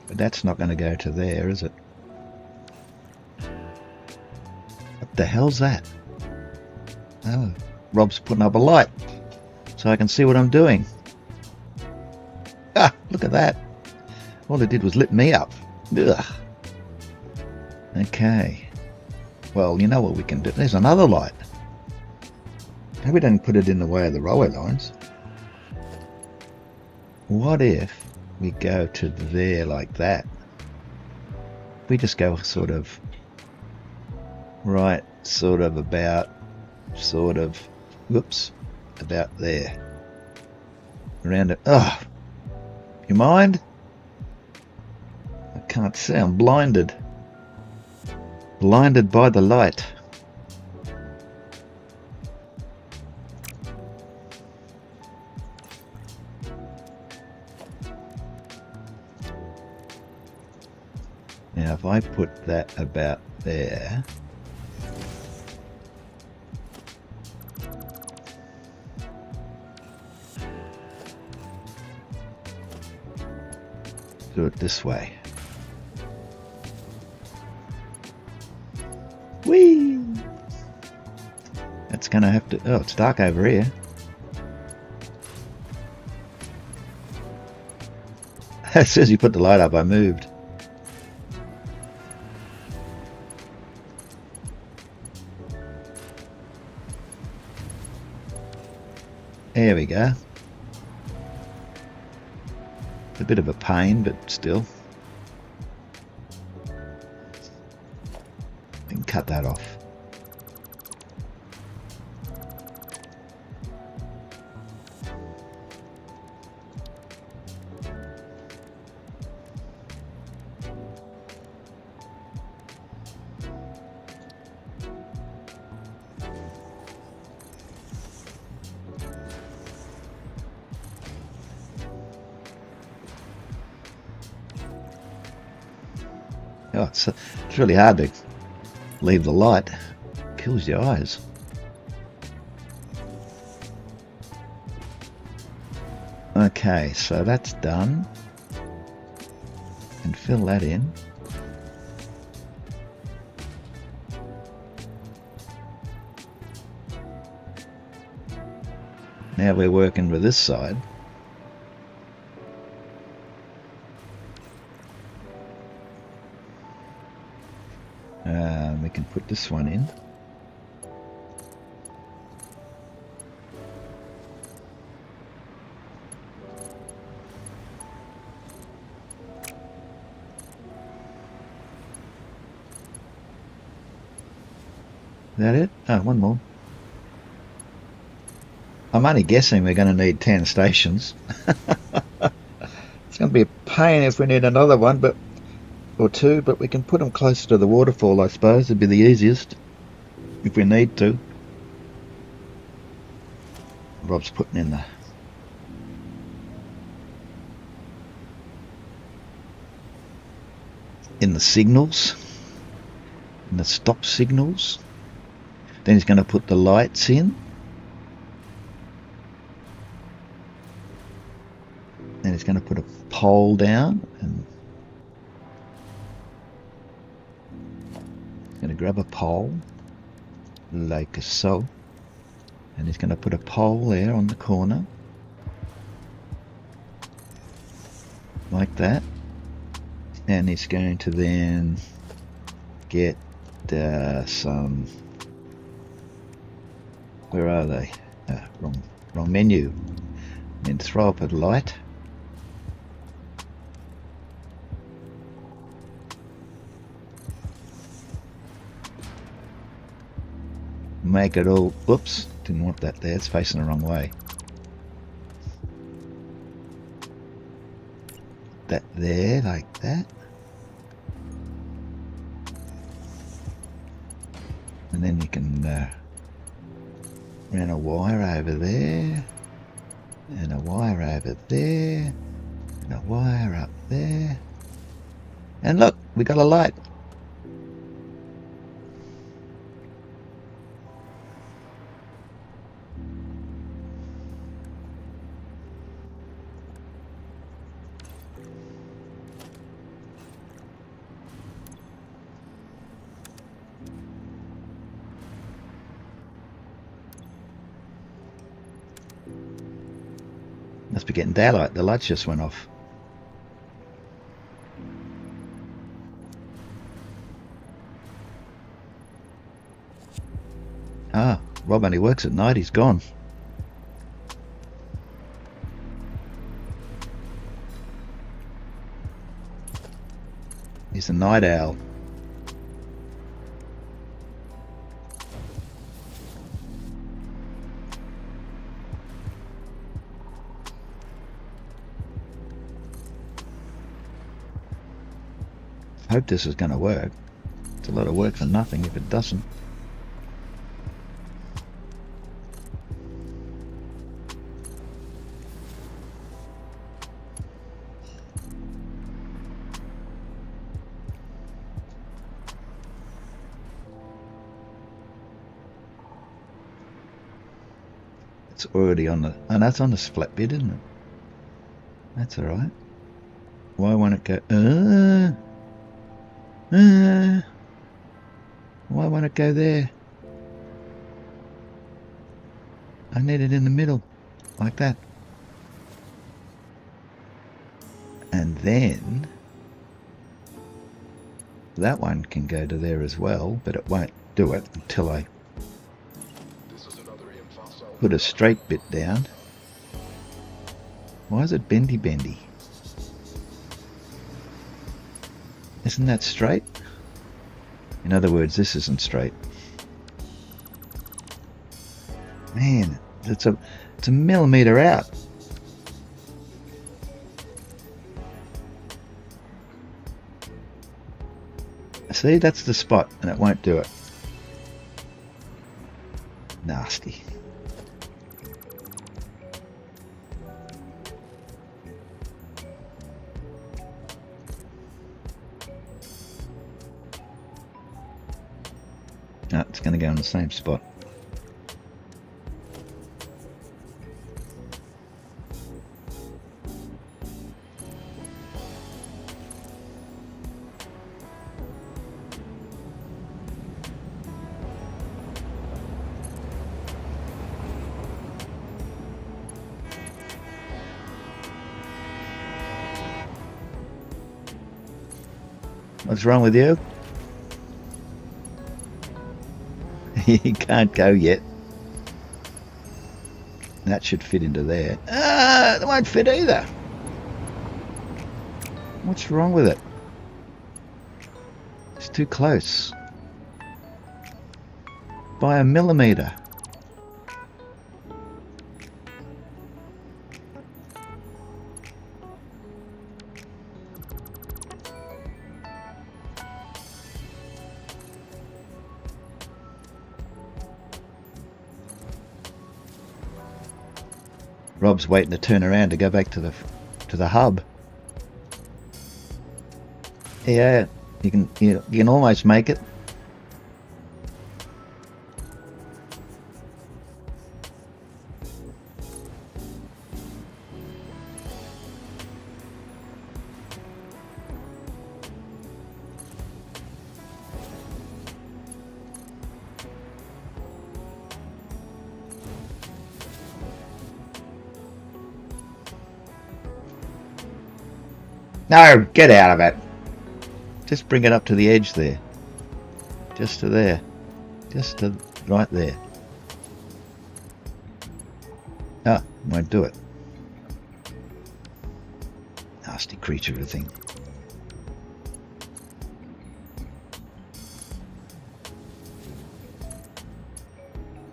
But that's not going to go to there, is it? What the hell's that? Oh, Rob's putting up a light so I can see what I'm doing. Ah, look at that. All it did was lit me up. Ugh. Okay. Well, you know what we can do? There's another light. Maybe we don't put it in the way of the railway lines. What if we go to there like that? We just go sort of right, sort of about, sort of, whoops, about there. Around it. Oh, you mind? I can't see, I'm blinded. Blinded by the light. Now if I put that about there, do it this way. Whee! That's gonna have to, oh, it's dark over here. As soon as you put the light up, I moved. There we go. It's a bit of a pain, but still. I can cut that off. Oh, it's really hard to leave the light. Kills your eyes. Okay, so that's done. And fill that in. Now we're working with this side. We can put this one in. Is that it? Oh, one more. I'm only guessing we're going to need 10 stations. It's going to be a pain if we need another one, but or two, but we can put them closer to the waterfall, I suppose. It'd be the easiest if we need to. Rob's putting in the signals, in the stop signals. Then he's going to put the lights in. Then he's going to put a pole down and going to grab a pole like so, and he's going to put a pole there on the corner like that, and he's going to then get some, where are they? Wrong menu. Then throw up a light. Make it all, whoops, didn't want that there, it's facing the wrong way. That there, like that. And then you can run a wire over there, and a wire over there, and a wire up there. And look, we got a light. Must be getting daylight, the lights just went off. Ah, Rob only works at night, he's gone. He's a night owl. I hope this is going to work. It's a lot of work for nothing if it doesn't. It's already on the... Oh, that's on the split bit, isn't it? That's alright. Why won't it go... why won't it go there? I need it in the middle, like that. And then that one can go to there as well, but it won't do it until I put a straight bit down. Why is it bendy? Isn't that straight? In other words, this isn't straight. Man, it's a millimeter out. See, that's the spot, and it won't do it. Nasty. No, it's going to go in the same spot. What's wrong with you? You can't go yet. That should fit into there. It won't fit either. What's wrong with it? It's too close. By a millimetre. Rob's waiting to turn around to go back to the hub. Yeah, you can almost make it. No, get out of it. Just bring it up to the edge there. Just to there. Just to right there. Ah, won't do it. Nasty creature of a thing.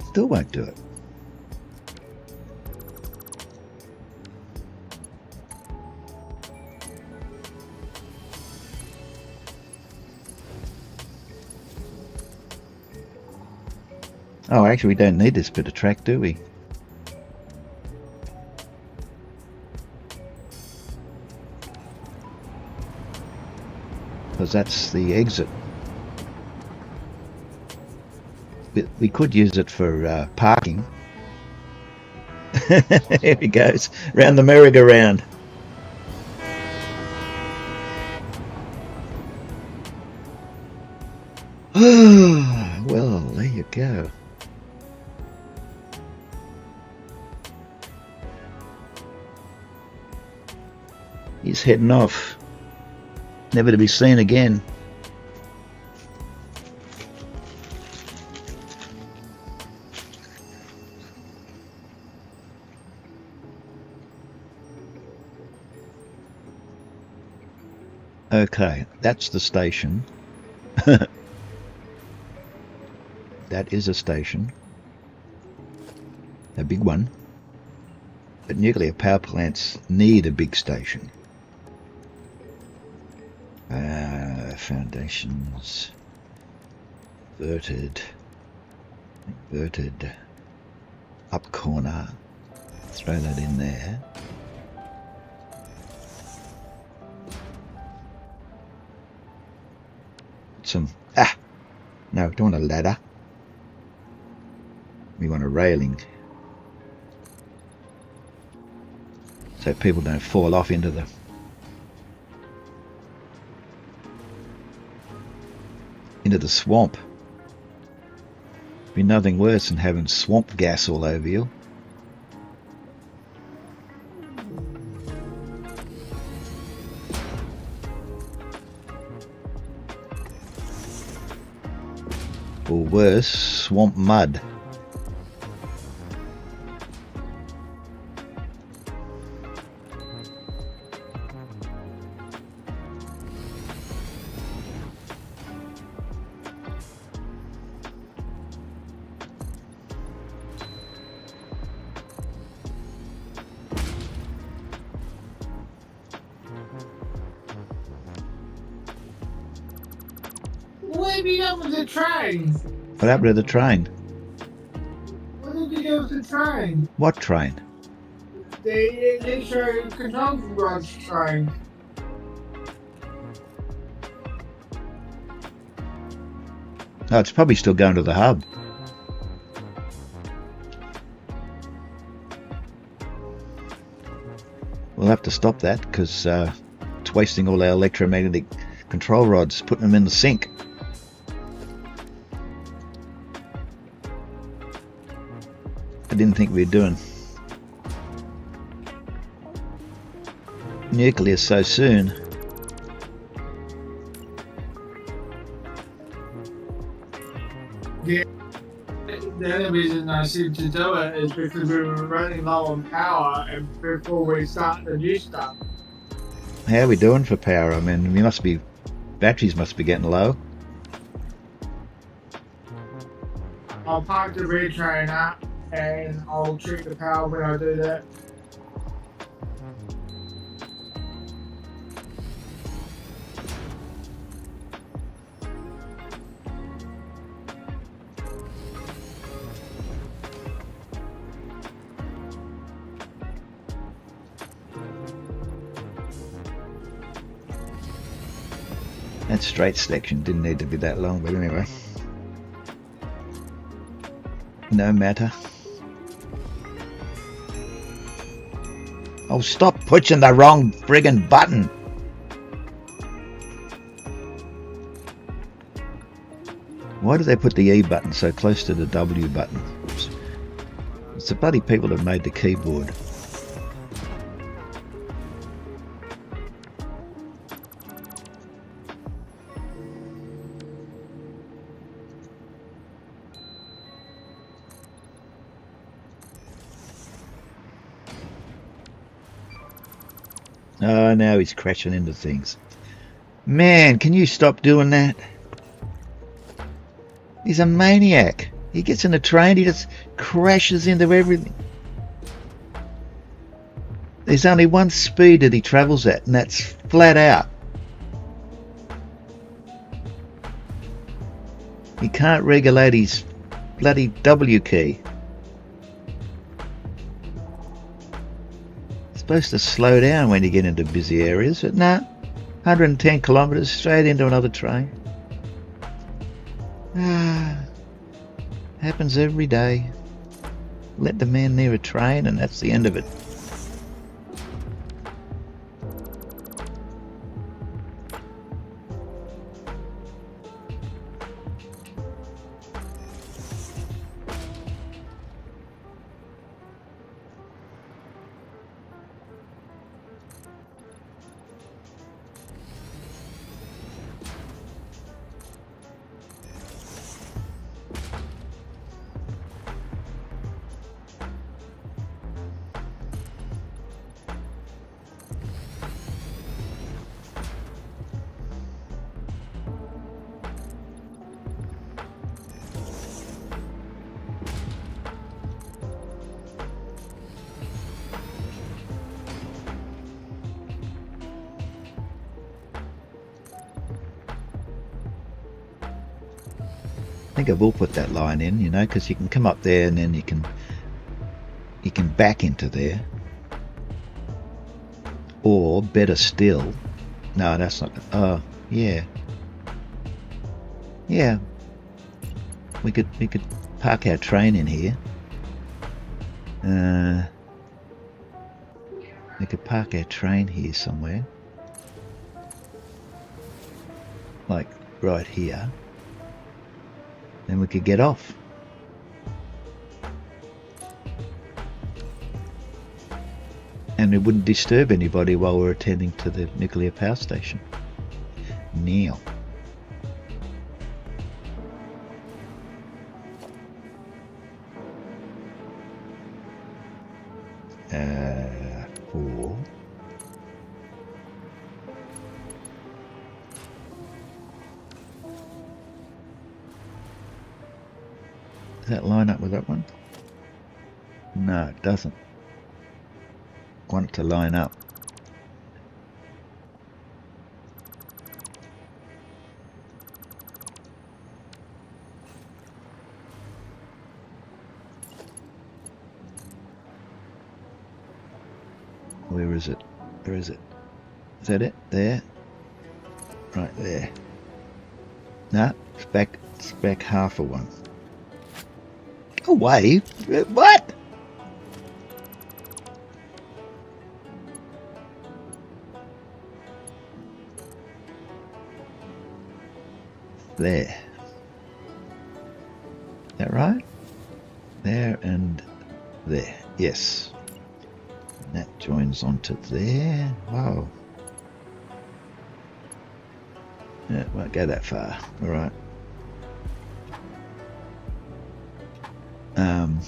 Still won't do it. Oh, actually we don't need this bit of track, do we? Because that's the exit. We could use it for parking. There he goes, round the merry-go-round. Well, there you go. He's heading off, never to be seen again. Okay, that's the station. That is a station. A big one. But nuclear power plants need a big station. Foundations. Inverted. Up corner. Throw that in there. No, don't want a ladder. We want a railing. So people don't fall off into the swamp. Be nothing worse than having swamp gas all over you. Or worse, swamp mud.
What have you done with the train?
What happened to the train?
What did you do with the train?
What train?
The initial control garage train.
Oh, it's probably still going to the hub. We'll have to stop that because it's wasting all our electromagnetic control rods, putting them in the sink. I didn't think we'd doing nuclear so soon.
the only reason I seem to do it is because we were running low on power and before we start the new stuff.
How are we doing for power? I mean, batteries must be getting low.
I'll park the retrain up and I'll check the power when I do that.
That straight section didn't need to be that long, but anyway. No matter. Oh, stop pushing the wrong friggin' button! Why do they put the E button so close to the W button? It's the bloody people that made the keyboard. Oh, now he's crashing into things. Man, can you stop doing that? He's a maniac. He gets in a train, he just crashes into everything. There's only one speed that he travels at, and that's flat out. He can't regulate his bloody W key. Supposed to slow down when you get into busy areas, but no, 110 kilometres straight into another train. Happens every day. Let the man near a train and that's the end of it. I think I will put that line in, you know, because you can come up there and then you can back into there. Or better still, no, that's not. Oh, yeah, yeah. We could park our train in here. We could park our train here somewhere, like right here. Then we could get off. And it wouldn't disturb anybody while we're attending to the nuclear power station. Now. Four. Does that line up with that one? No, it doesn't. I want it to line up. Where is it? Where is it? Is that it? There? Right there. No, it's back half a one. Go away. What? There. Is that right? There and there. Yes. And that joins onto there. Wow. Yeah, won't go that far. Alright. Um,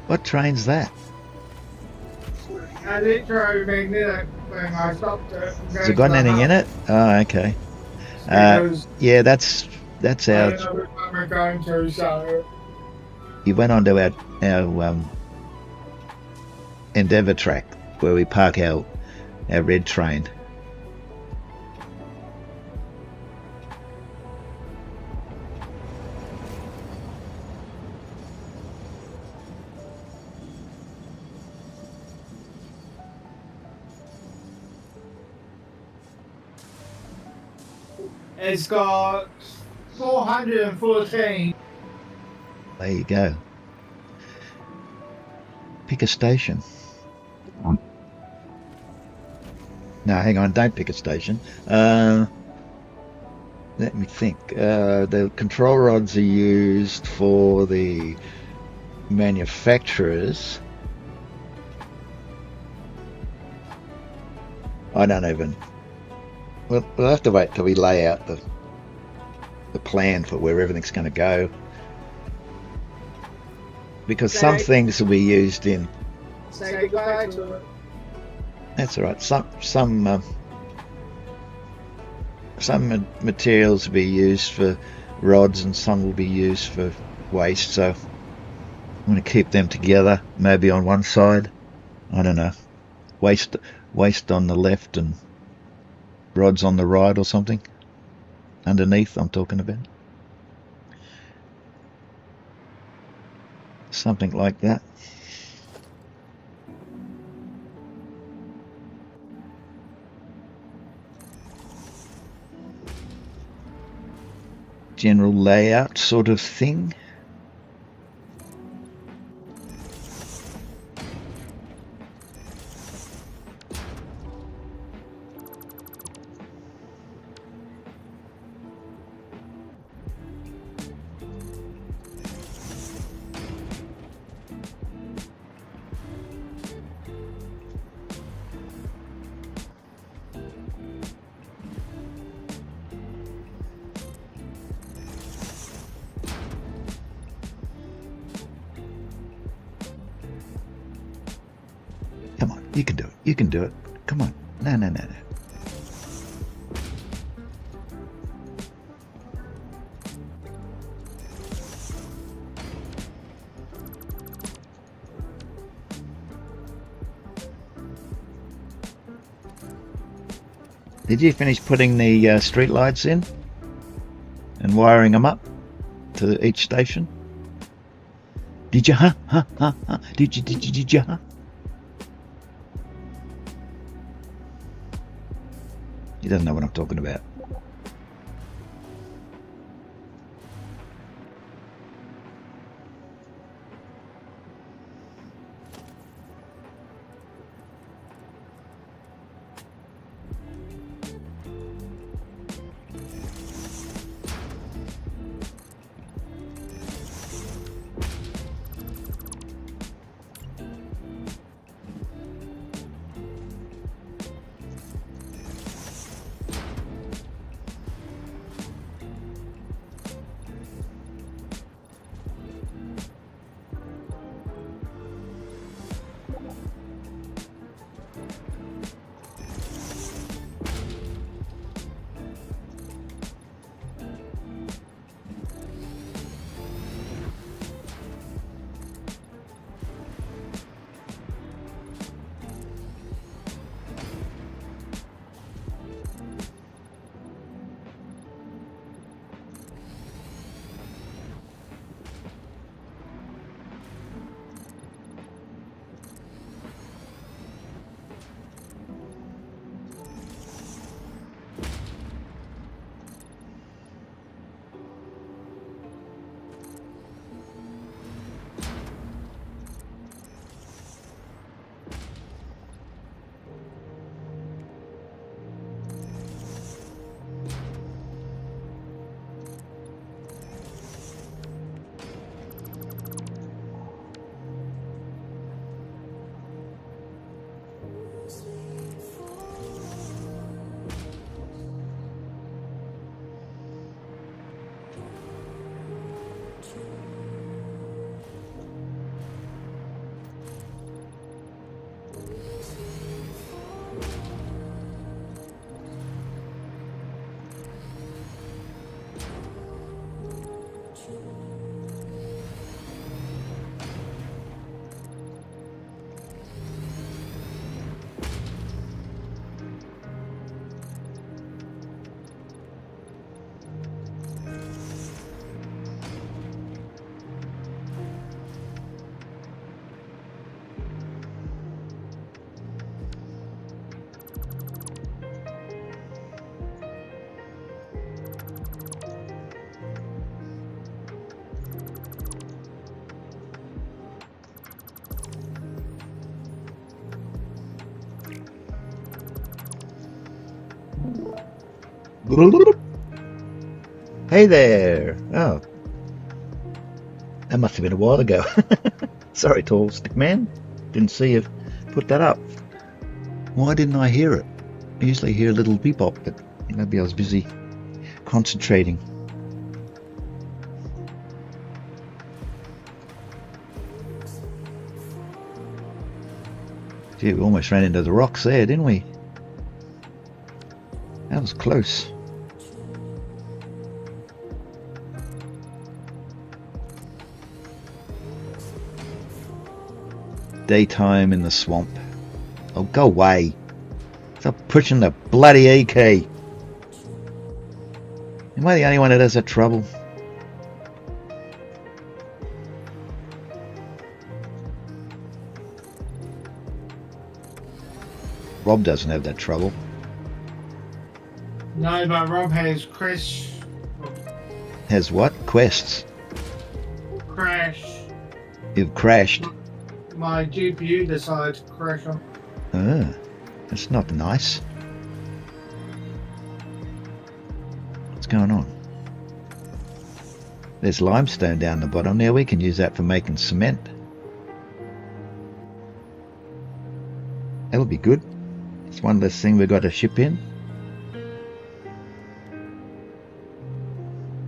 what train's that?
Electromagnetic thing. I stopped it.
Has it got anything in it? Oh, okay.
Because
Yeah, that's
I don't
our.
know which one we're going to, so
You went onto our Endeavour track where we park our red train.
it's got 414.
There you go. Pick a station. No, hang on, don't pick a station. Let me think. The control rods are used for the manufacturers. I don't even. We'll have to wait till we lay out the plan for where everything's going to go. Because some things will be used in.
Say goodbye to it.
That's all right. Some materials will be used for rods, and some will be used for waste. So I'm going to keep them together. Maybe on one side. I don't know. Waste on the left and rods on the right, or something. Underneath, I'm talking about. Something like that. General layout sort of thing. Come on, you can do it. You can do it. Come on. No. Did you finish putting the street lights in and wiring them up to each station? Did you? Huh? Did you? Huh? He doesn't know what I'm talking about. Hey there. Oh, that must have been a while ago. Sorry, tall stick man. Didn't see you put that up. Why didn't I hear it? I usually hear a little bebop, but maybe I was busy concentrating. Gee, we almost ran into the rocks there, didn't we? That was close. Daytime in the swamp. Oh, go away. Stop pushing the bloody AK. Am I the only one that has that trouble? Rob doesn't have that trouble.
No, but Rob has crash.
Has what? Quests.
Crash.
You've crashed.
My GPU decided to crash on.
Ah, that's not nice. What's going on? There's limestone down the bottom there. We can use that for making cement. That would be good. It's one less thing we've got to ship in.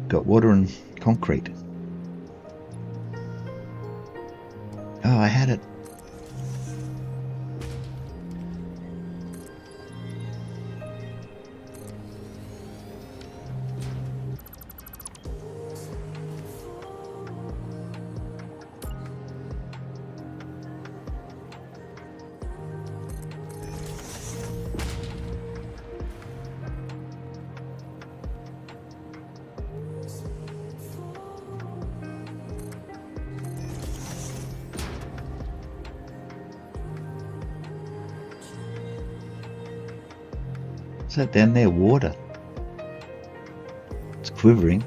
Got water and concrete. Oh, I had it. Is that down there? Water. It's quivering.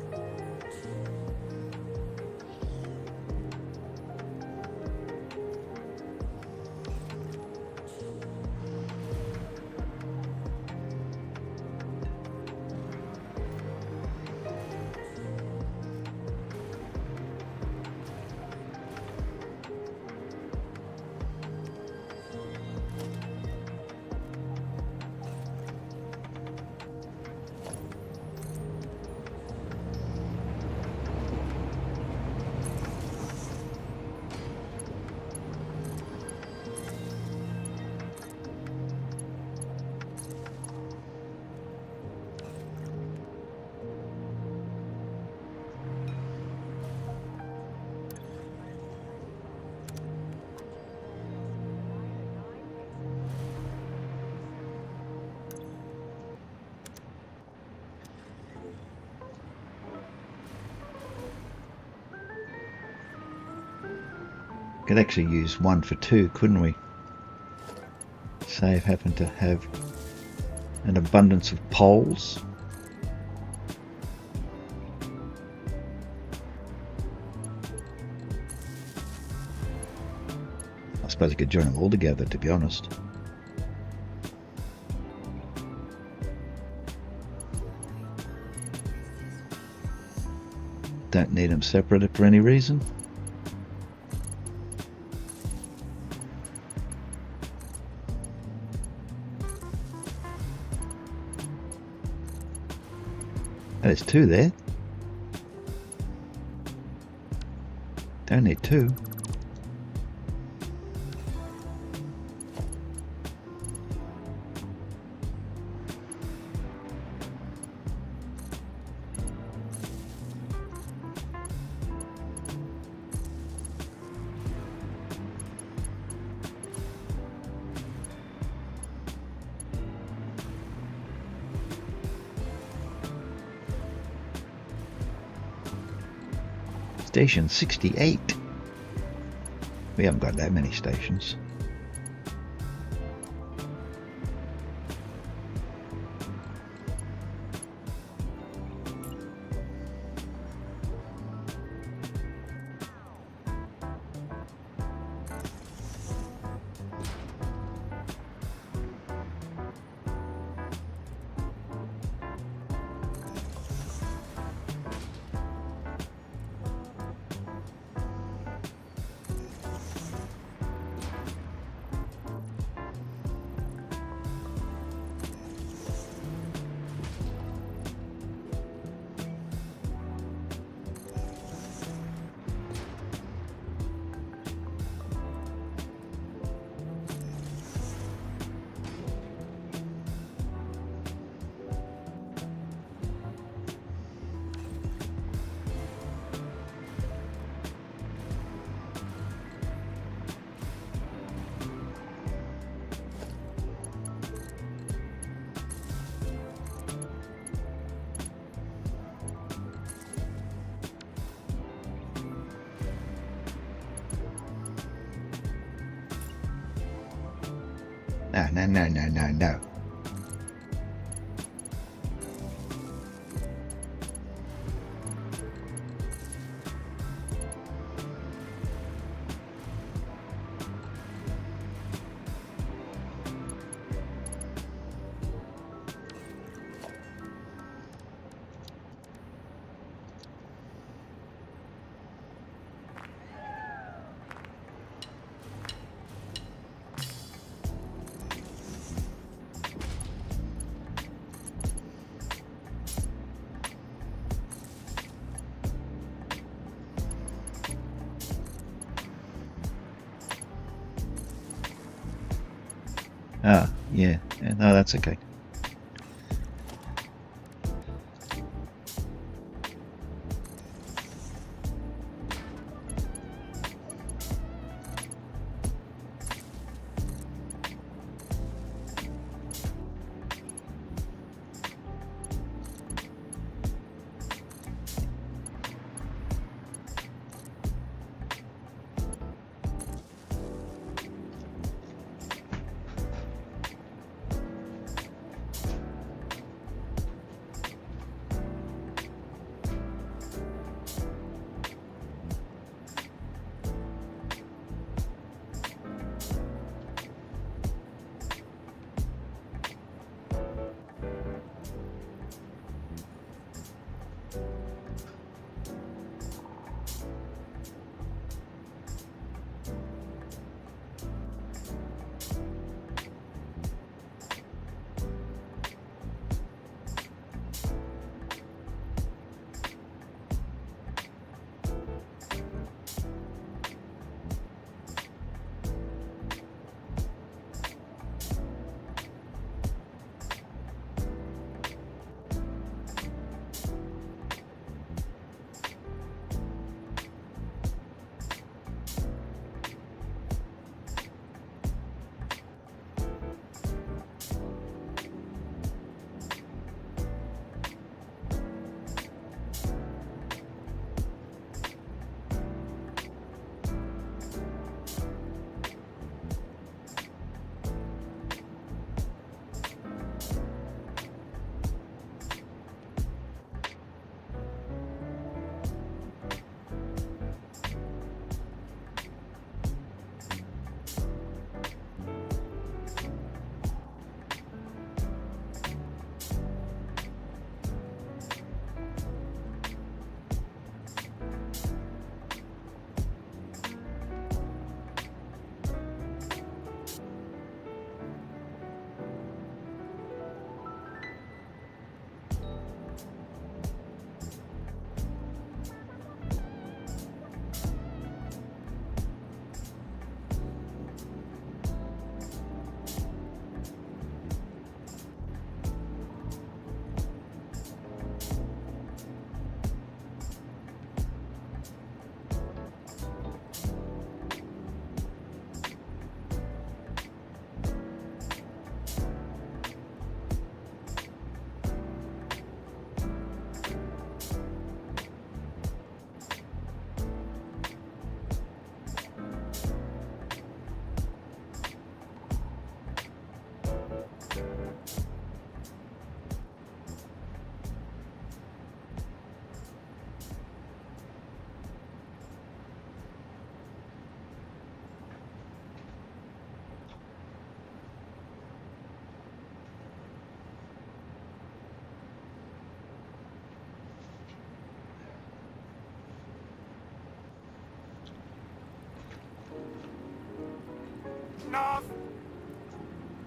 Could actually use one for two, couldn't we? Save happened to have an abundance of poles. I suppose I could join them all together, to be honest. Don't need them separated for any reason. There's two there. Don't need two. Station 68. We haven't got that many stations. No, no, no, no, no, no. Ah, yeah. No, that's okay.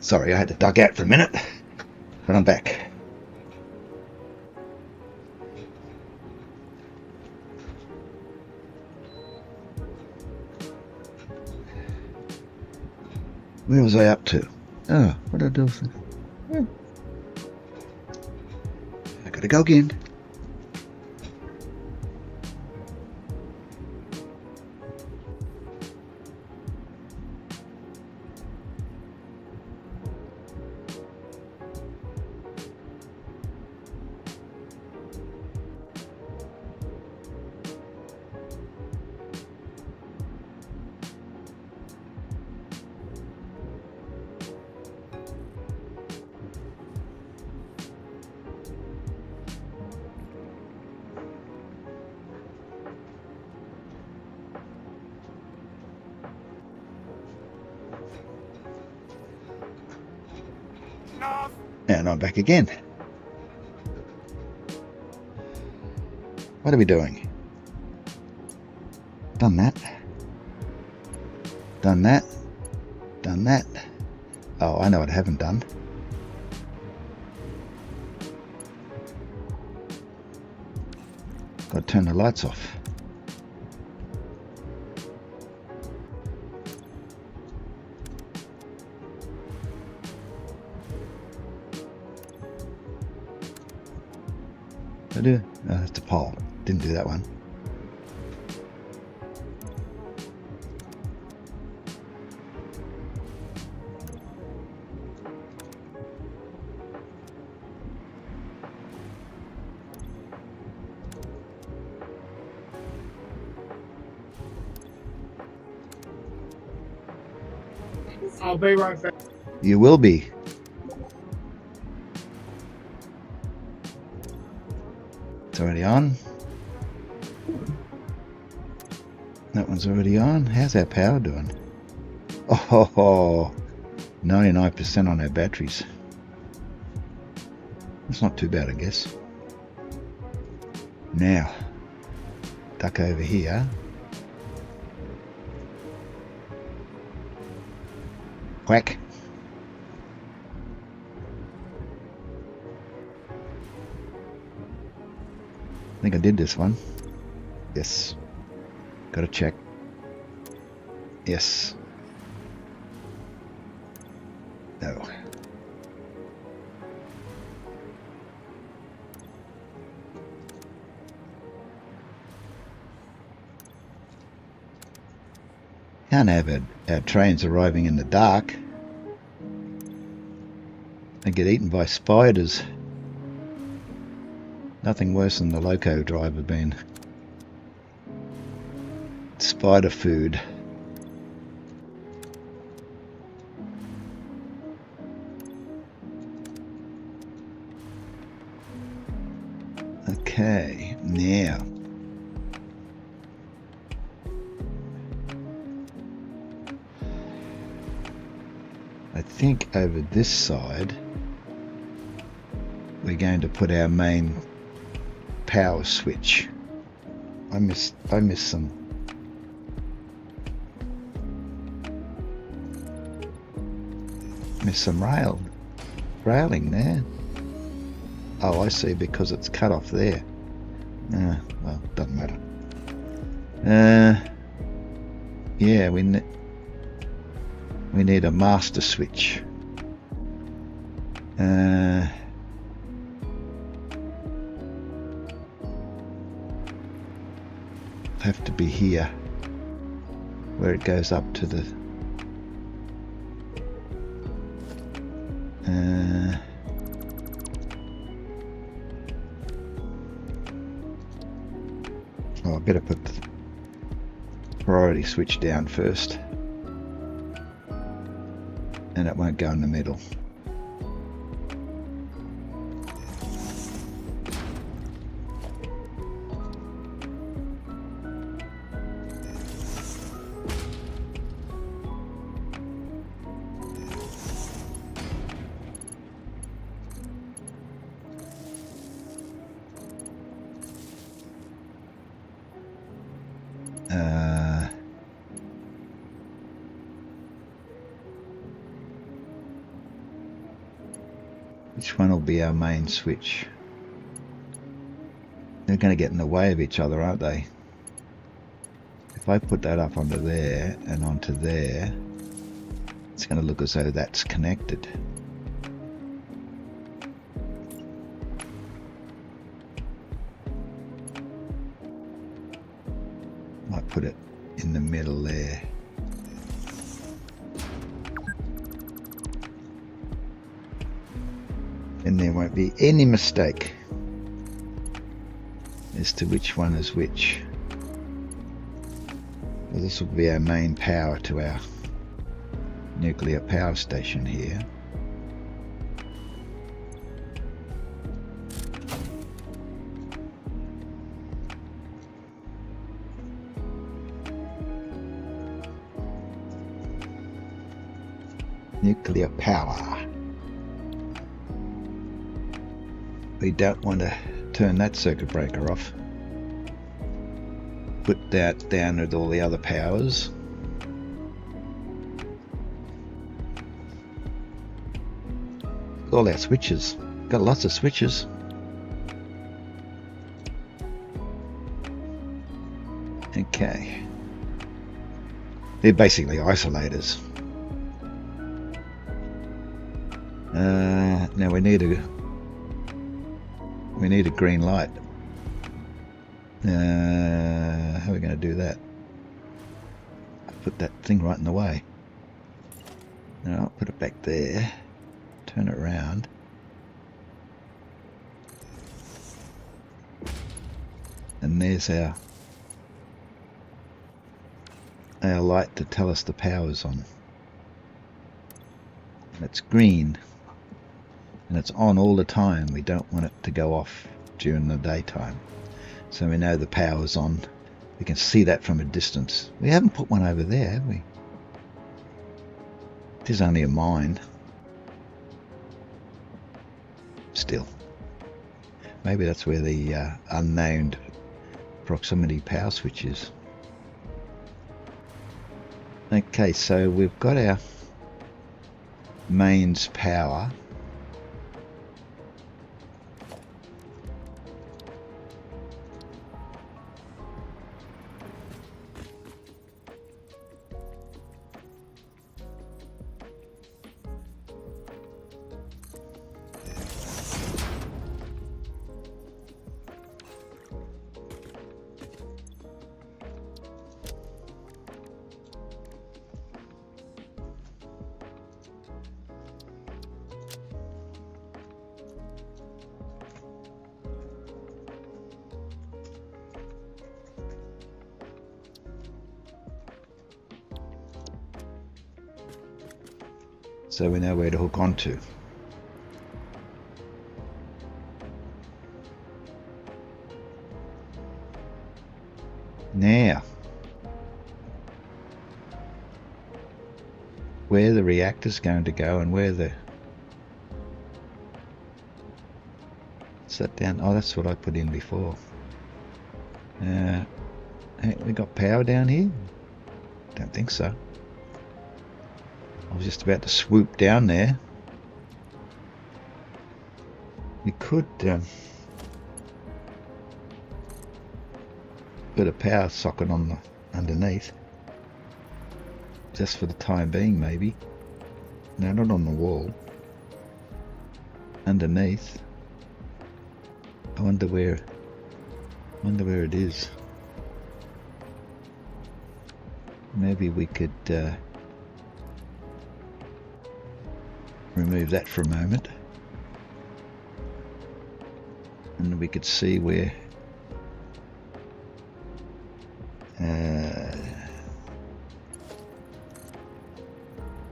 Sorry, I had to duck out for a minute, but I'm back. Where was I up to? Oh, what did I do with it? I gotta go again. And I'm back again. What are we doing? Done that. Done that. Done that. Oh, I know what I haven't done. Got to turn the lights off. I do? Oh, that's the pole. Didn't do that one.
I'll be right back.
You will be. It's already on. That one's already on. How's our power doing? Oh, 99% on our batteries. That's not too bad, I guess. Now, duck over here. Quack. I think I did this one. Yes. Gotta check. Yes. No. Can't have our trains arriving in the dark. They get eaten by spiders. Nothing worse than the loco driver being spider food. Okay, now I think over this side we're going to put our main power switch. I missed some railing there. Oh, I see, because it's cut off there. Well, doesn't matter. Yeah, we need a master switch. Have to be here, where it goes up to the oh, I better put the priority switch down first, and it won't go in the middle. Which one will be our main switch? They're going to get in the way of each other, aren't they? If I put that up onto there and onto there, it's going to look as though that's connected. Might put it in the middle there. And there won't be any mistake as to which one is which. Well, this will be our main power to our nuclear power station here. Nuclear power. we don't want to turn that circuit breaker off. Put that down with all the other powers. All our switches. Got lots of switches. Okay. They're basically isolators. Now we need a green light. How are we going to do that? Put that thing right in the way. No, I'll put it back there. Turn it around. And there's our light to tell us the power's on. And it's green. And it's on all the time. We don't want it to go off during the daytime. So we know the power's on. We can see that from a distance. We haven't put one over there, have we? It is only a mine. Still. Maybe that's where the unnamed proximity power switch is. Okay, so we've got our mains power. So we know where to hook onto. Now, where the reactor's going to go and where the... Set down. Oh, that's what I put in before. Hey, we got power down here? Don't think so. I was just about to swoop down there. You could put a power socket on the underneath, just for the time being, maybe. No, not on the wall. Underneath. I wonder where it is. Maybe we could remove that for a moment, and we could see where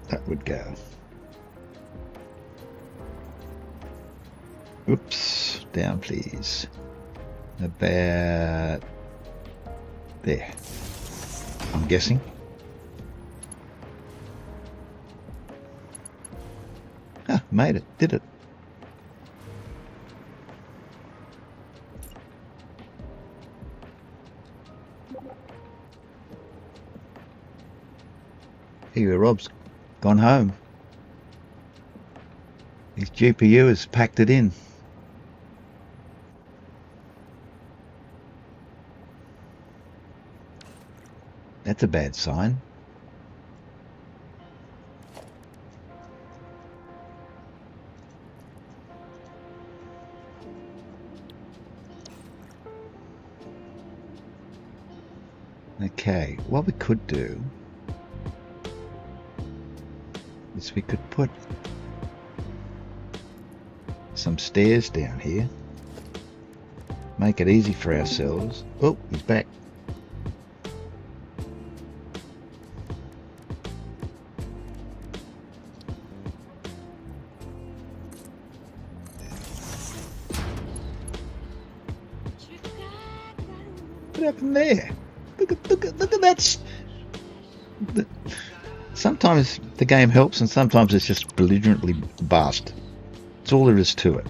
that would go. Oops, down please. About there, I'm guessing. Ah, made it, did it. Here, Rob's gone home. His GPU has packed it in. That's a bad sign. Okay, what we could do is we could put some stairs down here, make it easy for ourselves. Oh, he's back. What happened there? Look at that. Sometimes the game helps and sometimes it's just belligerently bust. That's all there is to it.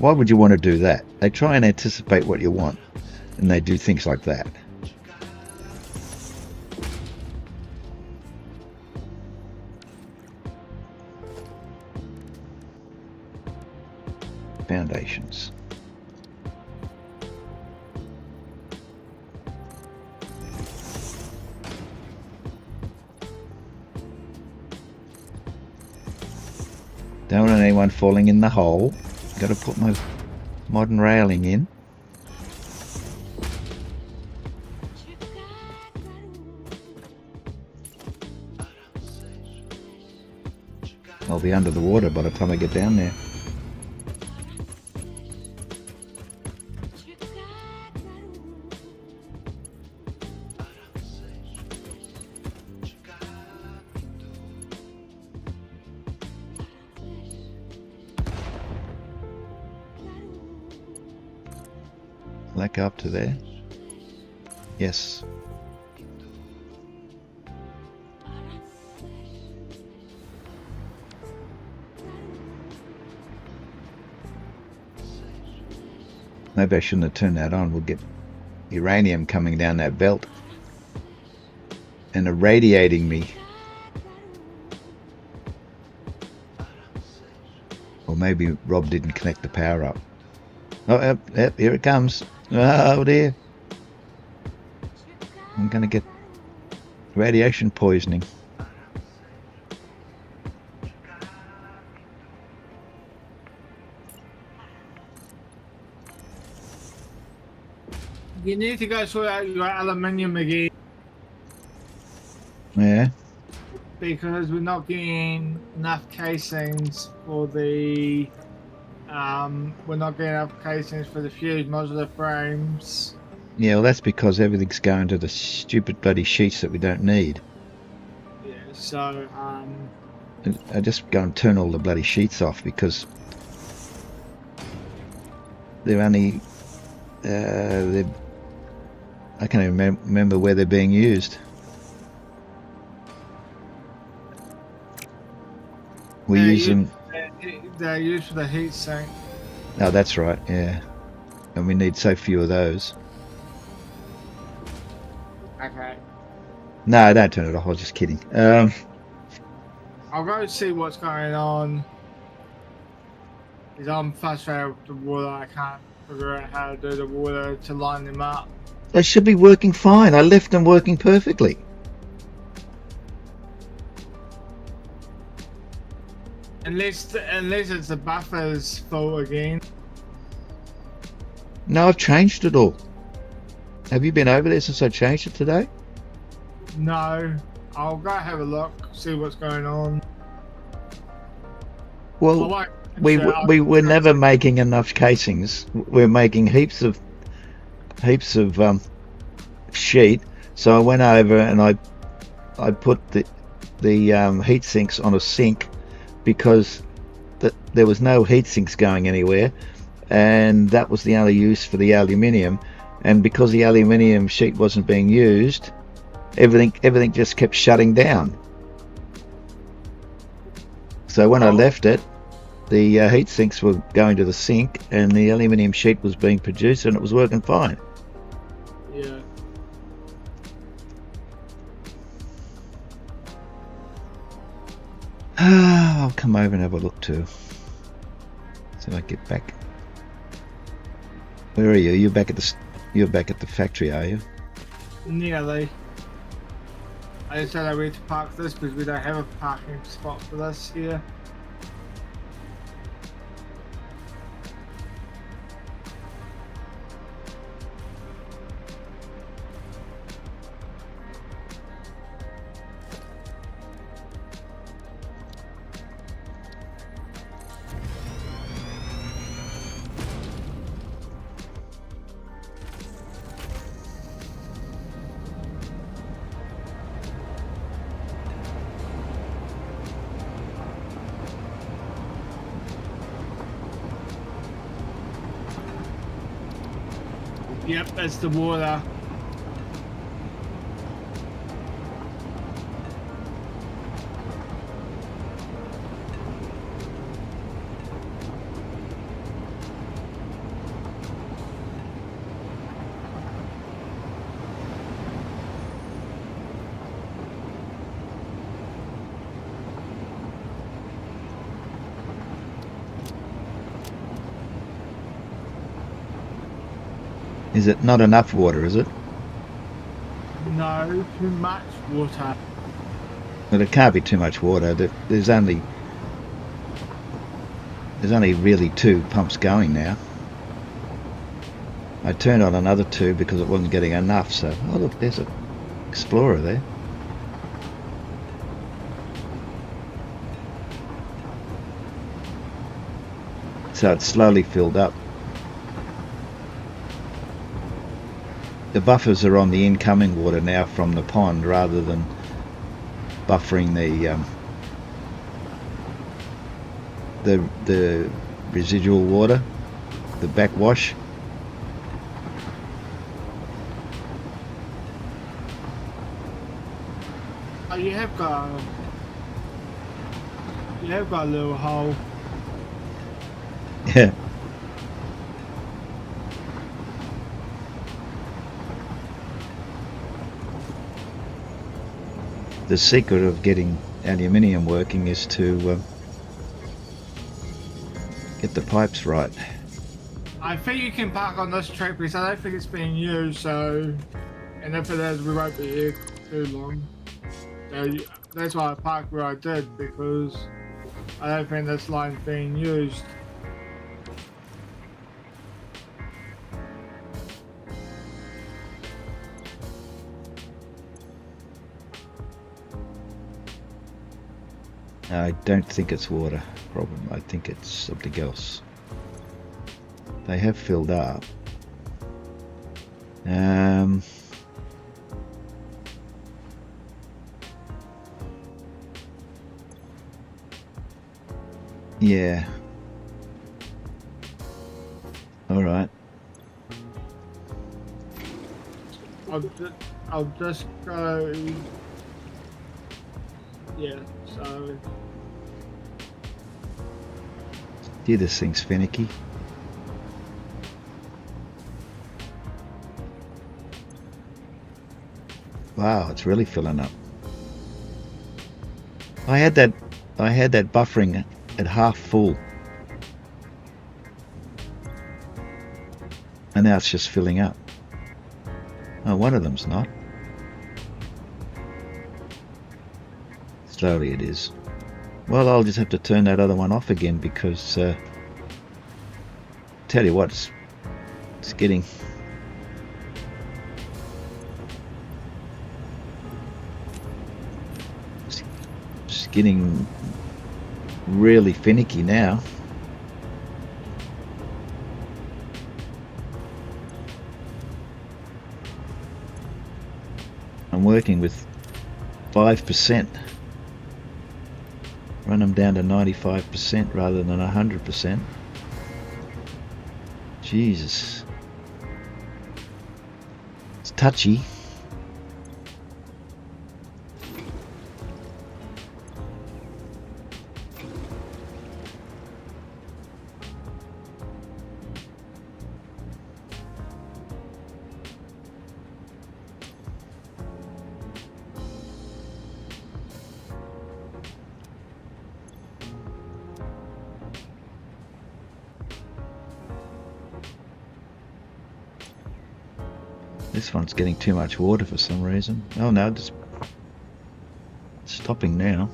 Why would you want to do that? They try and anticipate what you want, and they do things like that. Foundations. Don't want anyone falling in the hole. Got to put my modern railing in. I'll be under the water by the time I get down there. Will that go up to there? Yes. Maybe I shouldn't have turned that on. We'll get uranium coming down that belt and irradiating me. Or maybe Rob didn't connect the power up. Oh, yep, here it comes. Oh dear. I'm going to get radiation poisoning.
You need to go sort out your aluminium again.
Yeah.
Because we're not getting enough casings for the we're not getting enough casings for the fused modular frames.
Yeah, well that's because everything's going to the stupid bloody sheets that we don't need.
Yeah, so
I just go and turn all the bloody sheets off because they're only I can't even remember where they're being used. We use them.
They're used for the heat sink.
Oh, that's right. Yeah, and we need so few of those.
Okay.
No, don't turn it off. I was just kidding.
I'll go see what's going on. Because I'm frustrated with the water. I can't figure out how to do the water to line them up.
They should be working fine. I left them working perfectly.
Unless it's the buffer's fault again.
No, I've changed it all. Have you been over there since I changed it today?
No. I'll go have a look, see what's going on.
Well, we were never making enough casings. We're making heaps of sheet. So I went over and I put the heat sinks on a sink because there was no heat sinks going anywhere, and that was the only use for the aluminium. And because the aluminium sheet wasn't being used, everything just kept shutting down. So when I left it, the heat sinks were going to the sink and the aluminium sheet was being produced and it was working fine.
Yeah.
I'll come over and have a look too. So I get back. Where are you? You're back at the factory, are you?
Nearly. I just had a way to park this because we don't have a parking spot for this here. Yep, that's the water.
Is it not enough water, is it?
No, too much water.
Well, it can't be too much water. There's only really 2 pumps going now. I turned on another 2 because it wasn't getting enough, so... Oh look, there's an Explorer there. So it's slowly filled up. The buffers are on the incoming water now from the pond rather than buffering the residual water, the backwash.
Oh, you have got a little hole.
Yeah. The secret of getting aluminium working is to get the pipes right.
I think you can park on this track because I don't think it's being used, so... And if it is, we won't be here too long. So that's why I parked where I did, because I don't think this line's being used.
I don't think it's water problem. I think it's something else. They have filled up. Yeah. All right.
I'll just go. Yeah. So.
Dear, this thing's finicky. Wow, it's really filling up. I had that buffering at half full, and now it's just filling up. Oh, one of them's not. Slowly it is. Well, I'll just have to turn that other one off again because tell you what, it's getting really finicky now. I'm working with 5%. Run them down to 95% rather than 100%. Jesus. It's touchy. This one's getting too much water for some reason. Oh no, it's stopping now.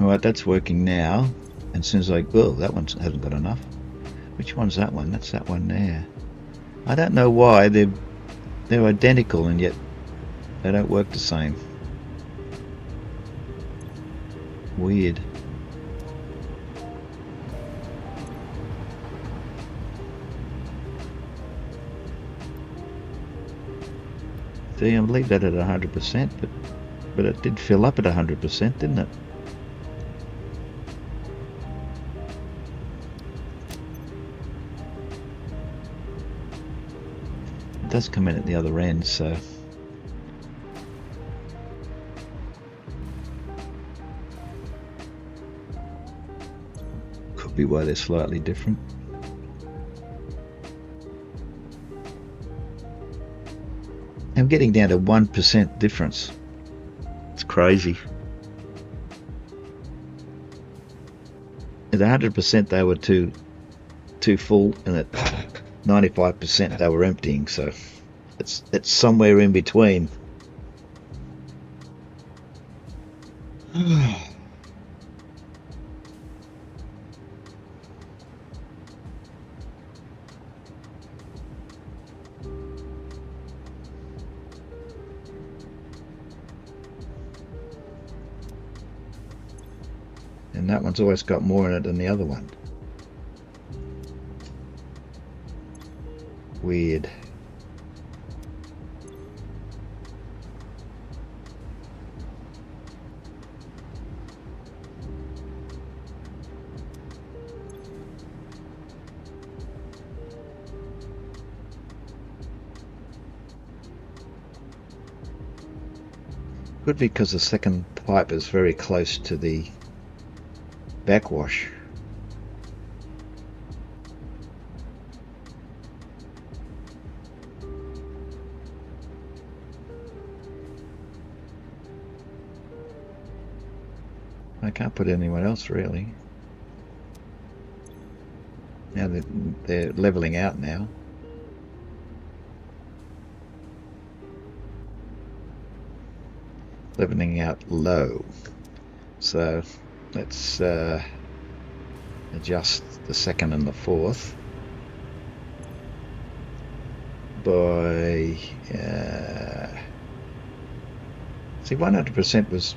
Alright, that's working now. And as soon as that one hasn't got enough. Which one's that one? That's that one there. I don't know why they're identical and yet they don't work the same. Weird. See, I'll leave that at 100%, but But it did fill up at 100%, didn't it? It does come in at the other end, so... Could be why they're slightly different. I'm getting down to 1% difference. It's crazy. At 100% they were too full, and at 95% they were emptying, so it's somewhere in between. And that one's always got more in it than the other one. Weird. Could be because the second pipe is very close to the backwash. I can't put anyone else really. Now they're leveling out now. Leveling out low. So let's adjust the second and the fourth by see, 100% was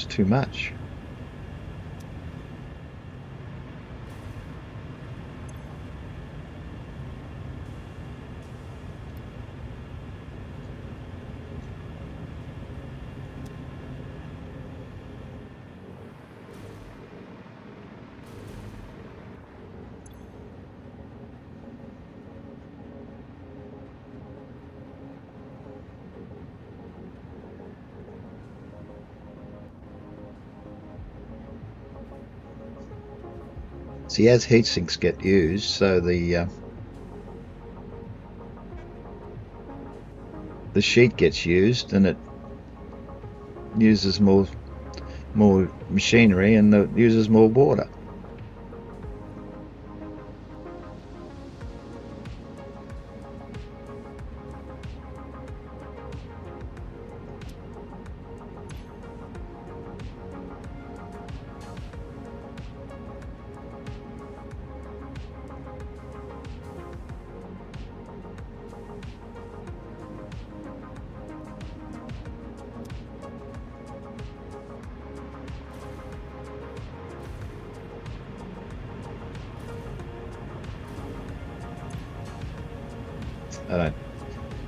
too much. See, as heat sinks get used, so the sheet gets used, and it uses more machinery, and it uses more water.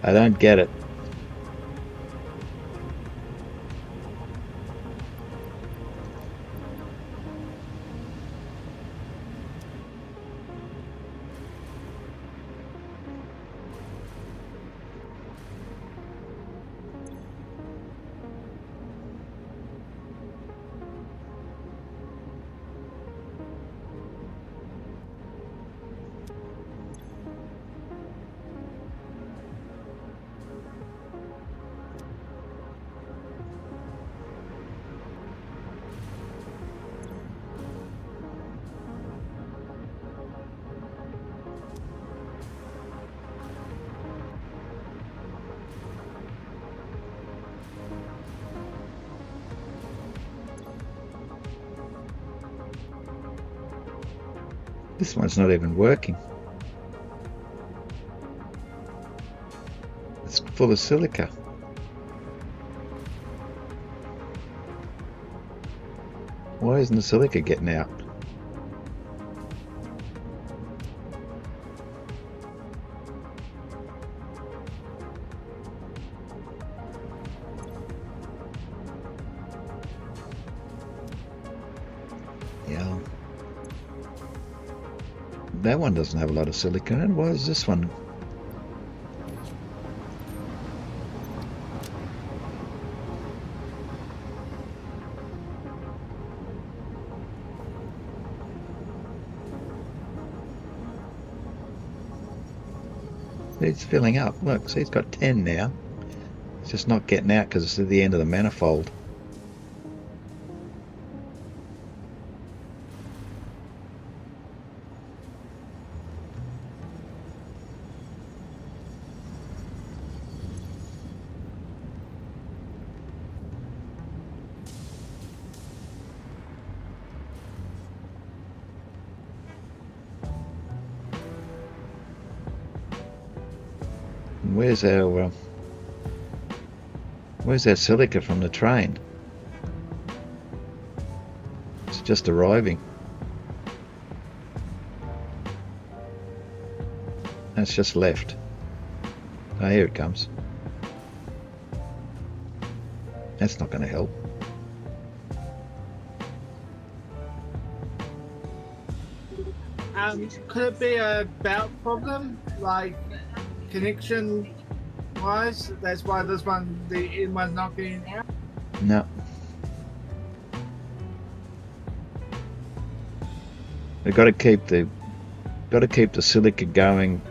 I don't get it. This one's not even working. It's full of silica. Why isn't the silica getting out? That one doesn't have a lot of silica in it. Why is this one? It's filling up. Look, see, it's got 10 now. It's just not getting out because it's at the end of the manifold. Where's our silica from the train? It's just arriving. It's just left. Oh, here it comes. That's not going to help.
Could it be a belt problem, like connection wise? That's why this one, the end one's not getting out.
No. We've got to keep the silica going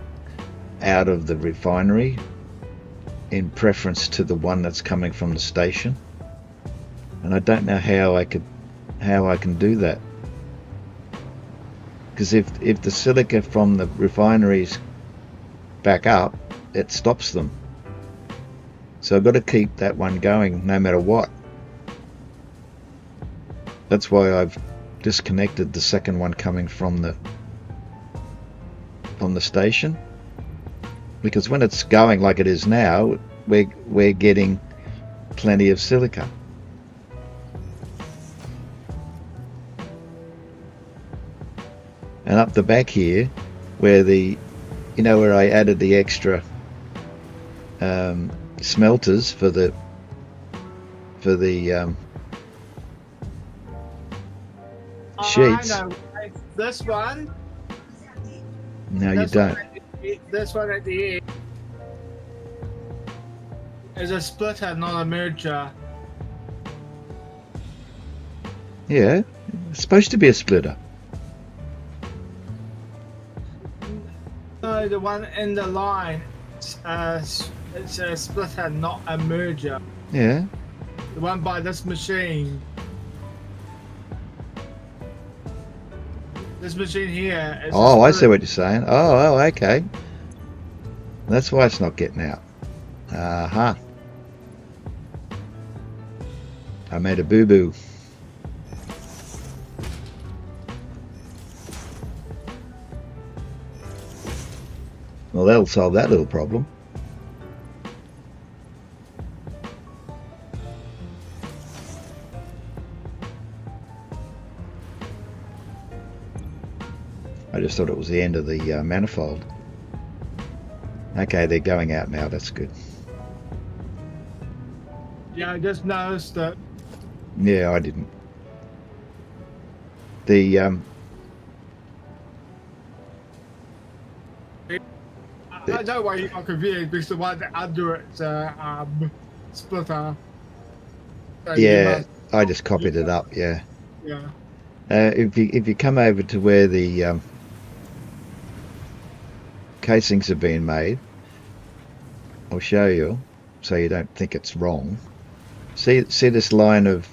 out of the refinery in preference to the one that's coming from the station. And I don't know how I can do that. Because if the silica from the refineries back up, it stops them. So I've got to keep that one going no matter what. That's why I've disconnected the second one coming from the station. Because when it's going like it is now, we're getting plenty of silica. And up the back here, where where I added the extra smelters for the sheets.
I know. This one.
No, you don't.
This one at the end is a splitter, not a merger.
Yeah, it's supposed to be a splitter.
No, the one in the line, it's a splitter, not a merger.
Yeah.
The one by this machine. This machine here is.
Oh, I see what you're saying. Oh, okay. That's why it's not getting out. Uh-huh. I made a boo-boo. Well, that'll solve that little problem. I just thought it was the end of the manifold. Okay, they're going out now. That's good.
Yeah, I just noticed that.
Yeah, I didn't. The
I know why you got confused because the one under it's a splitter. So
yeah, I just copied it up. Yeah.
Yeah.
If you come over to where the casings are being made, I'll show you so you don't think it's wrong. See this line of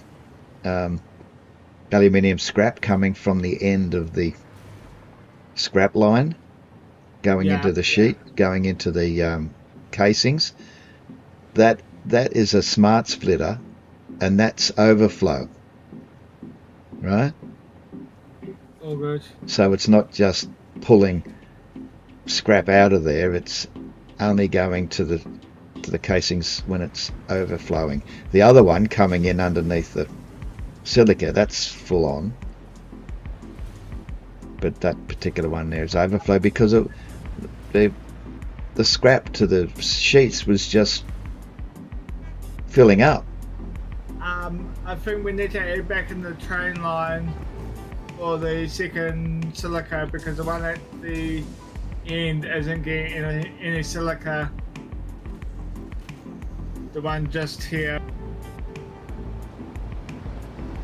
aluminium scrap coming from the end of the scrap line, going into the sheet, going into the casings. That is a smart splitter, and that's overflow, right?
All good.
So it's not just pulling scrap out of there, it's only going to the casings when it's overflowing. The other one coming in underneath the silica, that's full on, but that particular one there is overflow because the scrap to the sheets was just filling up.
I think we need to add back in the train line or the second silica, because the one at the end isn't getting any silica. The one just here.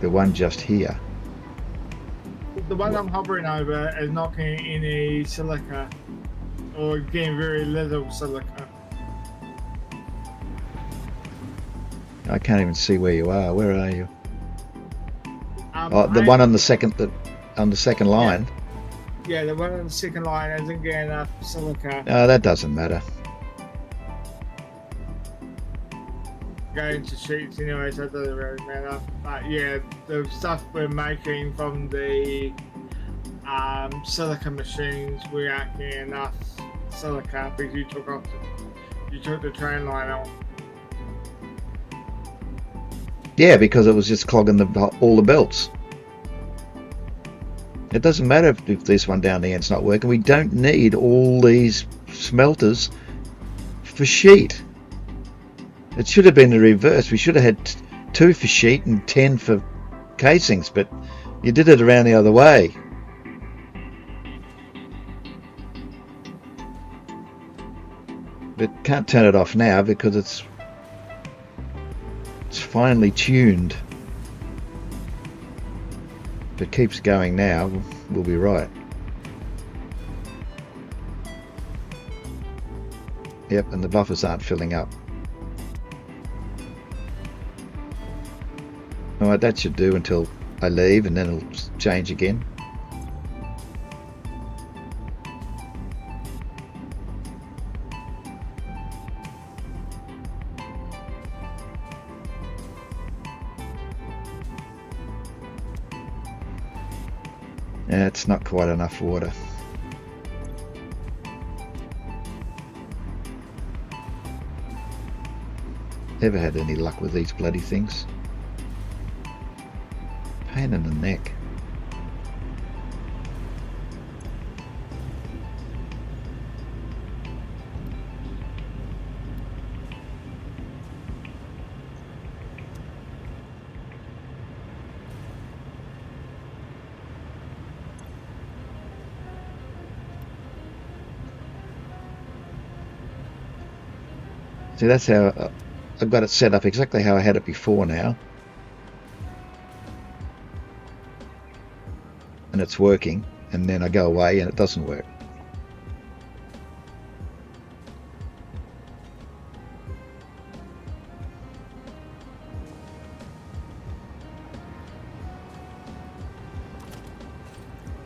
The one just here.
The one I'm hovering over is not getting any silica, or getting very little silica.
I can't even see where you are. Where are you?
Oh,
The one on the second line.
Yeah, the one on the second line isn't getting enough silica.
Oh, that doesn't matter.
Going to sheets anyway, so it doesn't really matter. But yeah, the stuff we're making from the silica machines, we aren't getting enough silica because you took the train line off.
Yeah, because it was just clogging all the belts. It doesn't matter if this one down the end's not working. We don't need all these smelters for sheet. It should have been the reverse. We should have had 2 for sheet and 10 for casings, but you did it around the other way. But can't turn it off now because it's finely tuned. If it keeps going now, we'll be right. Yep, and the buffers aren't filling up. Alright, that should do until I leave, and then it'll change again. Yeah, it's not quite enough water. Ever had any luck with these bloody things? Pain in the neck. See, that's how I've got it set up exactly how I had it before now. And it's working, and then I go away and it doesn't work.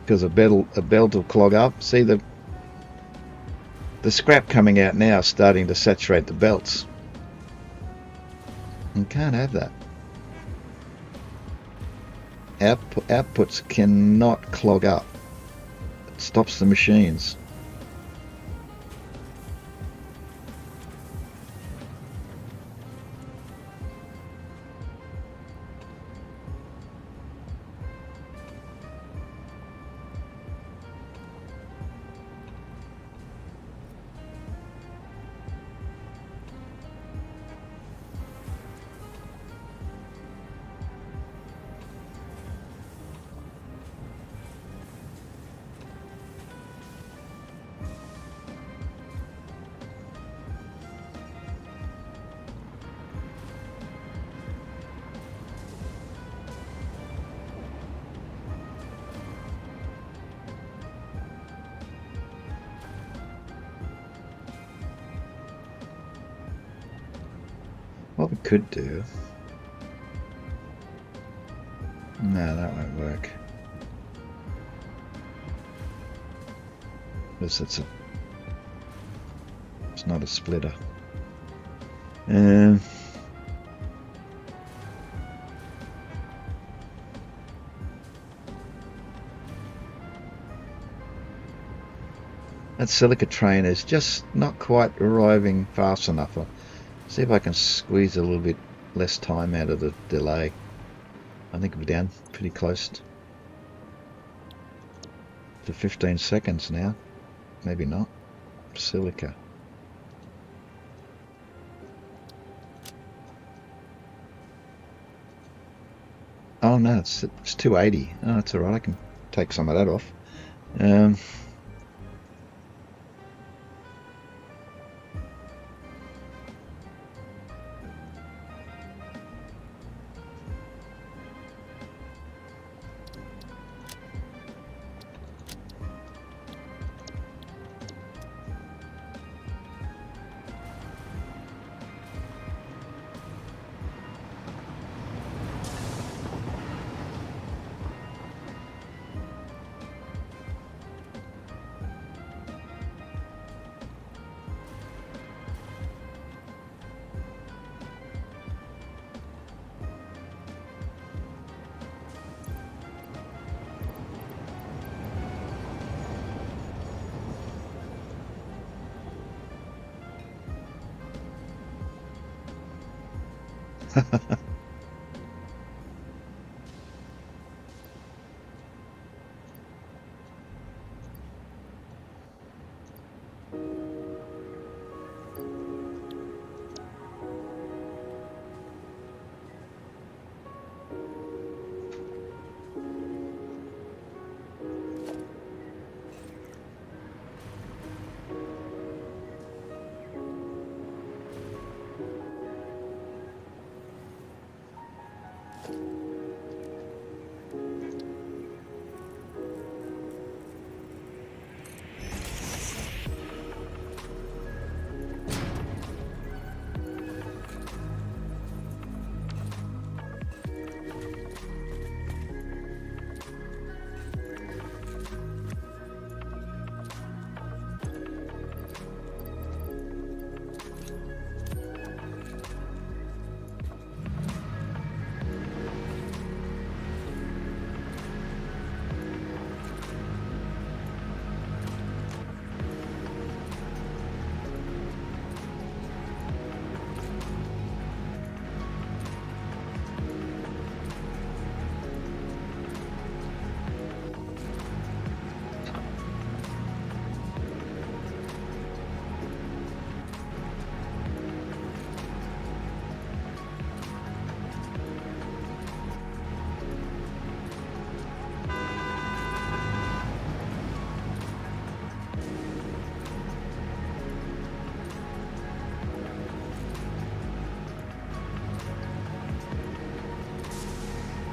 Because a belt will clog up. See, the scrap coming out now is starting to saturate the belts. You can't have that. Outputs cannot clog up. It stops the machines. What we could do... No, that won't work. It's not a splitter. That silica train is just not quite arriving fast enough. I'll see if I can squeeze a little bit less time out of the delay. I think we're down pretty close to 15 seconds now. Maybe not. Silica. Oh no, it's 280. Oh, that's alright. take some of that off. Um,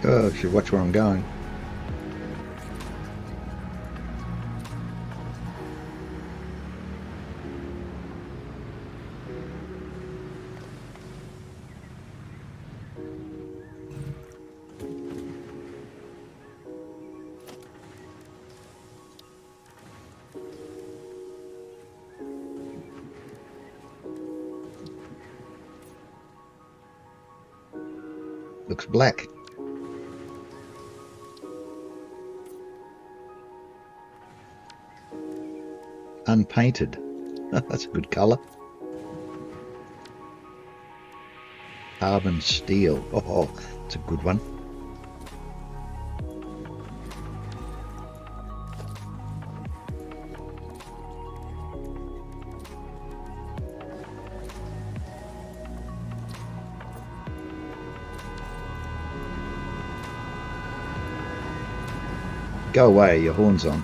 Oh, I should watch where I'm going. Looks black. Unpainted. That's a good colour. Carbon steel. Oh, that's a good one. Go away, your horn's on.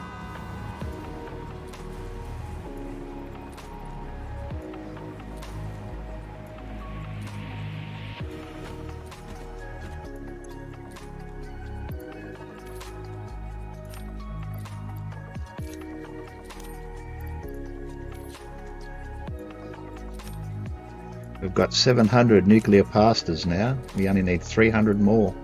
We've got 700 nuclear pastas now. We only need 300 more.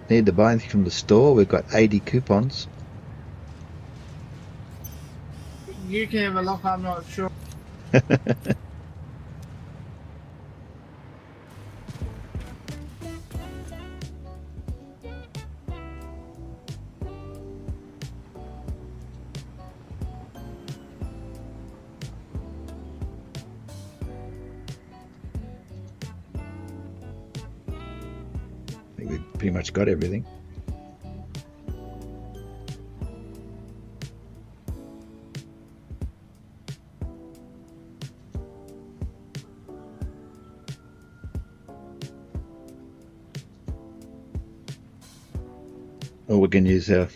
Need to buy anything from the store? We've got 80 coupons.
You can have a look, I'm not sure.
I think we've pretty much got everything. Or we can use our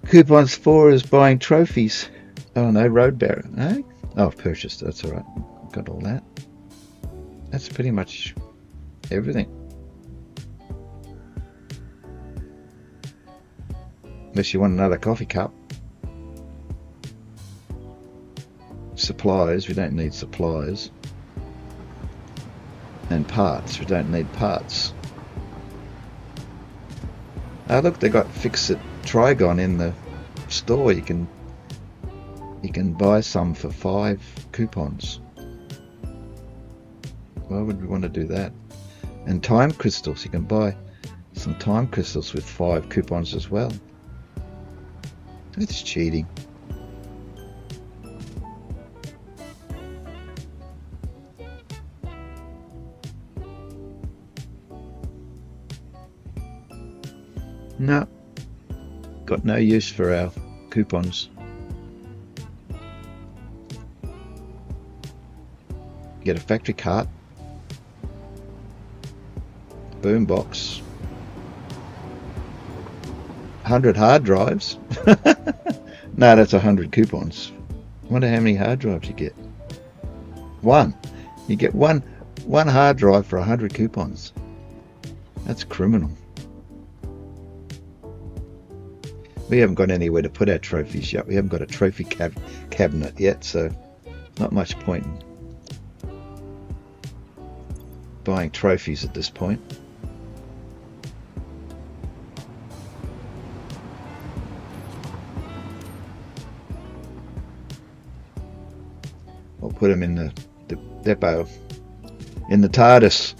coupons for is buying trophies. Oh no, road barrier. Eh? Oh, I've purchased. That's all right. Got all that. That's pretty much everything. Unless you want another coffee cup. Supplies, we don't need supplies. And parts, we don't need parts. Oh look, they got Fix It Trigon in the store. You can buy some for 5 coupons. Why would we want to do that? And time crystals, you can buy some time crystals with 5 coupons as well. It's cheating. No, got no use for our coupons. Get a factory cart, boombox, 100 hard drives. No, that's 100 coupons. Wonder how many hard drives you get. One. You get one hard drive for 100 coupons. That's criminal. We haven't got anywhere to put our trophies yet. We haven't got a trophy cabinet yet, so not much point in buying trophies at this point. I'll put them in the depot, in the TARDIS.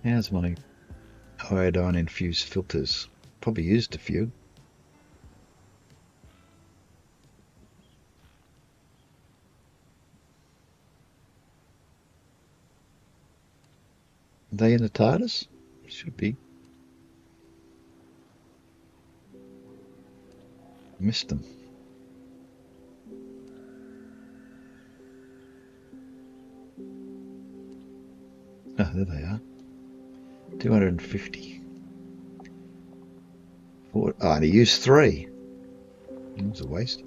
How's my iodine infused filters? Probably used a few. Are they in the TARDIS? Should be. Missed them. Oh, there they are. 250. Oh, I only used 3. It was a waste.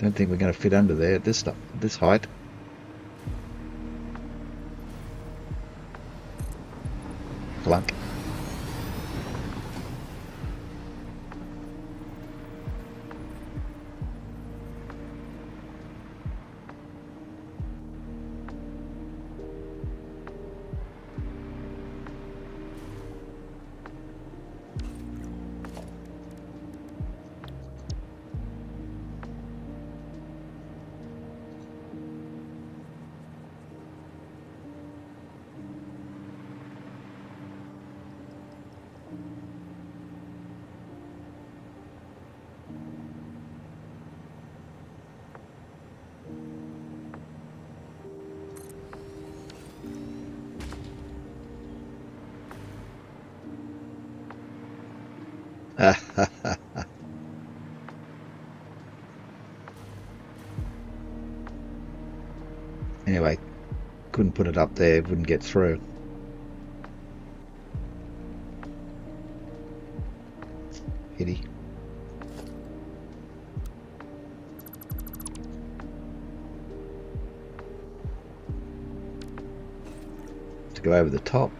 Don't think we're going to fit under there at this height. Clunk. Anyway, couldn't put it up there, wouldn't get through. Hitty. To go over the top.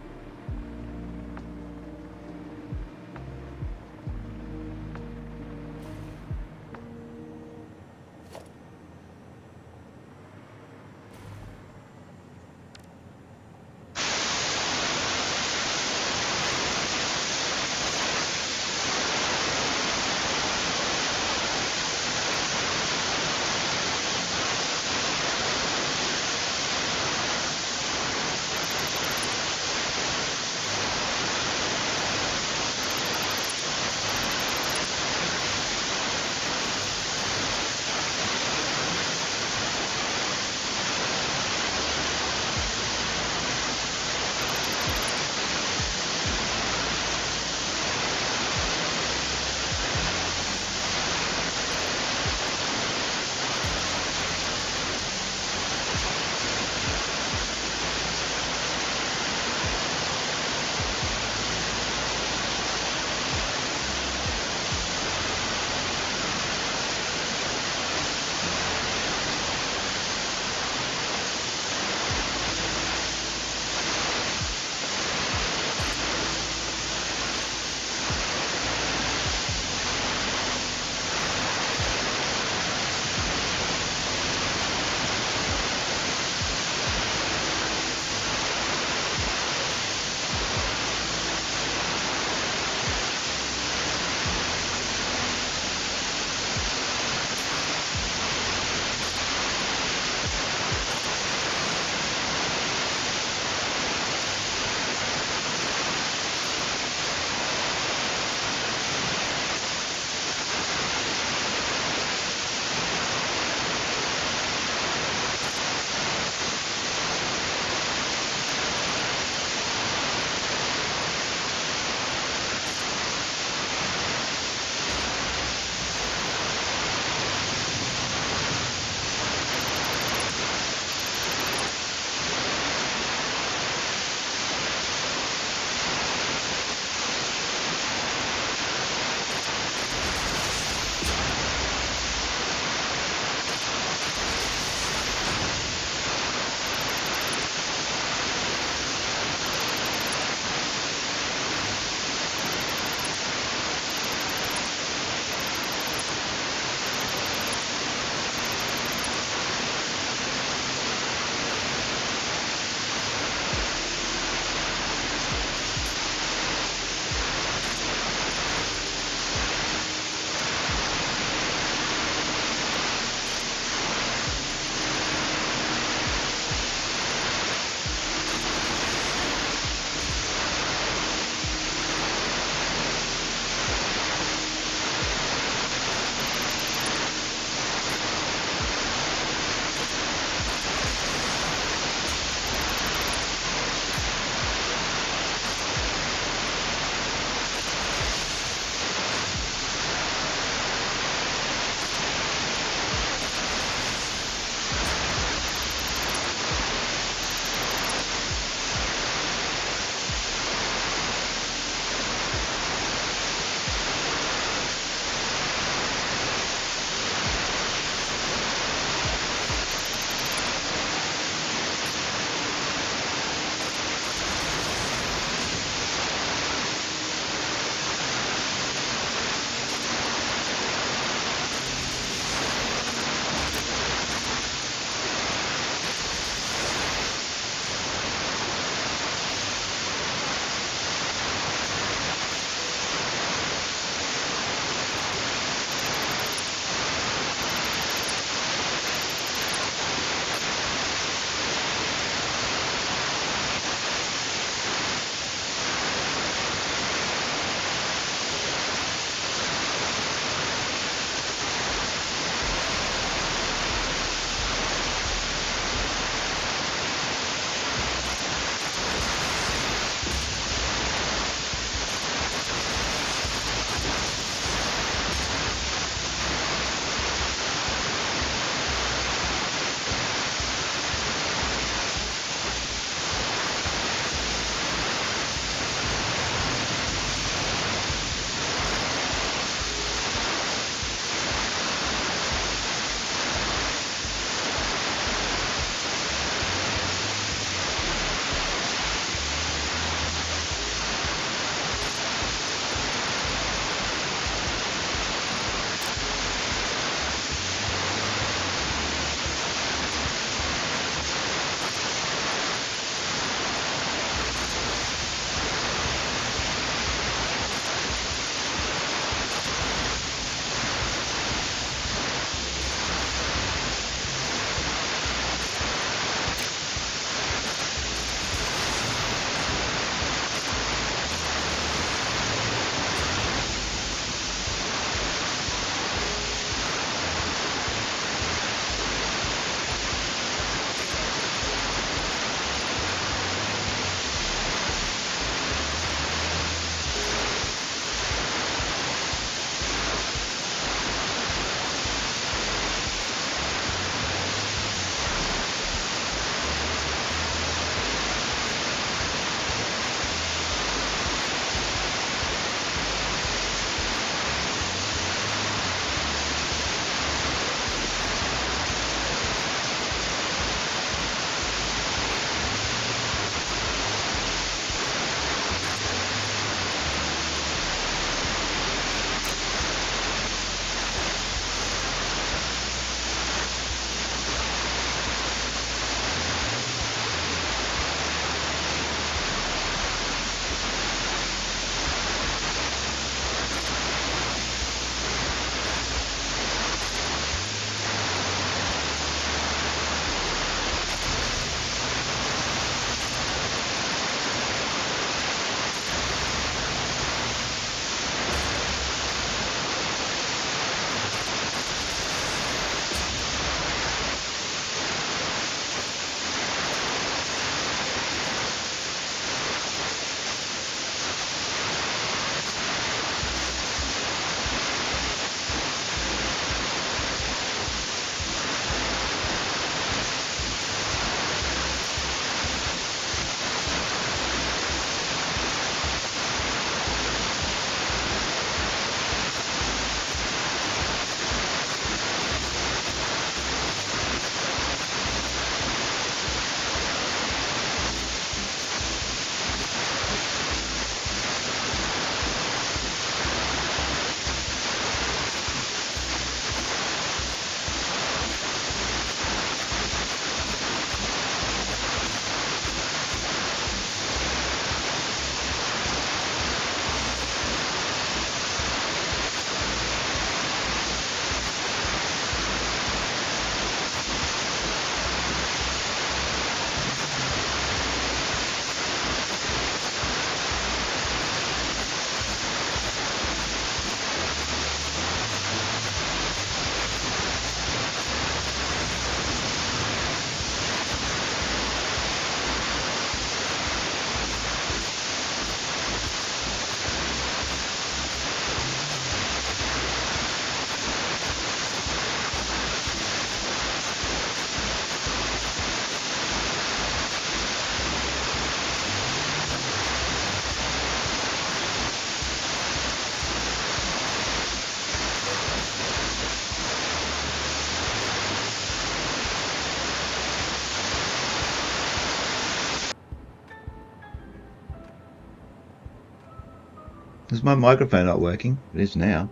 Is my microphone not working? It is now.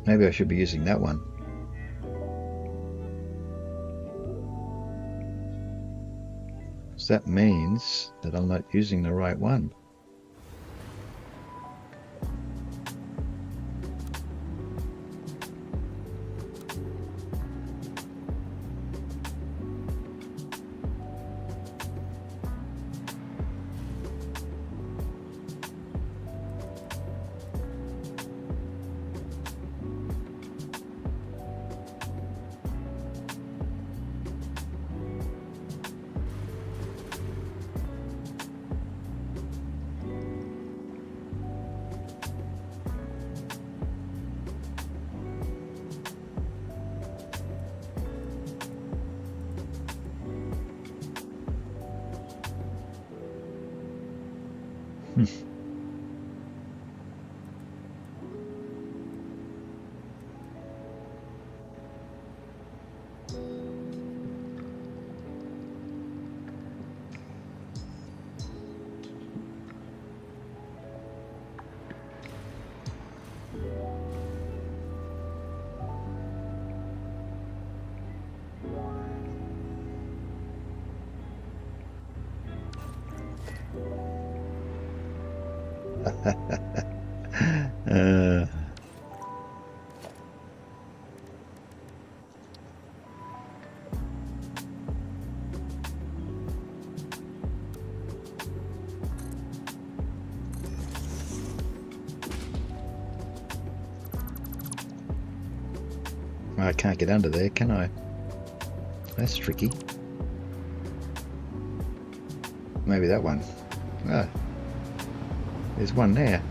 Maybe I should be using that one. So that means that I'm not using the right one. I can't get under there, can I? That's tricky. Maybe that one. Ah, there's one there.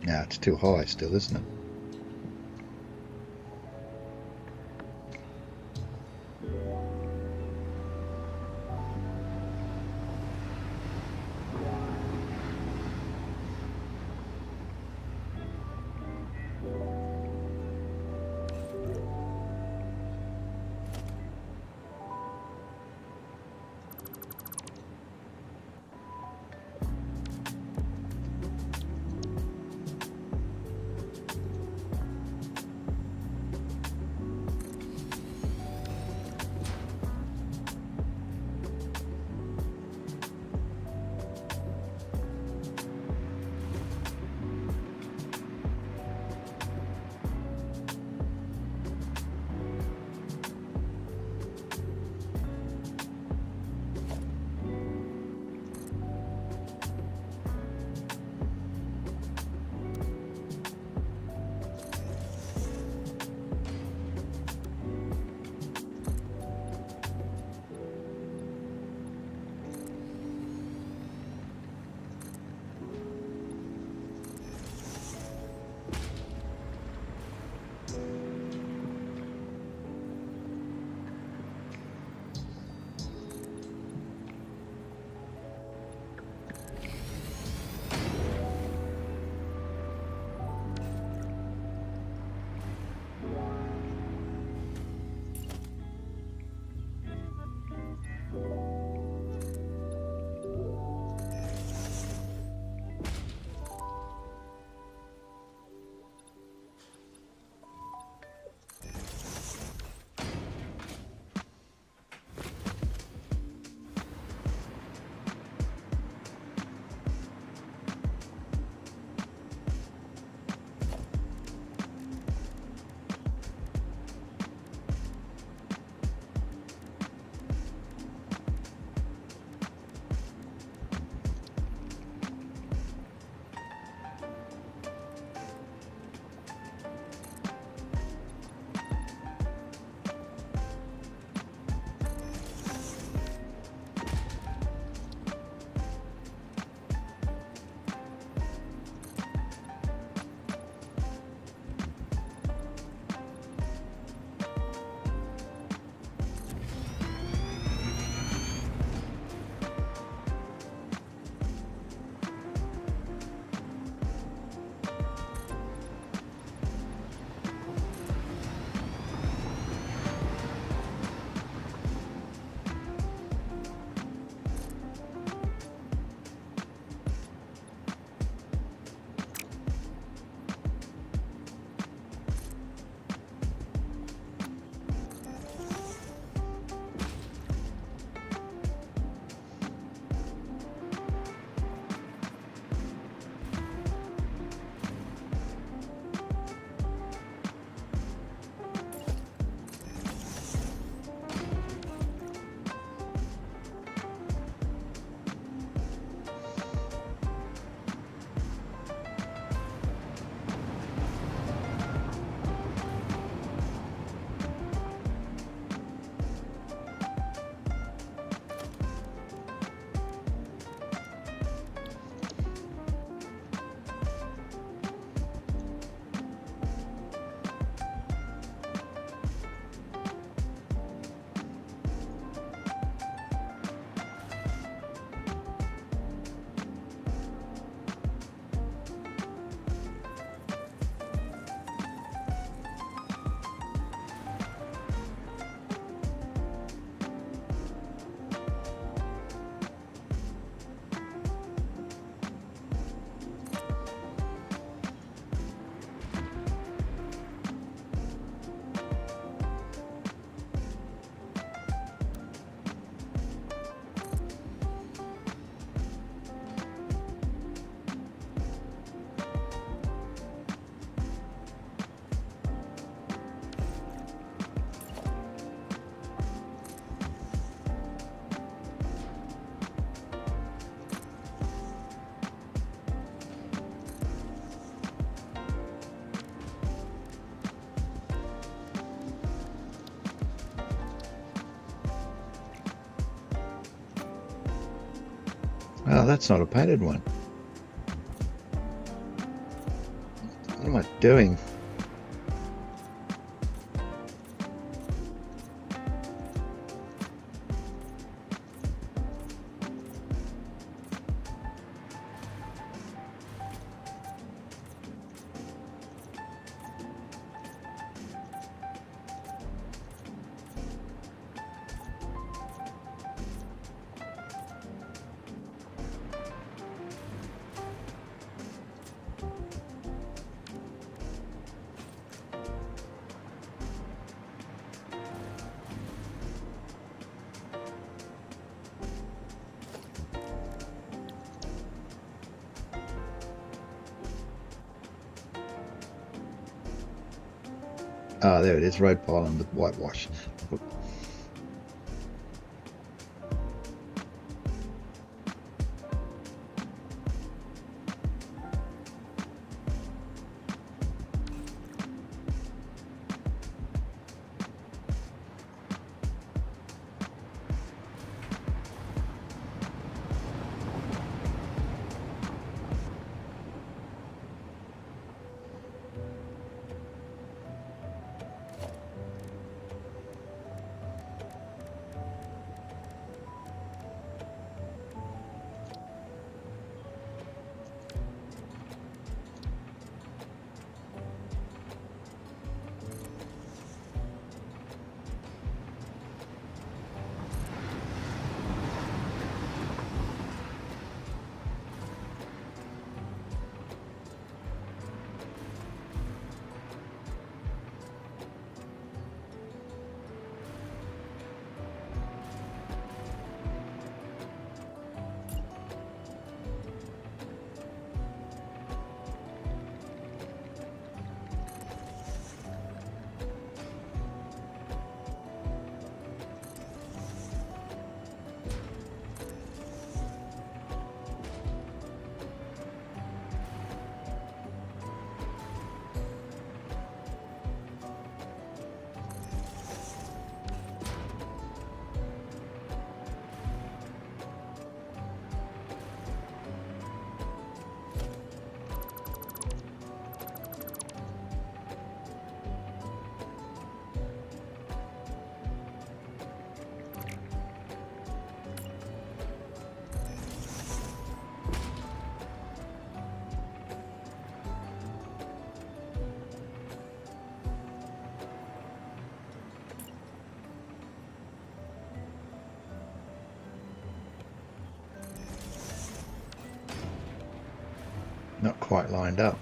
Nah, it's too high still, isn't it? Oh, that's not a painted one. What am I doing? Ah, there it is, road pylon with whitewash. Not quite lined up.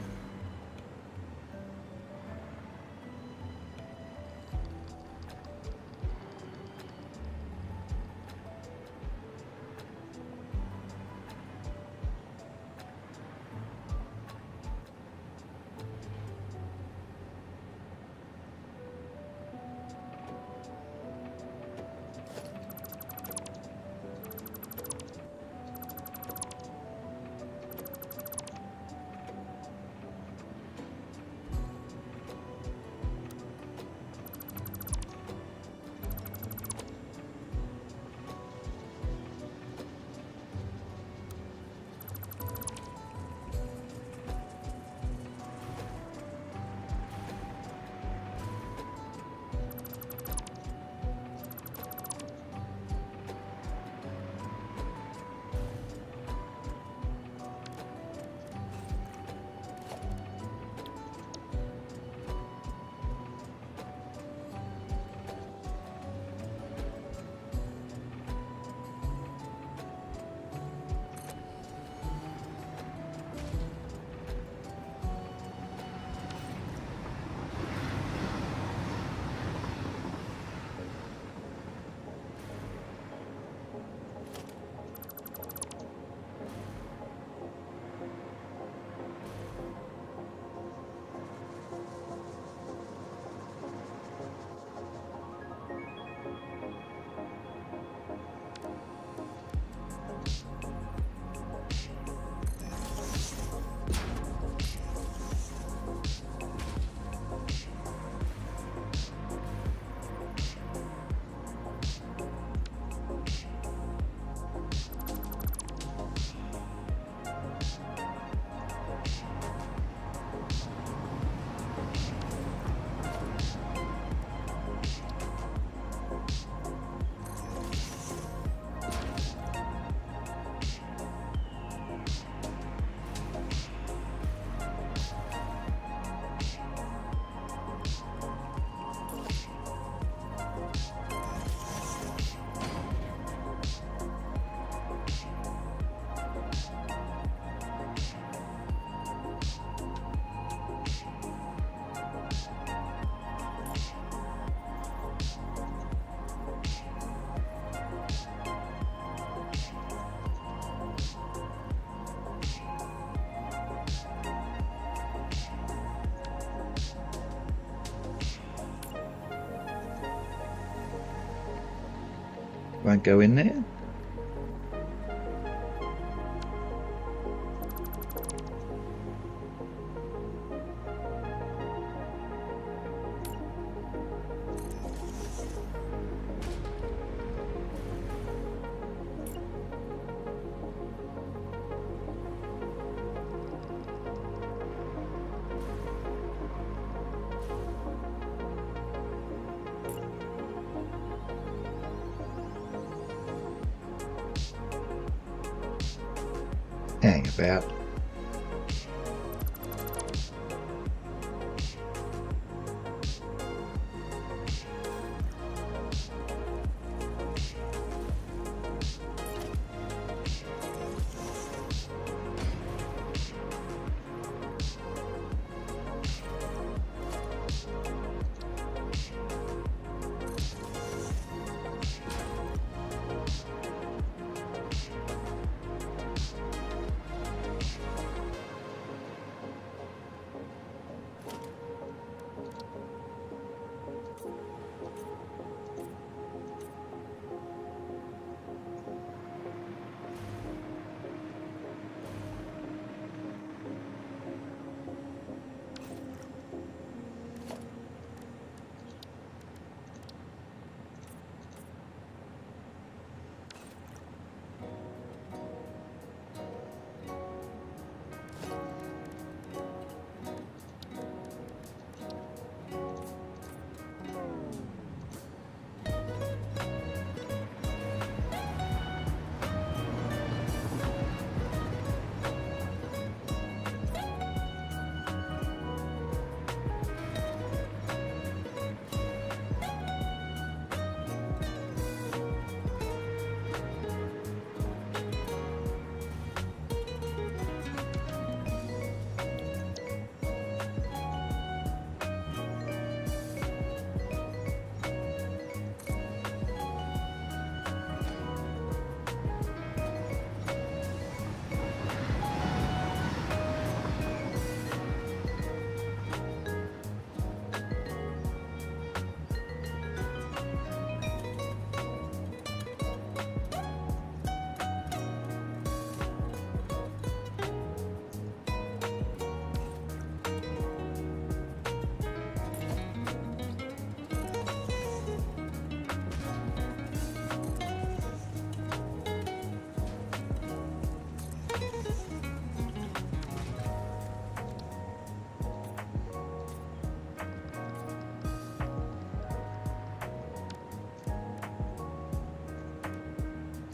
Won't go in there. Hang about.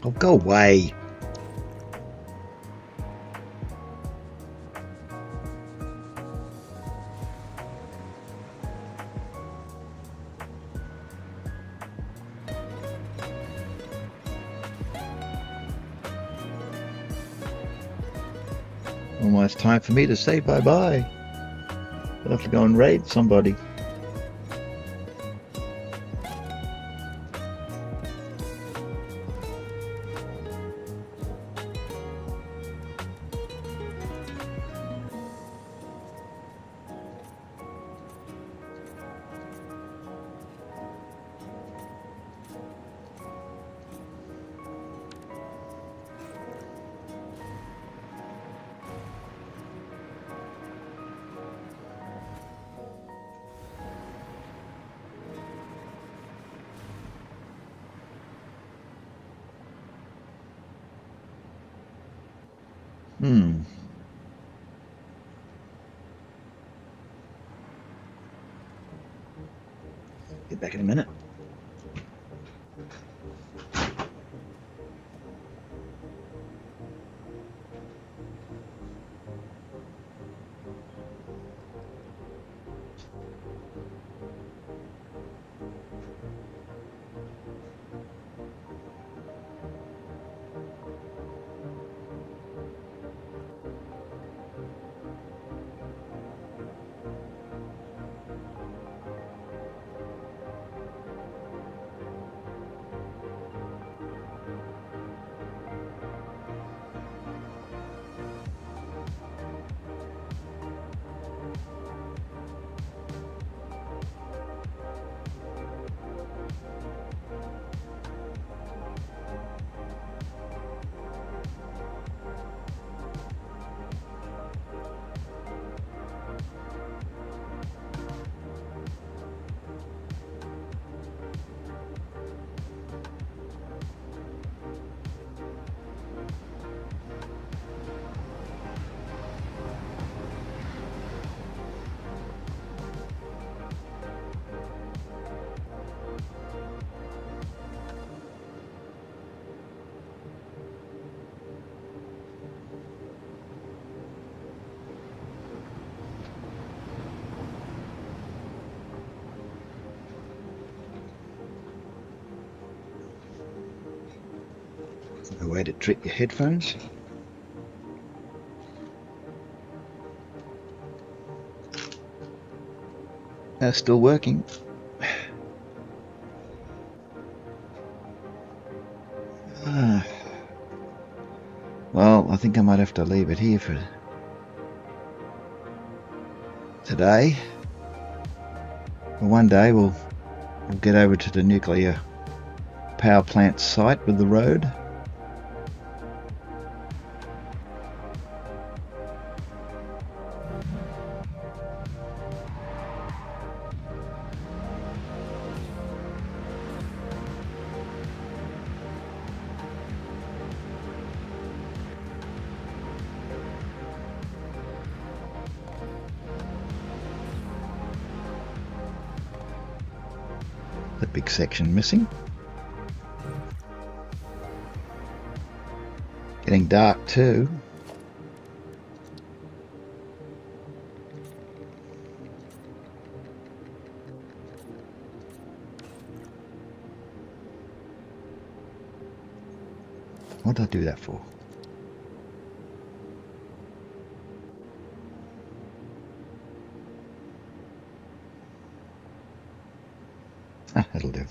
Oh, go away. Almost time for me to say bye-bye. I'll have to go and raid somebody. Get back in a minute. A way to trick your headphones. They're still working. Well, I think I might have to leave it here for today. Well, one day we'll get over to the nuclear power plant site with the road. The big section missing. Getting dark too. What did I do that for? Ah, that'll do.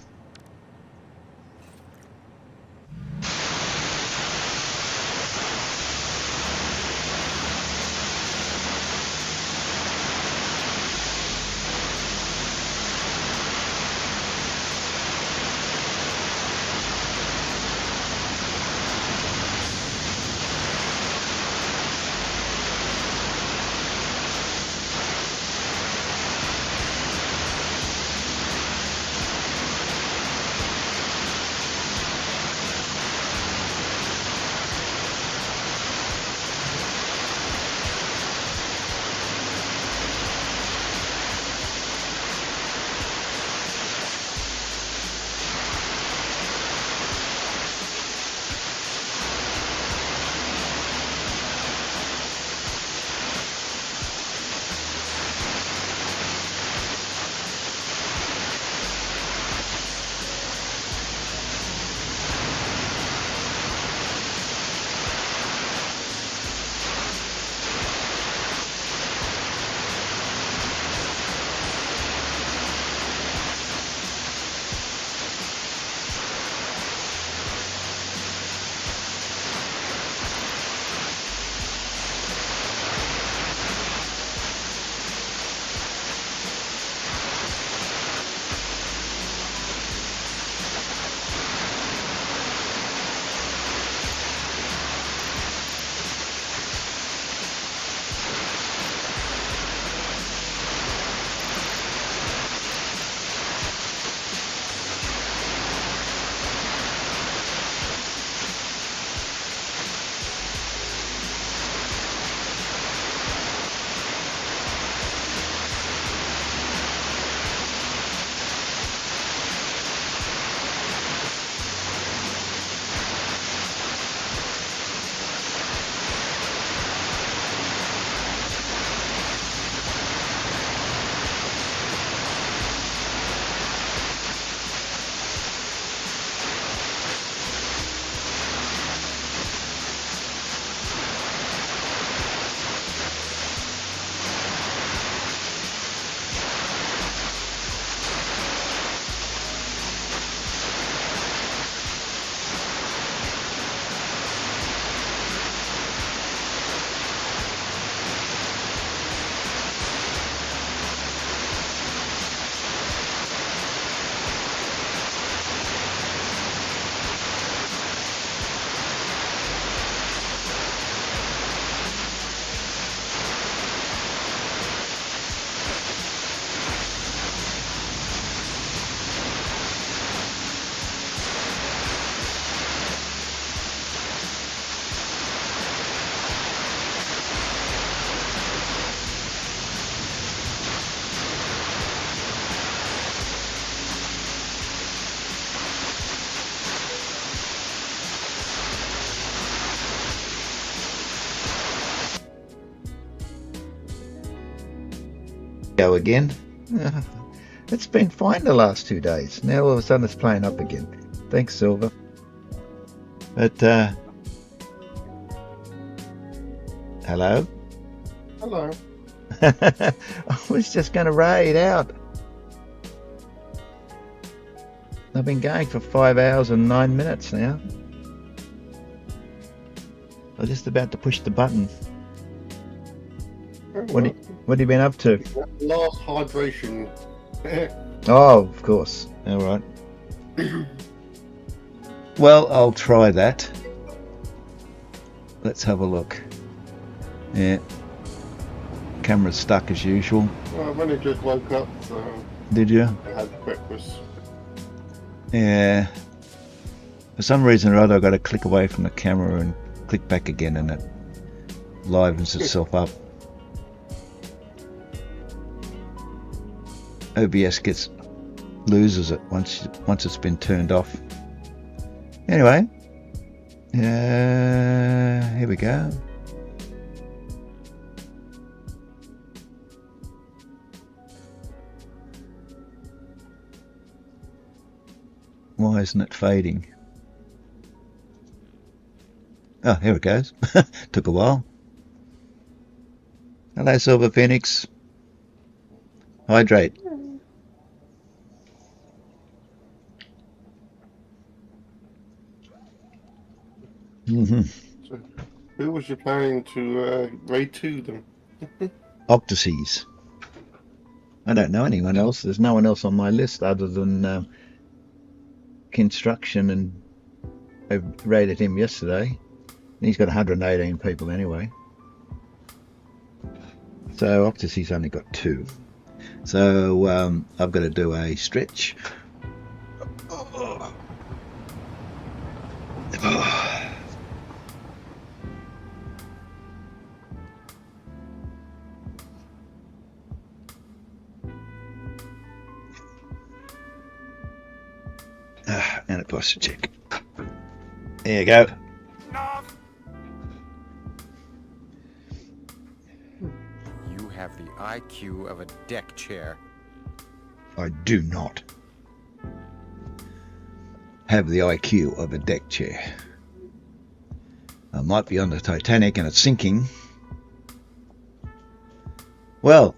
Go again. It's been fine the last 2 days. Now all of a sudden it's playing up again. Thanks, Silver. But hello.
Hello.
I was just going to raid out. I've been going for 5 hours and 9 minutes now. I was just about to push the button. What have you been up to?
Last hydration.
Oh, of course. All right. Well, I'll try that. Let's have a look. Yeah. Camera's stuck as usual.
Well, I've only just woke up, so
Did you?
I had breakfast.
Yeah. For some reason or other, I've got to click away from the camera and click back again, and it livens itself up. OBS loses it once it's been turned off. Anyway, here we go. Why isn't it fading? Oh, here it goes. Took a while. Hello, Silver Phoenix. Hydrate.
So, who was you planning to raid to them?
Octases. I don't know anyone else. There's no one else on my list other than Construction, and I raided him yesterday. He's got 118 people anyway. So Octases only got 2. So I've got to do a stretch. And a posture check. There you go.
You have the IQ of a deck chair.
I do not have the IQ of a deck chair. I might be on the Titanic and it's sinking. Well,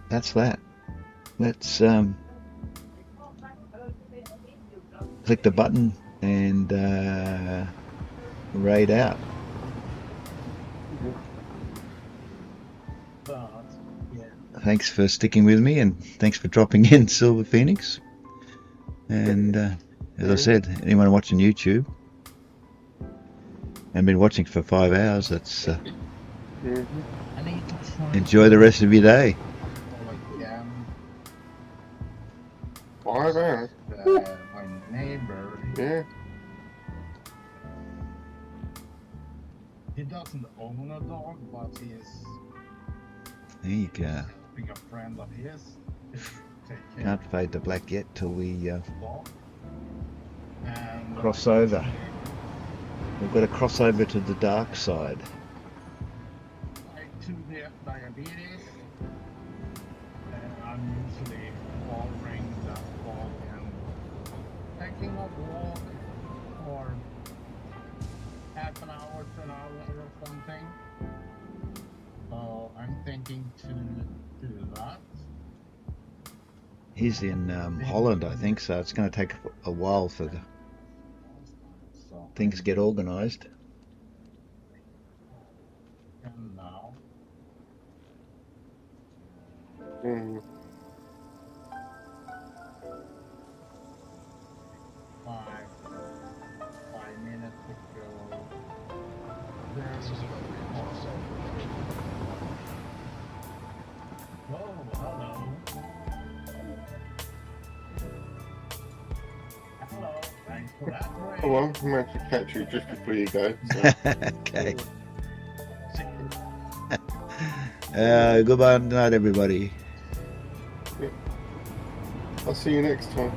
that's that. Let's click the button and raid out. Thanks for sticking with me, and thanks for dropping in, Silver Phoenix. And as I said, anyone watching YouTube and been watching for 5 hours, that's enjoy the rest of your day.
5 hours.
My neighbor,
Yeah.
he doesn't own a dog, but he is
There you go.
being a friend of his. Take care
Can't fade to black yet till we
of the dog. And
cross over. We've got to cross over to the dark side.
Type 2 diabetes, and I'm usually following that dog and taking a walk for half an hour to an hour or something. So I'm thinking to do that.
He's in Holland, I think, so it's going to take a while for the
So
things get organised.
and now
Mm.
5 minutes ago. There's oh, hello. Hello, thanks for that.
Oh well, I managed to catch you just before you go. So.
Okay. Goodbye night, everybody.
I'll see you next time.